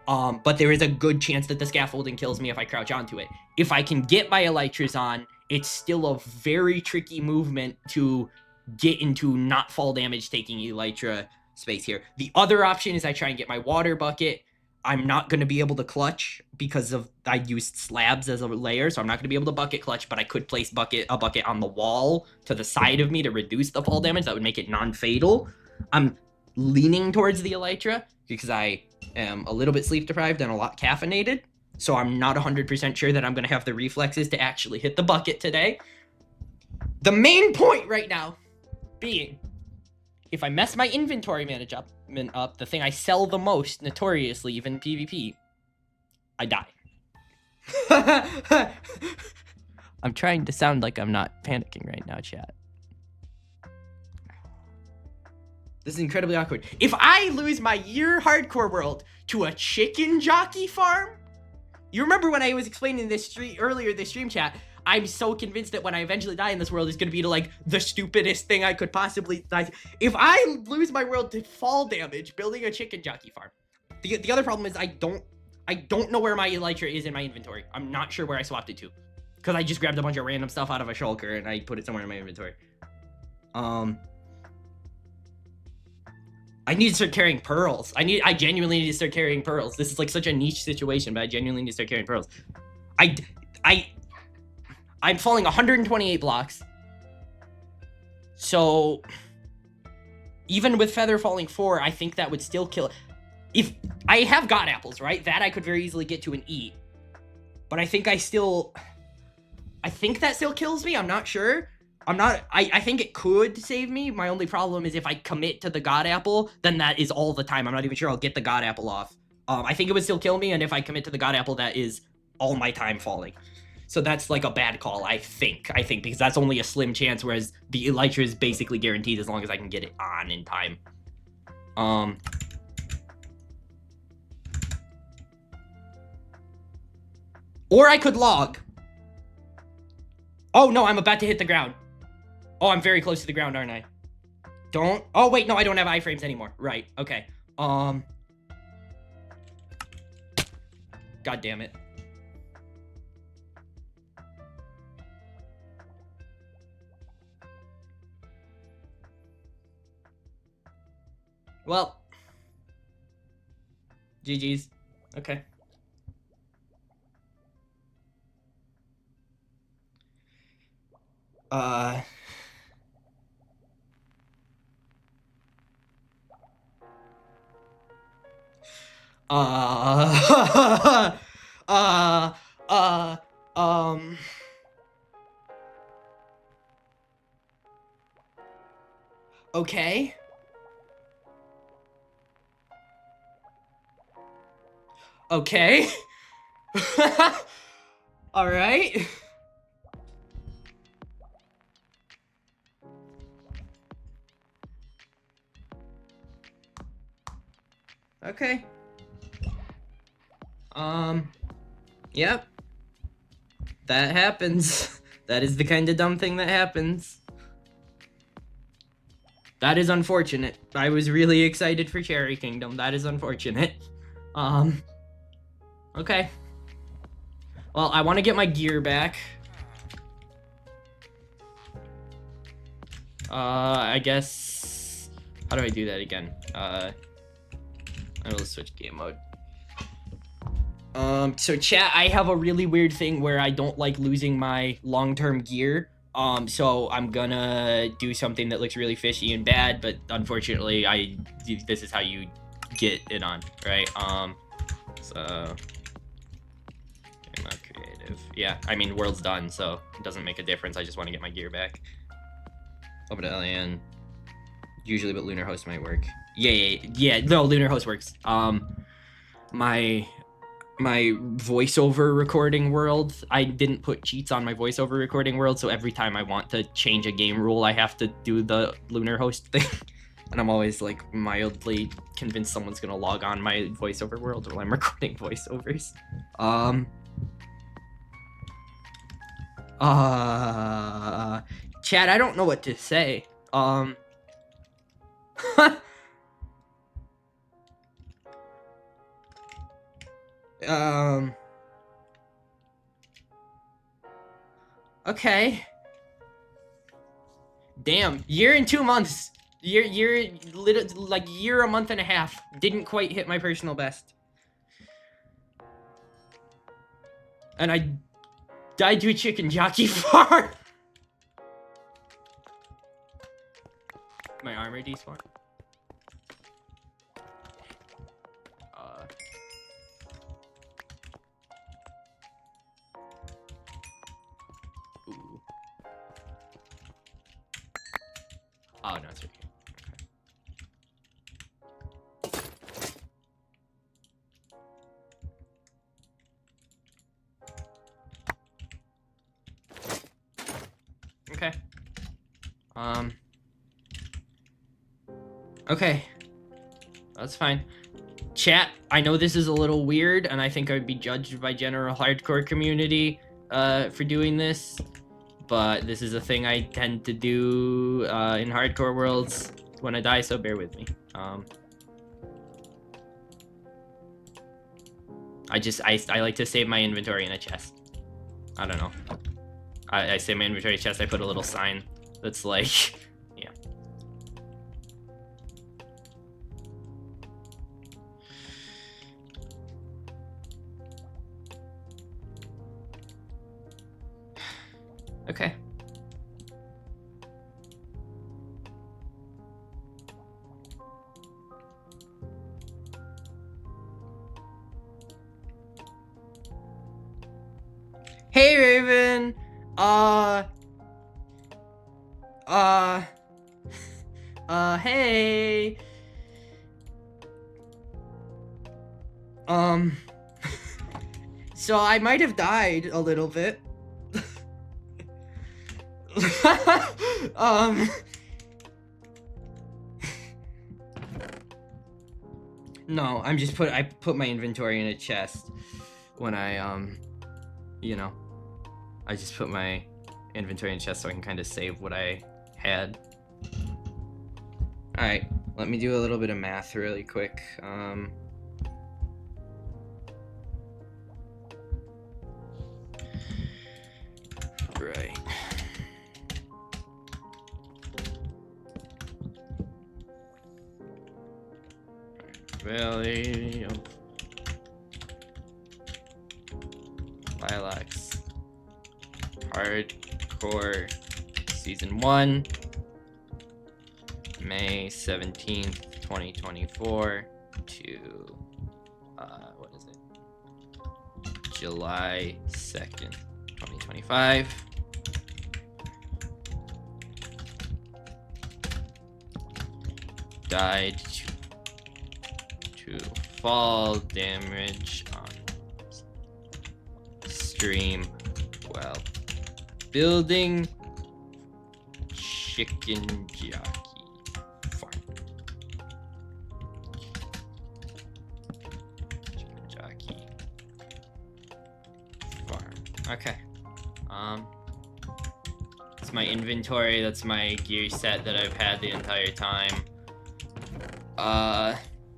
But there is a good chance that the scaffolding kills me if I crouch onto it. If I can get my elytras on, it's still a very tricky movement to get into not fall damage taking elytra space here. The other option is I try and get my water bucket. I'm not going to be able to clutch because I used slabs as a layer, so I'm not going to be able to bucket clutch, but I could place a bucket on the wall to the side of me to reduce the fall damage. That would make it non-fatal. I'm leaning towards the elytra because I am a little bit sleep deprived and a lot caffeinated, so I'm not 100% sure that I'm going to have the reflexes to actually hit the bucket today. The main point right now being, if I mess my inventory management up, the thing I sell the most notoriously, even PvP, I die. I'm trying to sound like I'm not panicking right now, chat. This is incredibly awkward. If I lose my year hardcore world to a chicken jockey farm, you remember when I was explaining this earlier, this stream chat, I'm so convinced that when I eventually die in this world, it's going to be to, like, the stupidest thing I could possibly die. If I lose my world to fall damage building a chicken jockey farm, the other problem is I don't know where my elytra is in my inventory. I'm not sure where I swapped it to, because I just grabbed a bunch of random stuff out of a shulker and I put it somewhere in my inventory. I need to start carrying pearls. I genuinely need to start carrying pearls. This is like such a niche situation, but I genuinely need to start carrying pearls. I'm falling 128 blocks. So even with Feather falling 4, I think that would still kill. If I have God Apples, right? That I could very easily get to and eat. But I think that still kills me. I'm not sure. I think it could save me. My only problem is if I commit to the God Apple, then that is all the time. I'm not even sure I'll get the God Apple off. I think it would still kill me, and if I commit to the God Apple, that is all my time falling. So that's like a bad call, I think, because that's only a slim chance, whereas the Elytra is basically guaranteed as long as I can get it on in time. Or I could log. Oh, no, I'm about to hit the ground. Oh, I'm very close to the ground, aren't I? Oh, wait, no, I don't have iframes anymore. Right, okay. God damn it. Well. GG's. Okay. Okay. Okay. All right. Okay. Yep. That happens. That is the kind of dumb thing that happens. That is unfortunate. I was really excited for Cherry Kingdom. That is unfortunate. Okay. Well, I want to get my gear back. I guess... How do I do that again? I will switch game mode. So chat, I have a really weird thing where I don't like losing my long-term gear. So I'm gonna do something that looks really fishy and bad, but unfortunately, this is how you get it on, right? So... I'm not creative. Yeah, I mean, world's done, so it doesn't make a difference. I just want to get my gear back. Over to LAN. Usually, but Lunar Host might work. Yeah. No, Lunar Host works. My voiceover recording world, I didn't put cheats on my voiceover recording world, so every time I want to change a game rule, I have to do the Lunar Host thing. And I'm always like mildly convinced someone's gonna log on my voiceover world while I'm recording voiceovers. Chad, I don't know what to say. Okay. Damn, year and 2 months. Year, like year, a month and a half. Didn't quite hit my personal best. And I died to a chicken jockey farm. My armor despawned. Ooh. Oh, no, it's right here. Okay. Okay. That's fine. Chat, I know this is a little weird, and I think I would be judged by general hardcore community for doing this, but this is a thing I tend to do in hardcore worlds when I die, so bear with me. I like to save my inventory in a chest. I don't know. I save my inventory chest, I put a little sign that's like, yeah. Okay. Hey, Raven! Hey! So I might have died a little bit. No, I put my inventory in a chest when I, you know, I just put my inventory in a chest so I can kind of save what I had. Alright, let me do a little bit of math really quick. Right. ValleyOfLilacs Hardcore Season 1, May 17th, 2024 to, what is it? July 2nd, 2025. Died to fall damage on stream while building chicken jockey farm. Chicken jockey farm. Okay. It's my inventory. That's my gear set that I've had the entire time.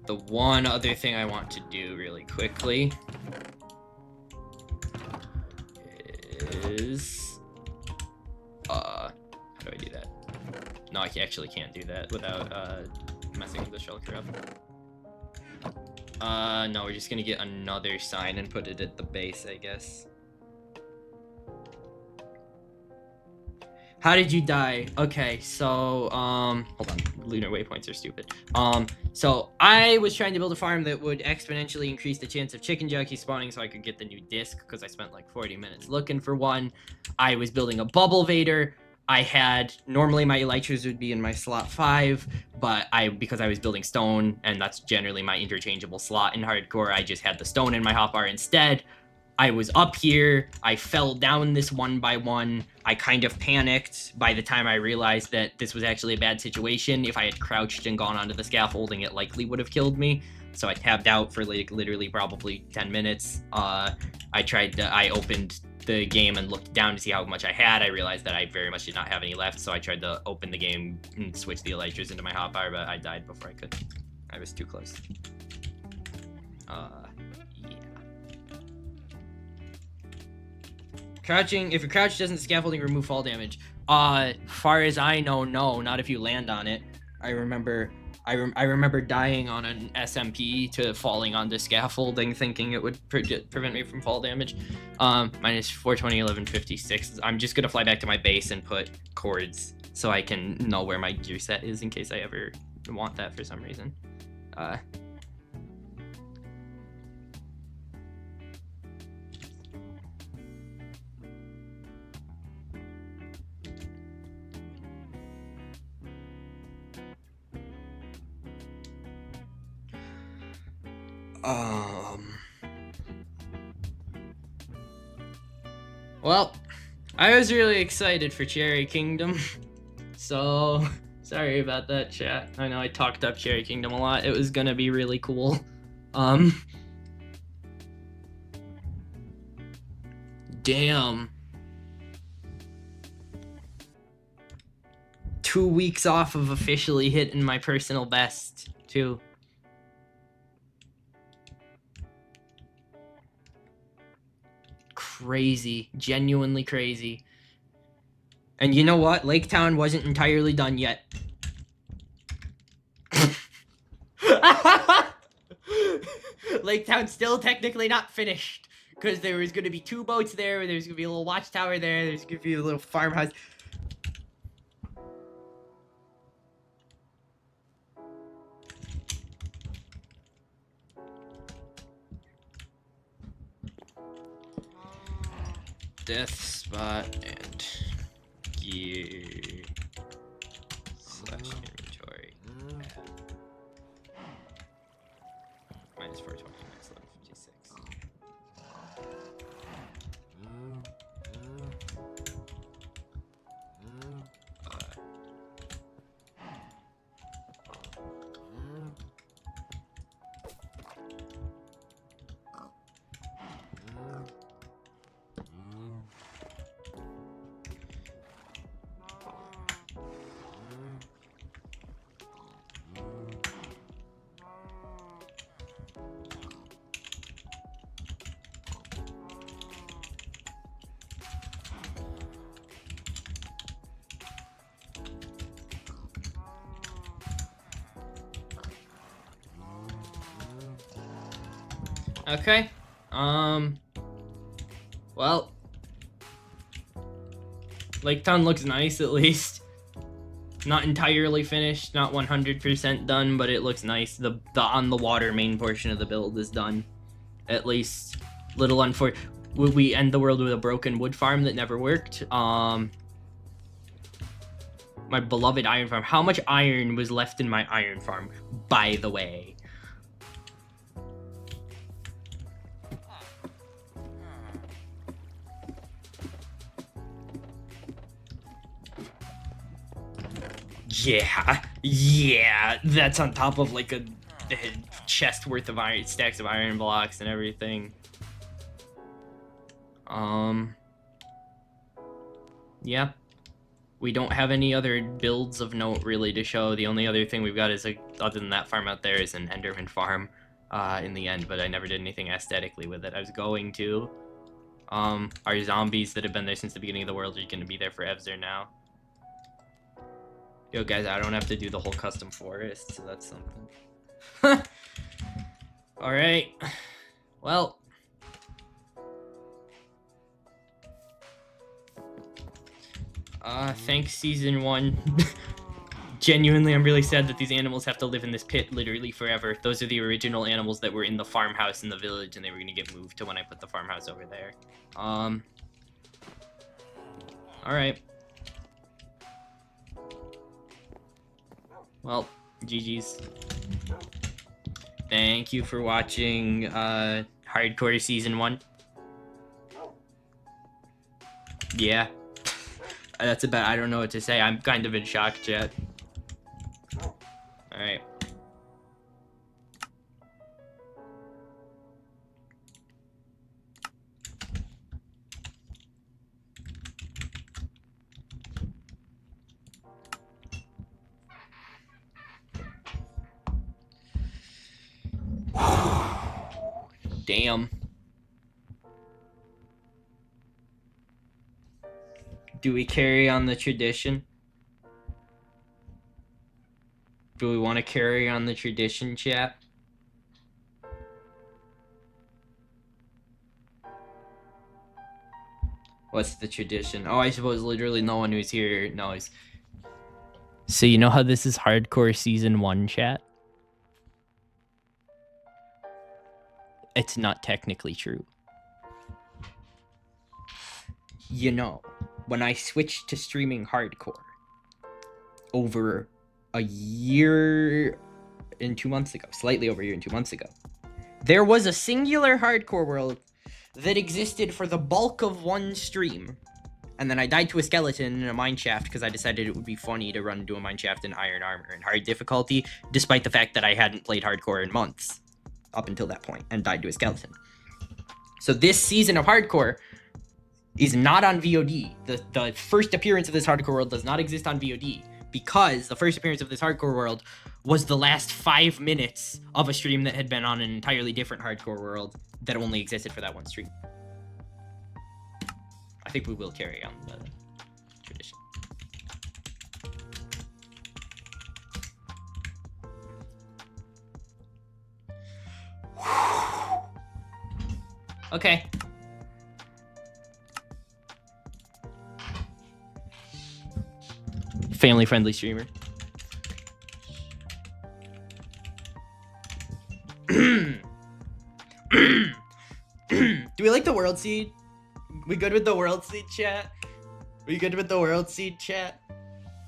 The one other thing I want to do really quickly is, how do I do that? No, I actually can't do that without, messing with the shulker up. No, we're just gonna get another sign and put it at the base, I guess. How did you die? Okay, so, hold on. Lunar waypoints are stupid. So I was trying to build a farm that would exponentially increase the chance of chicken jockey spawning so I could get the new disc, because I spent like 40 minutes looking for one. I was building a bubble vader. I had, normally my elytras would be in my slot 5, but because I was building stone, and that's generally my interchangeable slot in hardcore, I just had the stone in my hotbar instead. I was up here, I fell down this one by one, I kind of panicked by the time I realized that this was actually a bad situation. If I had crouched and gone onto the scaffolding, it likely would have killed me. So I tabbed out for like literally probably 10 minutes. I opened the game and looked down to see how much I had. I realized that I very much did not have any left, so I tried to open the game and switch the elytras into my hotbar, but I died before I could. I was too close. Crouching, if your crouch doesn't scaffolding remove fall damage. Far as I know, no, not if you land on it. I remember dying on an SMP to falling onto scaffolding, thinking it would prevent me from fall damage. Minus 420, 1156. I'm just gonna fly back to my base and put cords so I can know where my gear set is in case I ever want that for some reason. Well, I was really excited for Cherry Kingdom, so sorry about that, chat. I know I talked up Cherry Kingdom a lot. It was gonna be really cool. Damn. 2 weeks off of officially hitting my personal best, too. Crazy, genuinely crazy. And you know what? Lake Town wasn't entirely done yet. Lake Town's still technically not finished. because there was going to be 2 boats there. There's going to be a little watchtower there. There's going to be a little farmhouse. Death spot and gear / inventory. Minus 420, minus 1156. Okay. Well, Lake Town looks nice at least. Not entirely finished, not 100% done, but it looks nice. The on the water main portion of the build is done. At least. Little unfortunate. We end the world with a broken wood farm that never worked. My beloved iron farm. How much iron was left in my iron farm, by the way? Yeah, that's on top of like a chest worth of iron, stacks of iron blocks and everything. Yeah. We don't have any other builds of note really to show. The only other thing we've got is, other than that farm out there, is an Enderman farm in the end, but I never did anything aesthetically with it. I was going to. Our zombies that have been there since the beginning of the world are going to be there for Evzer now. Yo, guys, I don't have to do the whole custom forest, so that's something. Alright. Well. Thanks, Season 1. Genuinely, I'm really sad that these animals have to live in this pit literally forever. Those are the original animals that were in the farmhouse in the village, and they were going to get moved to when I put the farmhouse over there. Alright. Well, GG's. Thank you for watching Hardcore Season 1. Yeah. That's about, I don't know what to say. I'm kind of in shock, chat. Alright. Damn. Do we carry on the tradition? Do we want to carry on the tradition, chat? What's the tradition? Oh, I suppose literally no one who's here knows. So you know how this is Hardcore Season 1, chat? It's not technically true. You know, when I switched to streaming hardcore over a year and 2 months ago, slightly over a year and 2 months ago, there was a singular hardcore world that existed for the bulk of one stream. And then I died to a skeleton in a mineshaft because I decided it would be funny to run into a mineshaft in iron armor and hard difficulty, despite the fact that I hadn't played hardcore in months up until that point, and died to a skeleton. So this season of hardcore is not on VOD. The first appearance of this hardcore world does not exist on VOD, because the first appearance of this hardcore world was the last 5 minutes of a stream that had been on an entirely different hardcore world that only existed for that one stream. I think we will carry on the tradition. Okay. Family-friendly streamer. Do we like the world seed? We good with the world seed, chat? We good with the world seed, chat?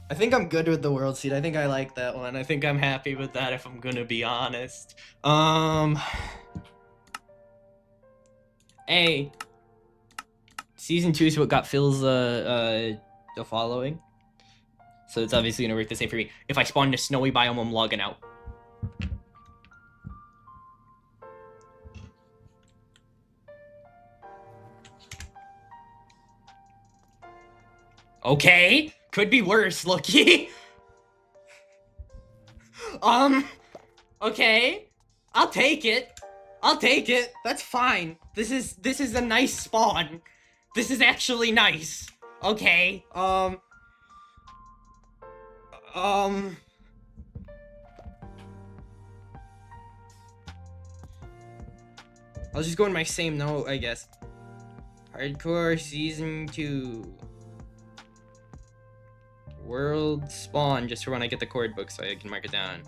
I think I'm good with the world seed. I think I like that one. I think I'm happy with that, if I'm gonna be honest. Hey. Season 2 is what got Phil's the following. So it's obviously gonna work the same for me. If I spawn in a snowy biome, I'm logging out. Okay, could be worse, Loki. Okay, I'll take it. I'll take it. That's fine. This is a nice spawn. This is actually nice. Okay. I'll just go in my same note, I guess. Hardcore Season 2. World spawn, just for when I get the chord book so I can mark it down.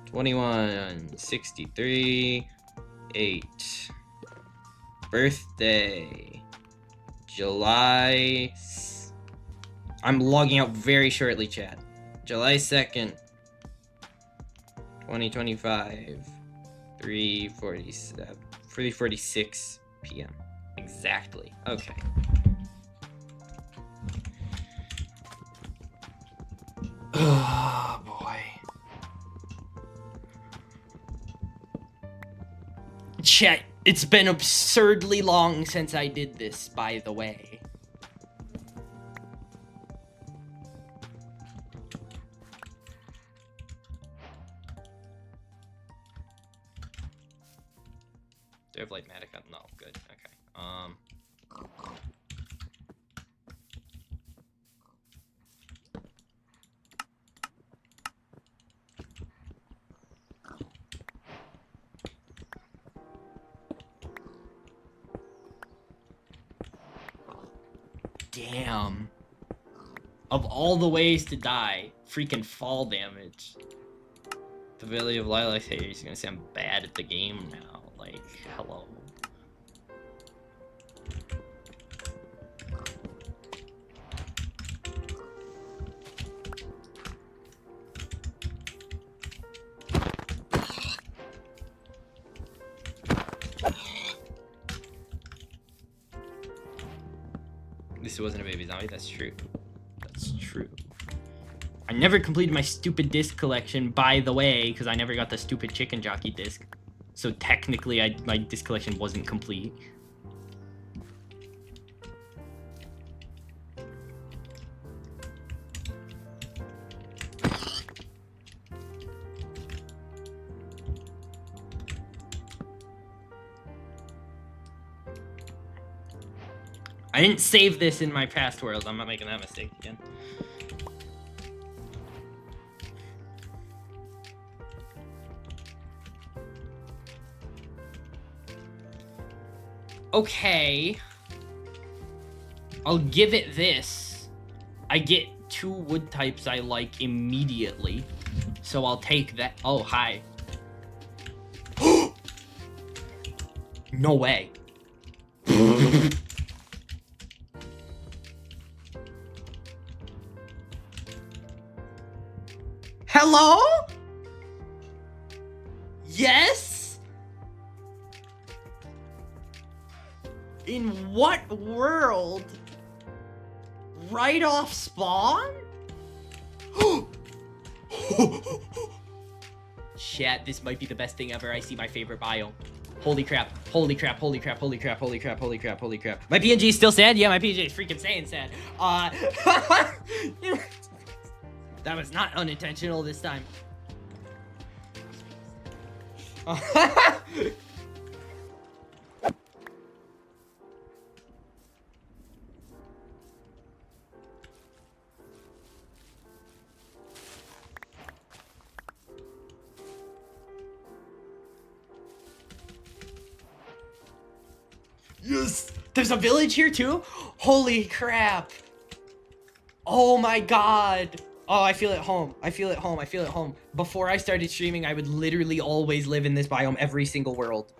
21, 63, 8. Birthday. July. I'm logging out very shortly, chat. July 2nd. 2025. 3:47. 3:46 p.m. Exactly. Okay. Oh boy. Chat, it's been absurdly long since I did this, by the way. Do I have Lightmatic on? No, good. Okay. Damn. Of all the ways to die, freaking fall damage. The ValleyOfLilacs hater is gonna say I'm bad at the game now. Like, hello. This wasn't a baby zombie, that's true. That's true. I never completed my stupid disc collection, by the way, because I never got the stupid chicken jockey disc. So technically, my disc collection wasn't complete. I didn't save this in my past world. I'm not making that mistake again. Okay. I'll give it this. I get 2 wood types I like immediately. So I'll take that. Oh, hi. No way. Hello? Yes? In what world? Right off spawn? Chat, this might be the best thing ever. I see my favorite biome. Holy crap, holy crap, holy crap, holy crap, holy crap, holy crap, holy crap. My PNG is still sad? Yeah, my PNG is freaking saying sad. That was not unintentional this time. Yes! There's a village here too? Holy crap! Oh my god! Oh, I feel at home. I feel at home. I feel at home. Before I started streaming, I would literally always live in this biome every single world.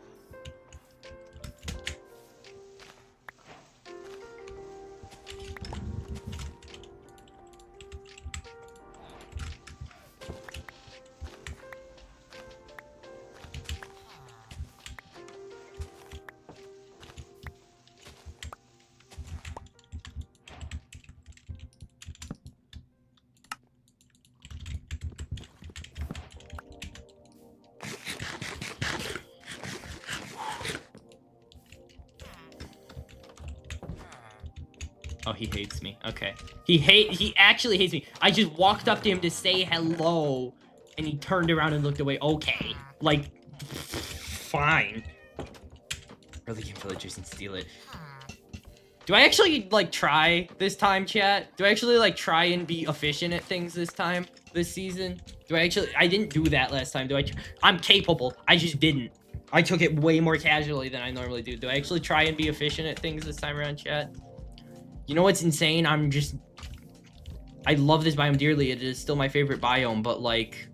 Oh, he hates me. Okay. He actually hates me. I just walked up to him to say hello, and he turned around and looked away. Okay. Like, fine. Really can villagers and steal it. Do I actually, like, try this time, chat? Do I actually, like, try and be efficient at things this time? This season? I didn't do that last time. I'm capable. I just didn't. I took it way more casually than I normally do. Do I actually try and be efficient at things this time around, chat? You know what's insane? I love this biome dearly. It is still my favorite biome, but like...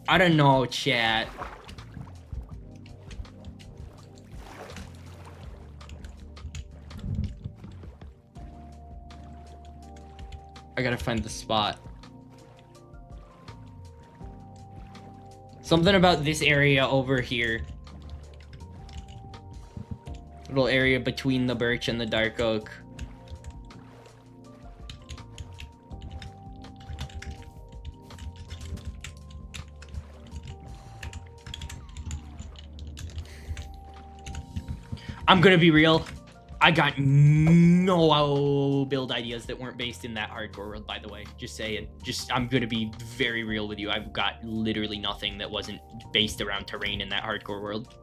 I don't know, chat. I gotta find the spot. Something about this area over here. Little area between the birch and the dark oak. I'm gonna be real. I got no build ideas that weren't based in that hardcore world, by the way. Just saying. I'm gonna be very real with you. I've got literally nothing that wasn't based around terrain in that hardcore world.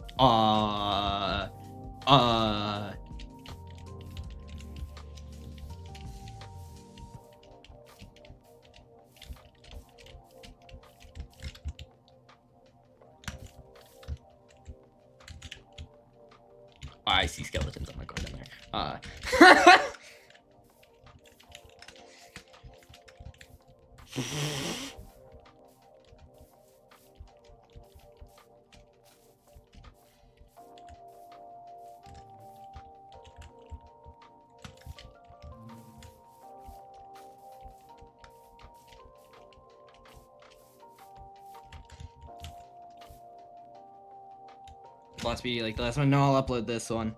I see skeletons. I'm not going down there. Last video like the last one. No, I'll upload this one.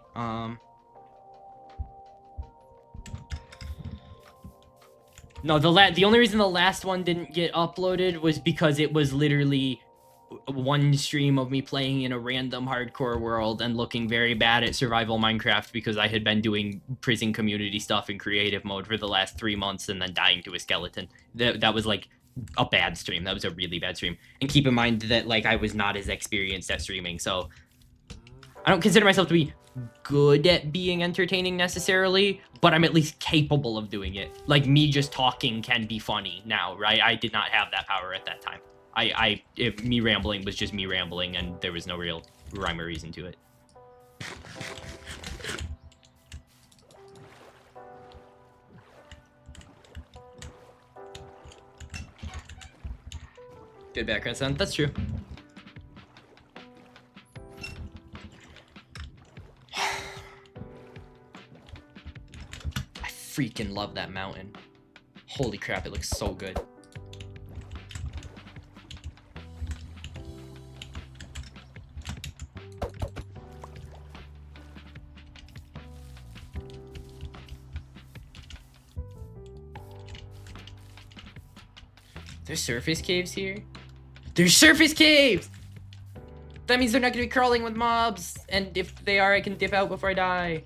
No, the only reason the last one didn't get uploaded was because it was literally one stream of me playing in a random hardcore world and looking very bad at survival Minecraft because I had been doing prison community stuff in creative mode for the last 3 months and then dying to a skeleton. That was like a bad stream. That was a really bad stream. And keep in mind that like I was not as experienced at streaming, so I don't consider myself to be good at being entertaining necessarily, but I'm at least capable of doing it. Like, me just talking can be funny now, right? I did not have that power at that time. Me rambling was just me rambling, and there was no real rhyme or reason to it. Good background sound, that's true. Freaking love that mountain. Holy crap, it looks so good. There's surface caves here? There's surface caves! That means they're not gonna be crawling with mobs, and if they are, I can dip out before I die.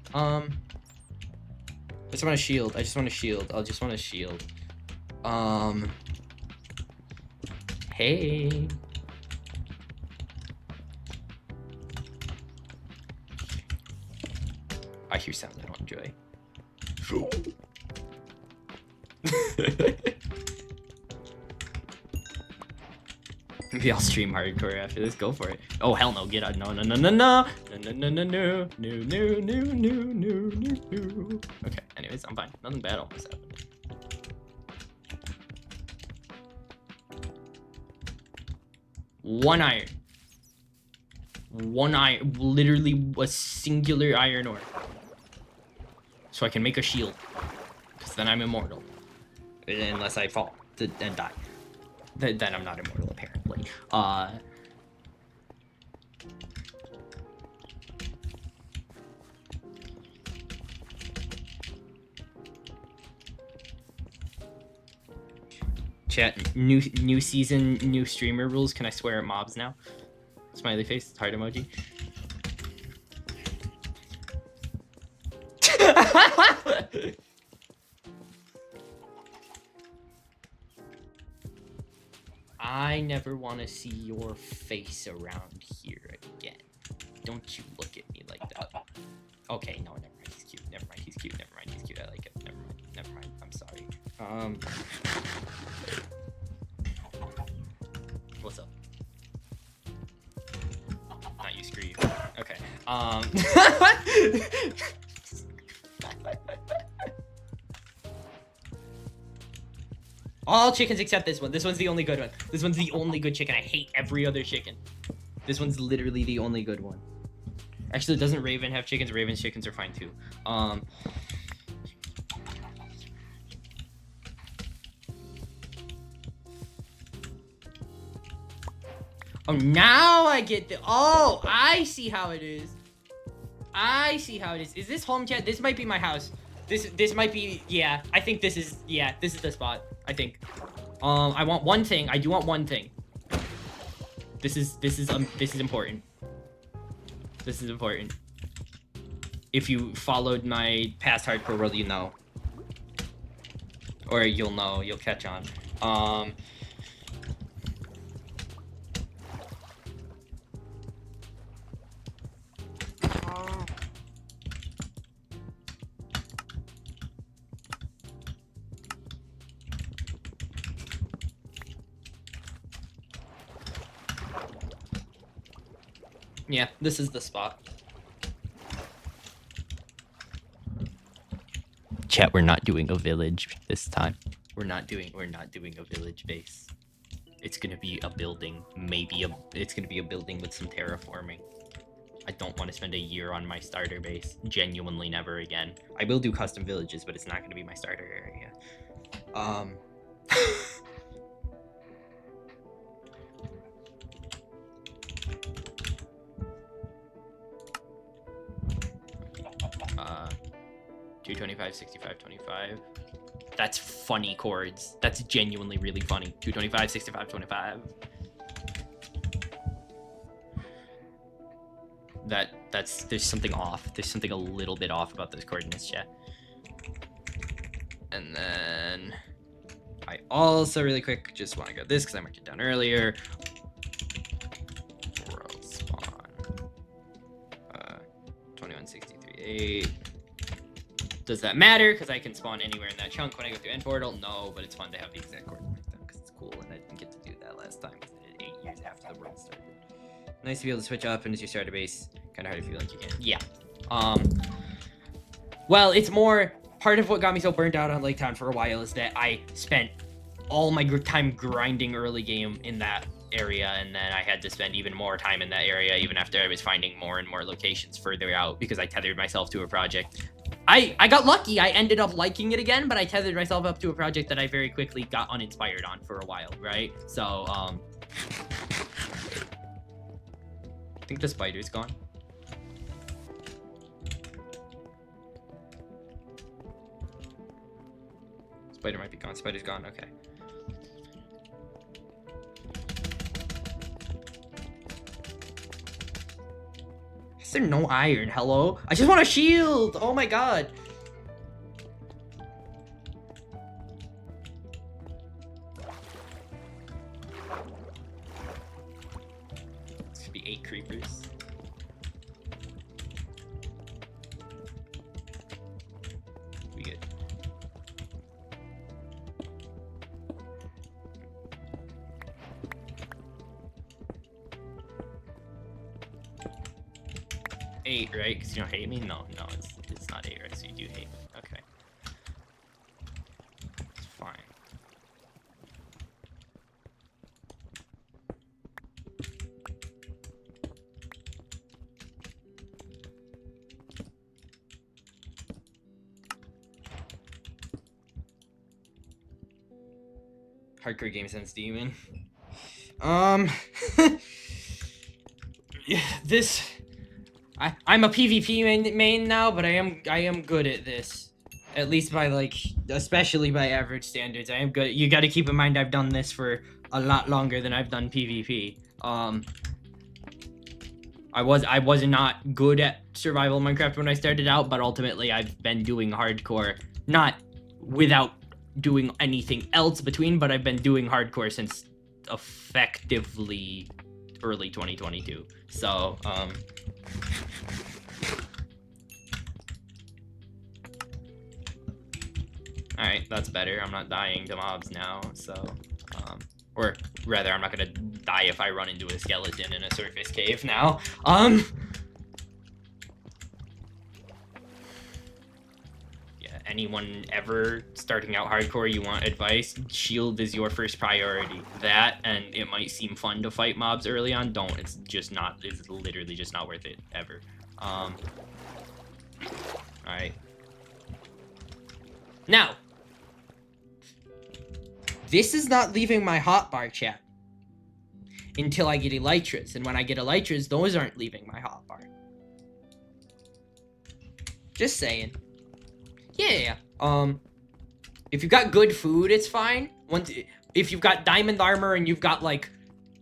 I just want a shield. I just want a shield. I just want a shield. Hey. I hear sounds I don't enjoy. Maybe I'll stream hardcore after this. Go for it. Oh hell no! Get out! No no no no no no no no no no no no no no no. Okay. Anyways, I'm fine. Nothing bad almost happened. One iron. One iron. Literally a singular iron ore. So I can make a shield. Because then I'm immortal. Unless I fall and die. Then I'm not immortal, apparently. Chat, new season, new streamer rules. Can I swear at mobs now? Smiley face, heart emoji. I never want to see your face around here again. Don't you look at me like that. Okay, no, never mind. He's cute. Never mind. He's cute. Never mind. He's cute. I like it. Never mind. Never mind. I'm sorry. What's up? Not you, screw you. Okay. All chickens except this one. This one's the only good one. This one's the only good chicken. I hate every other chicken. This one's literally the only good one. Actually, doesn't Raven have chickens? Raven's chickens are fine too. Oh, now I get the... Oh, I see how it is. I see how it is. Is this home, chat? This might be my house. This might be... Yeah, I think this is... Yeah, this is the spot. I think. I want one thing. I do want one thing. This is important. This is important. If you followed my past hardcore world, you know. Or you'll know. You'll catch on. Yeah, this is the spot. Chat, we're not doing a village this time. We're not doing a village base. It's gonna be a building, it's gonna be a building with some terraforming. I don't want to spend a year on my starter base. Genuinely never again. I will do custom villages, but it's not gonna be my starter area. Uh, 225, 65, 25. That's funny chords. That's genuinely really funny. 225, 65, 25. There's something off. There's something a little bit off about those coordinates, chat. And then I also really quick just want to go this because I marked it down earlier. World spawn. 2163.8. Does that matter? Because I can spawn anywhere in that chunk when I go through end portal. No, but it's fun to have the exact coordinate like that because it's cool, and I didn't get to do that last time because I did it 8 years after the world started. Nice to be able to switch up and as your starter base. Kind of hard to feel like you can. Yeah. Well, it's more part of what got me so burnt out on Lake Town for a while is that I spent all my time grinding early game in that area, and then I had to spend even more time in that area even after I was finding more and more locations further out because I tethered myself to a project. I got lucky. I ended up liking it again, but I tethered myself up to a project that I very quickly got uninspired on for a while, right? So, I think the spider's gone. Spider might be gone. Spider's gone. Okay. Is there no iron? Hello? I just want a shield! Oh my god! This should be 8 creepers. We good. 8, right? Because you don't hate me? No, it's not 8, right? So you do hate me. Okay. It's fine. Hardcore Game Sense Demon. Yeah, this... I'm a PvP main now, but I am good at this. At least by, like, especially by average standards. I am good. You gotta keep in mind I've done this for a lot longer than I've done PvP. I was not good at survival Minecraft when I started out, but ultimately I've been doing hardcore, not without doing anything else between, but I've been doing hardcore since effectively early 2022. So, alright, that's better. I'm not dying to mobs now, so, or rather, I'm not gonna die if I run into a skeleton in a surface cave now. Yeah, anyone ever starting out hardcore, you want advice? Shield is your first priority. That, and it might seem fun to fight mobs early on, don't. It's just not, it's literally just not worth it, ever. Alright. Now, this is not leaving my hotbar, chat, until I get elytras, and when I get elytras, those aren't leaving my hotbar. Just saying. Yeah. If you've got good food, it's fine. If you've got diamond armor and you've got like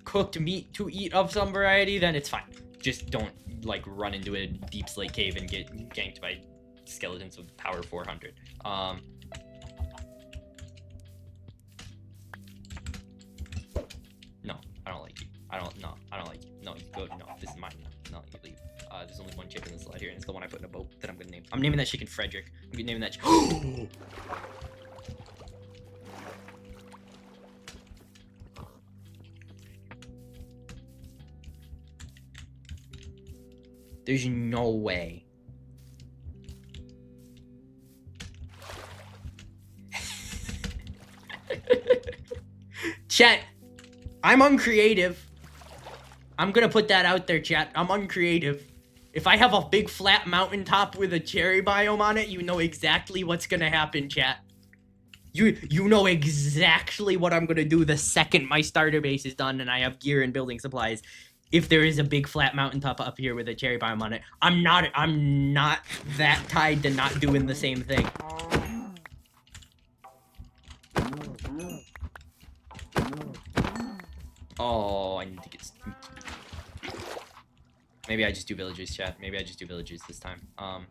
cooked meat to eat of some variety, then it's fine. Just don't like run into a deep slate cave and get ganked by skeletons with power 400. No, I don't like you. I don't like you. No, you go. No, this is mine. No, you leave. There's only one chicken in the slide here, and it's the one I put in a boat that I'm gonna name. I'm naming that chicken Frederick. I'm naming that. There's no way. Chat, I'm uncreative. I'm gonna put that out there, chat. I'm uncreative. If I have a big flat mountaintop with a cherry biome on it, you know exactly what's gonna happen, chat. You know exactly what I'm gonna do the second my starter base is done and I have gear and building supplies. If there is a big flat mountaintop up here with a cherry biome on it, I'm not that tied to not doing the same thing. Oh, I need to get... Maybe I just do villagers, chat. Maybe I just do villagers this time. I'm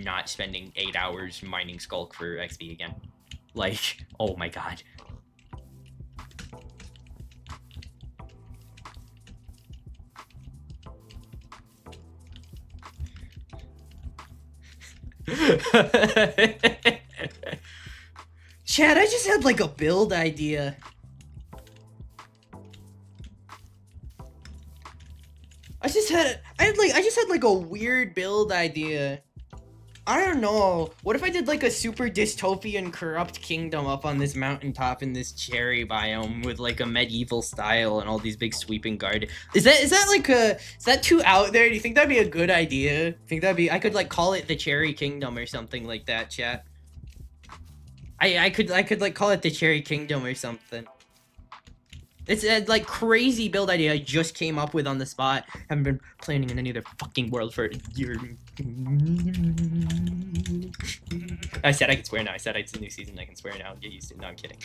not spending 8 hours mining Skulk for XP again. Like, oh my god. Chad, I just had like a build idea. I just had like a weird build idea. I don't know. What if I did like a super dystopian corrupt kingdom up on this mountaintop in this cherry biome with like a medieval style and all these big sweeping gardens? Is that too out there? Do you think that'd be a good idea? Think that'd be, I could like call it the Cherry Kingdom or something like that, chat. I could like call it the Cherry Kingdom or something. It's a like crazy build idea I just came up with on the spot. Haven't been planning in any other fucking world for a year. I said I can swear now. I said it's a new season. I can swear now. Get used to it. No, I'm kidding.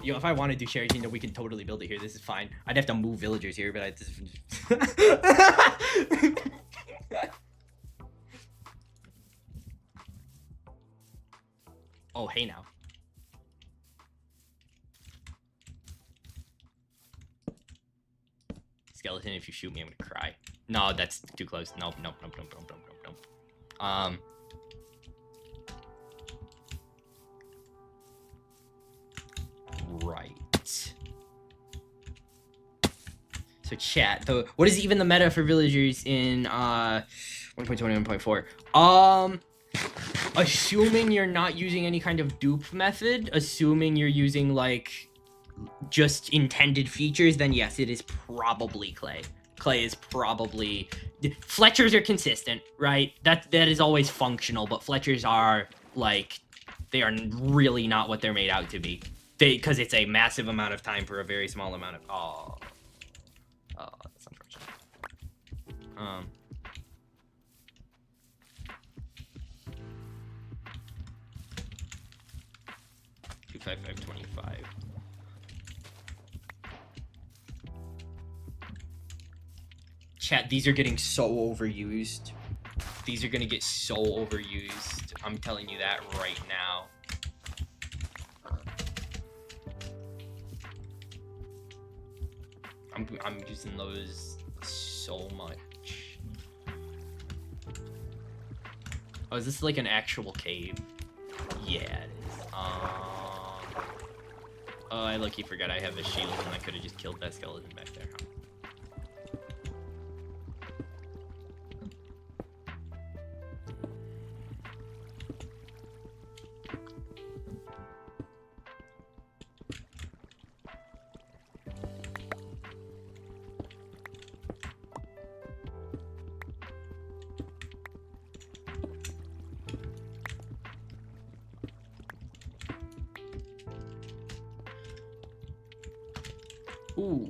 You know, if I want to do Cherry Kingdom, we can totally build it here. This is fine. I'd have to move villagers here, but I just... Oh, hey now. Skeleton, if you shoot me, I'm gonna cry. No, that's too close. Nope. So chat, what is even the meta for villagers in 1.21.4? Assuming you're not using any kind of dupe method, assuming you're using like just intended features, then yes, it is probably clay. Clay is probably Fletchers are consistent, right? That is always functional, but Fletchers are like they are really not what they're made out to be. Because it's a massive amount of time for a very small amount of oh, that's unfortunate. 25525. Chat, these are getting so overused. These are gonna get so overused. I'm telling you that right now. I'm using those so much. Oh, is this like an actual cave? Yeah, it is. Oh, I lucky forgot I have a shield and I could have just killed that skeleton back there. Huh? Ooh,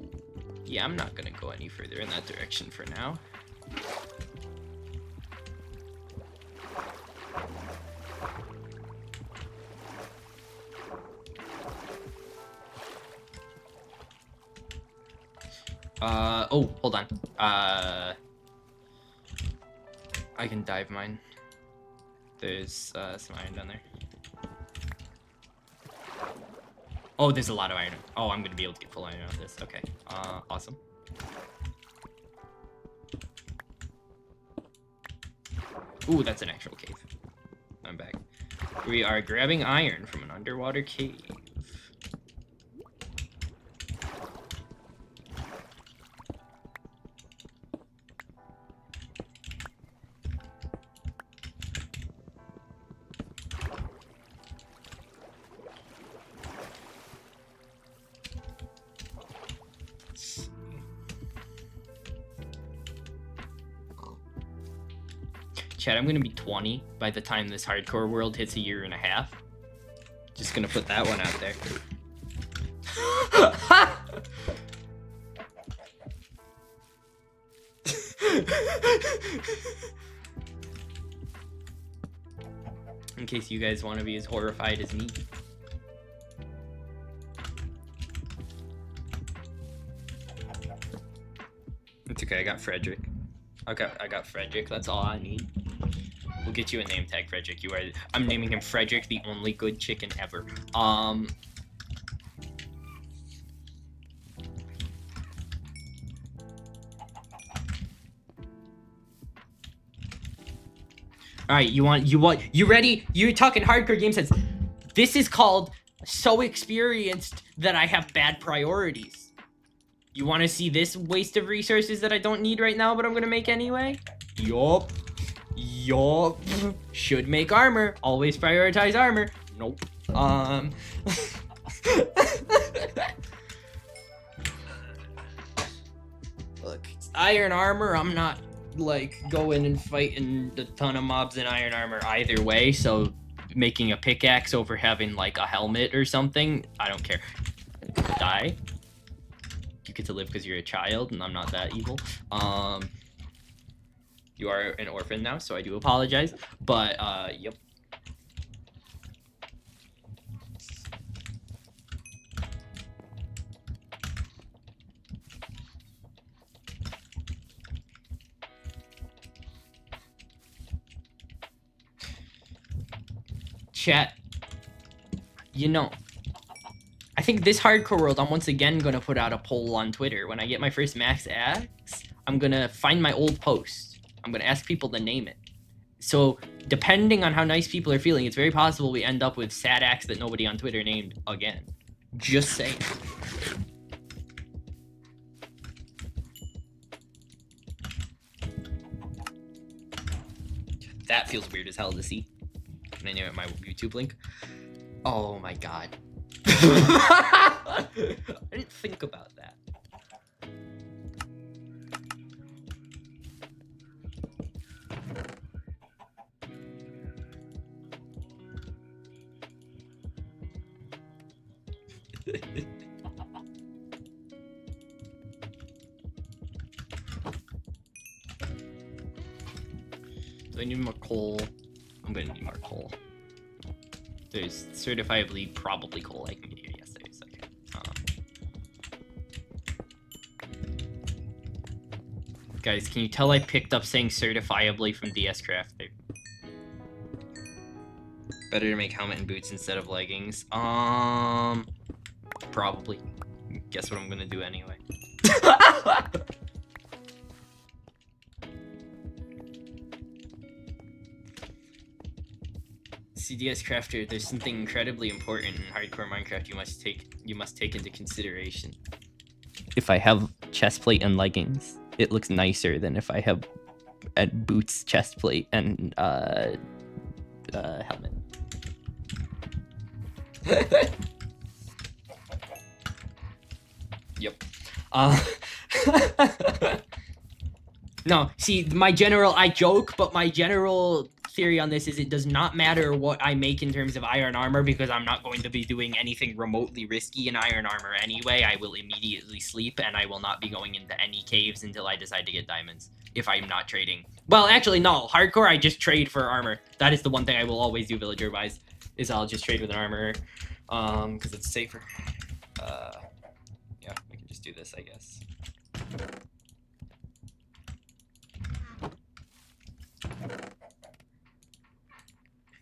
yeah, I'm not gonna go any further in that direction for now. Oh, hold on. I can dive mine. There's, some iron down there. Oh, there's a lot of iron. Oh, I'm gonna be able to get full iron out of this. Okay, awesome. Ooh, that's an actual cave. I'm back. We are grabbing iron from an underwater cave. Chad, I'm gonna be 20 by the time this hardcore world hits a year and a half. Just gonna put that one out there. In case you guys want to be as horrified as me. It's okay, I got Frederick. Okay, I got Frederick, that's all I need. We'll get you a name tag, Frederick. I'm naming him Frederick, the only good chicken ever. Alright, you ready? You're talking hardcore game sense. This is called so experienced that I have bad priorities. You want to see this waste of resources that I don't need right now, but I'm gonna make anyway? Yup. Yup. Should make armor. Always prioritize armor. Nope. Look, it's iron armor. I'm not, like, going and fighting a ton of mobs in iron armor either way, so making a pickaxe over having, like, a helmet or something, I don't care. Die. You get to live because you're a child, and I'm not that evil. You are an orphan now, so I do apologize. But, yep. Chat. You know, I think this hardcore world, I'm once again gonna put out a poll on Twitter. When I get my first max axe, I'm gonna find my old post. I'm gonna ask people to name it. So, depending on how nice people are feeling, it's very possible we end up with sad axe that nobody on Twitter named again. Just saying. That feels weird as hell to see. Can I name it my YouTube link? Oh my god. I didn't think about that. Do I need more coal? I'm gonna need more coal. There's certifiably probably coal I can get here. Yes, there is. Okay. Guys, can you tell I picked up saying certifiably from DS Crafter? Better to make helmet and boots instead of leggings. Probably. Guess what I'm gonna do anyway. CDS Crafter, there's something incredibly important in hardcore Minecraft you must take into consideration. If I have chest plate and leggings, it looks nicer than if I have boots, chest plate, and helmet. Yep. No, see, I joke, but my general theory on this is it does not matter what I make in terms of iron armor because I'm not going to be doing anything remotely risky in iron armor anyway. I will immediately sleep and I will not be going into any caves until I decide to get diamonds if I'm not trading. Well, actually, no. Hardcore, I just trade for armor. That is the one thing I will always do villager-wise, is I'll just trade with an armor because it's safer. Yeah, we can just do this, I guess.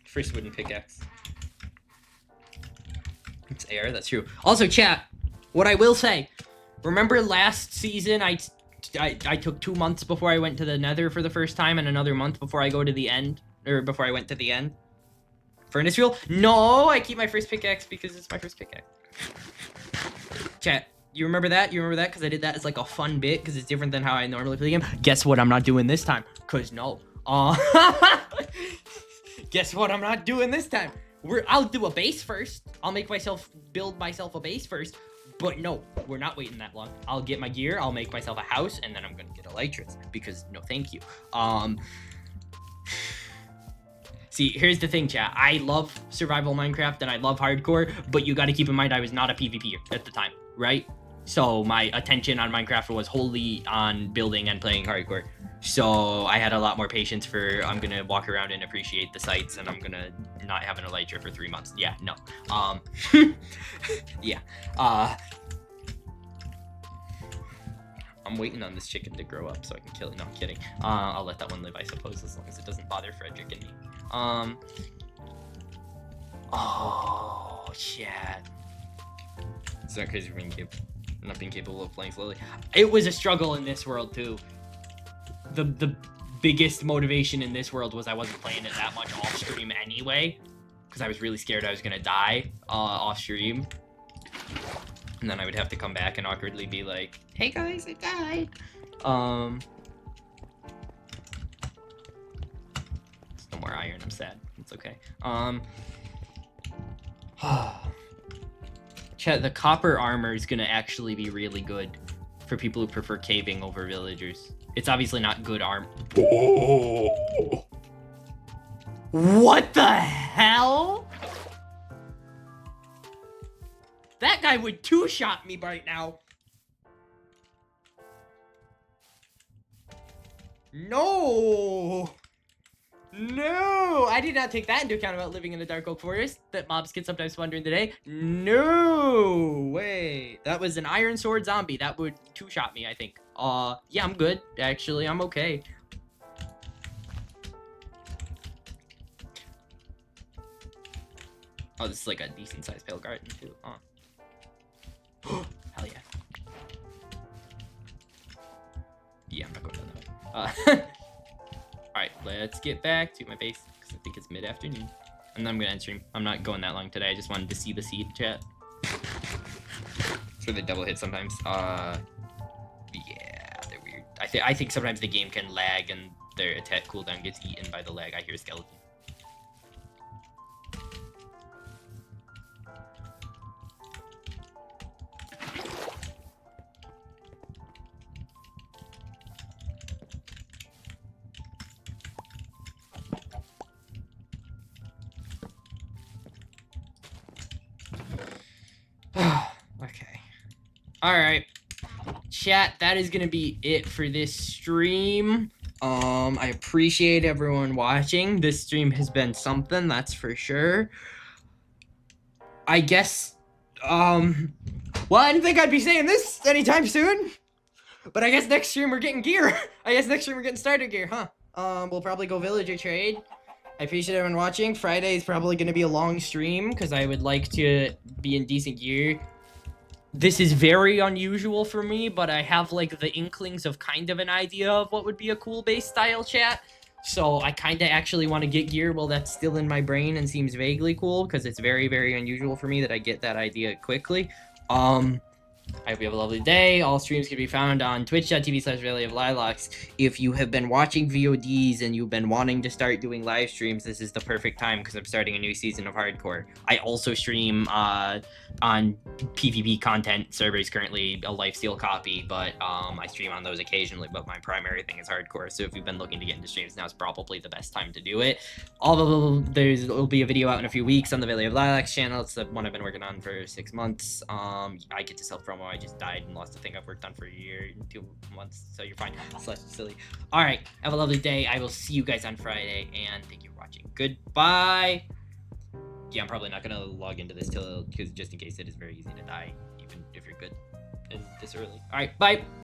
First wooden pickaxe. It's air, that's true. Also, chat, what I will say, remember last season I took 2 months before I went to the nether for the first time and another month before I go to the end, or before I went to the end? Furnace fuel? No, I keep my first pickaxe because it's my first pickaxe. Chat, you remember that? You remember that? Because I did that as like a fun bit because it's different than how I normally play the game. Guess what I'm not doing this time? Because no. Guess what I'm not doing this time? I'll do a base first. I'll build myself a base first. But no, we're not waiting that long. I'll get my gear, I'll make myself a house, and then I'm gonna get elytras because no thank you. See, here's the thing, chat. I love survival Minecraft and I love hardcore, but you gotta keep in mind I was not a PvPer at the time, right? So my attention on Minecraft was wholly on building and playing hardcore. So I had a lot more patience for, I'm gonna walk around and appreciate the sights and I'm gonna not have an elytra for 3 months. Yeah, no. Yeah. I'm waiting on this chicken to grow up so I can kill it. No, I'm kidding. I'll let that one live, I suppose, as long as it doesn't bother Frederick and me. Oh, shit. It's not crazy for not being capable of playing slowly. It was a struggle in this world, too. The biggest motivation in this world was I wasn't playing it that much off stream anyway, because I was really scared I was gonna die off stream, and then I would have to come back and awkwardly be like, "Hey guys, I died." There's no more iron. I'm sad. It's okay. Chat, the copper armor is gonna actually be really good for people who prefer caving over villagers. It's obviously not good armor. Oh. What the hell? That guy would two-shot me right now. No. No, I did not take that into account about living in a dark oak forest that mobs can sometimes spawn during the day. No way. That was an iron sword zombie. That would two-shot me, I think. Yeah, I'm good. Actually, I'm okay. Oh, this is like a decent-sized pale garden, too. Hell yeah. Yeah, I'm not going down that way. Alright, let's get back to my base, because I think it's mid-afternoon. And then I'm going to end stream. I'm not going that long today. I just wanted to see the seed chat. It's where they double hit sometimes. Yeah, they're weird. I think sometimes the game can lag and their attack cooldown gets eaten by the lag. I hear a skeleton. Okay. Alright. Chat, that is gonna be it for this stream. I appreciate everyone watching. This stream has been something, that's for sure. I guess, well, I didn't think I'd be saying this anytime soon. But I guess next stream we're getting gear. I guess next stream we're getting starter gear, huh? We'll probably go villager trade. I appreciate everyone watching. Friday is probably going to be a long stream because I would like to be in decent gear. This is very unusual for me, but I have like the inklings of kind of an idea of what would be a cool base style chat. So I kind of actually want to get gear while that's still in my brain and seems vaguely cool because it's very, very unusual for me that I get that idea quickly. I hope you have a lovely day. All streams can be found on twitch.tv/ValleyOfLilacs. If you have been watching VODs and you've been wanting to start doing live streams, this is the perfect time because I'm starting a new season of Hardcore. I also stream on PvP content servers, currently a Lifesteal copy, but I stream on those occasionally, but my primary thing is Hardcore. So if you've been looking to get into streams, now is probably the best time to do it. Although there'll be a video out in a few weeks on the ValleyOfLilacs channel. It's the one I've been working on for 6 months. I get to self-promo. I just died and lost a thing I've worked on for a year and 2 months, so you're fine. Slash silly. Alright, have a lovely day. I will see you guys on Friday, and thank you for watching. Goodbye! Yeah, I'm probably not gonna log into this till, because just in case it is very easy to die, even if you're good and this early. Alright, bye!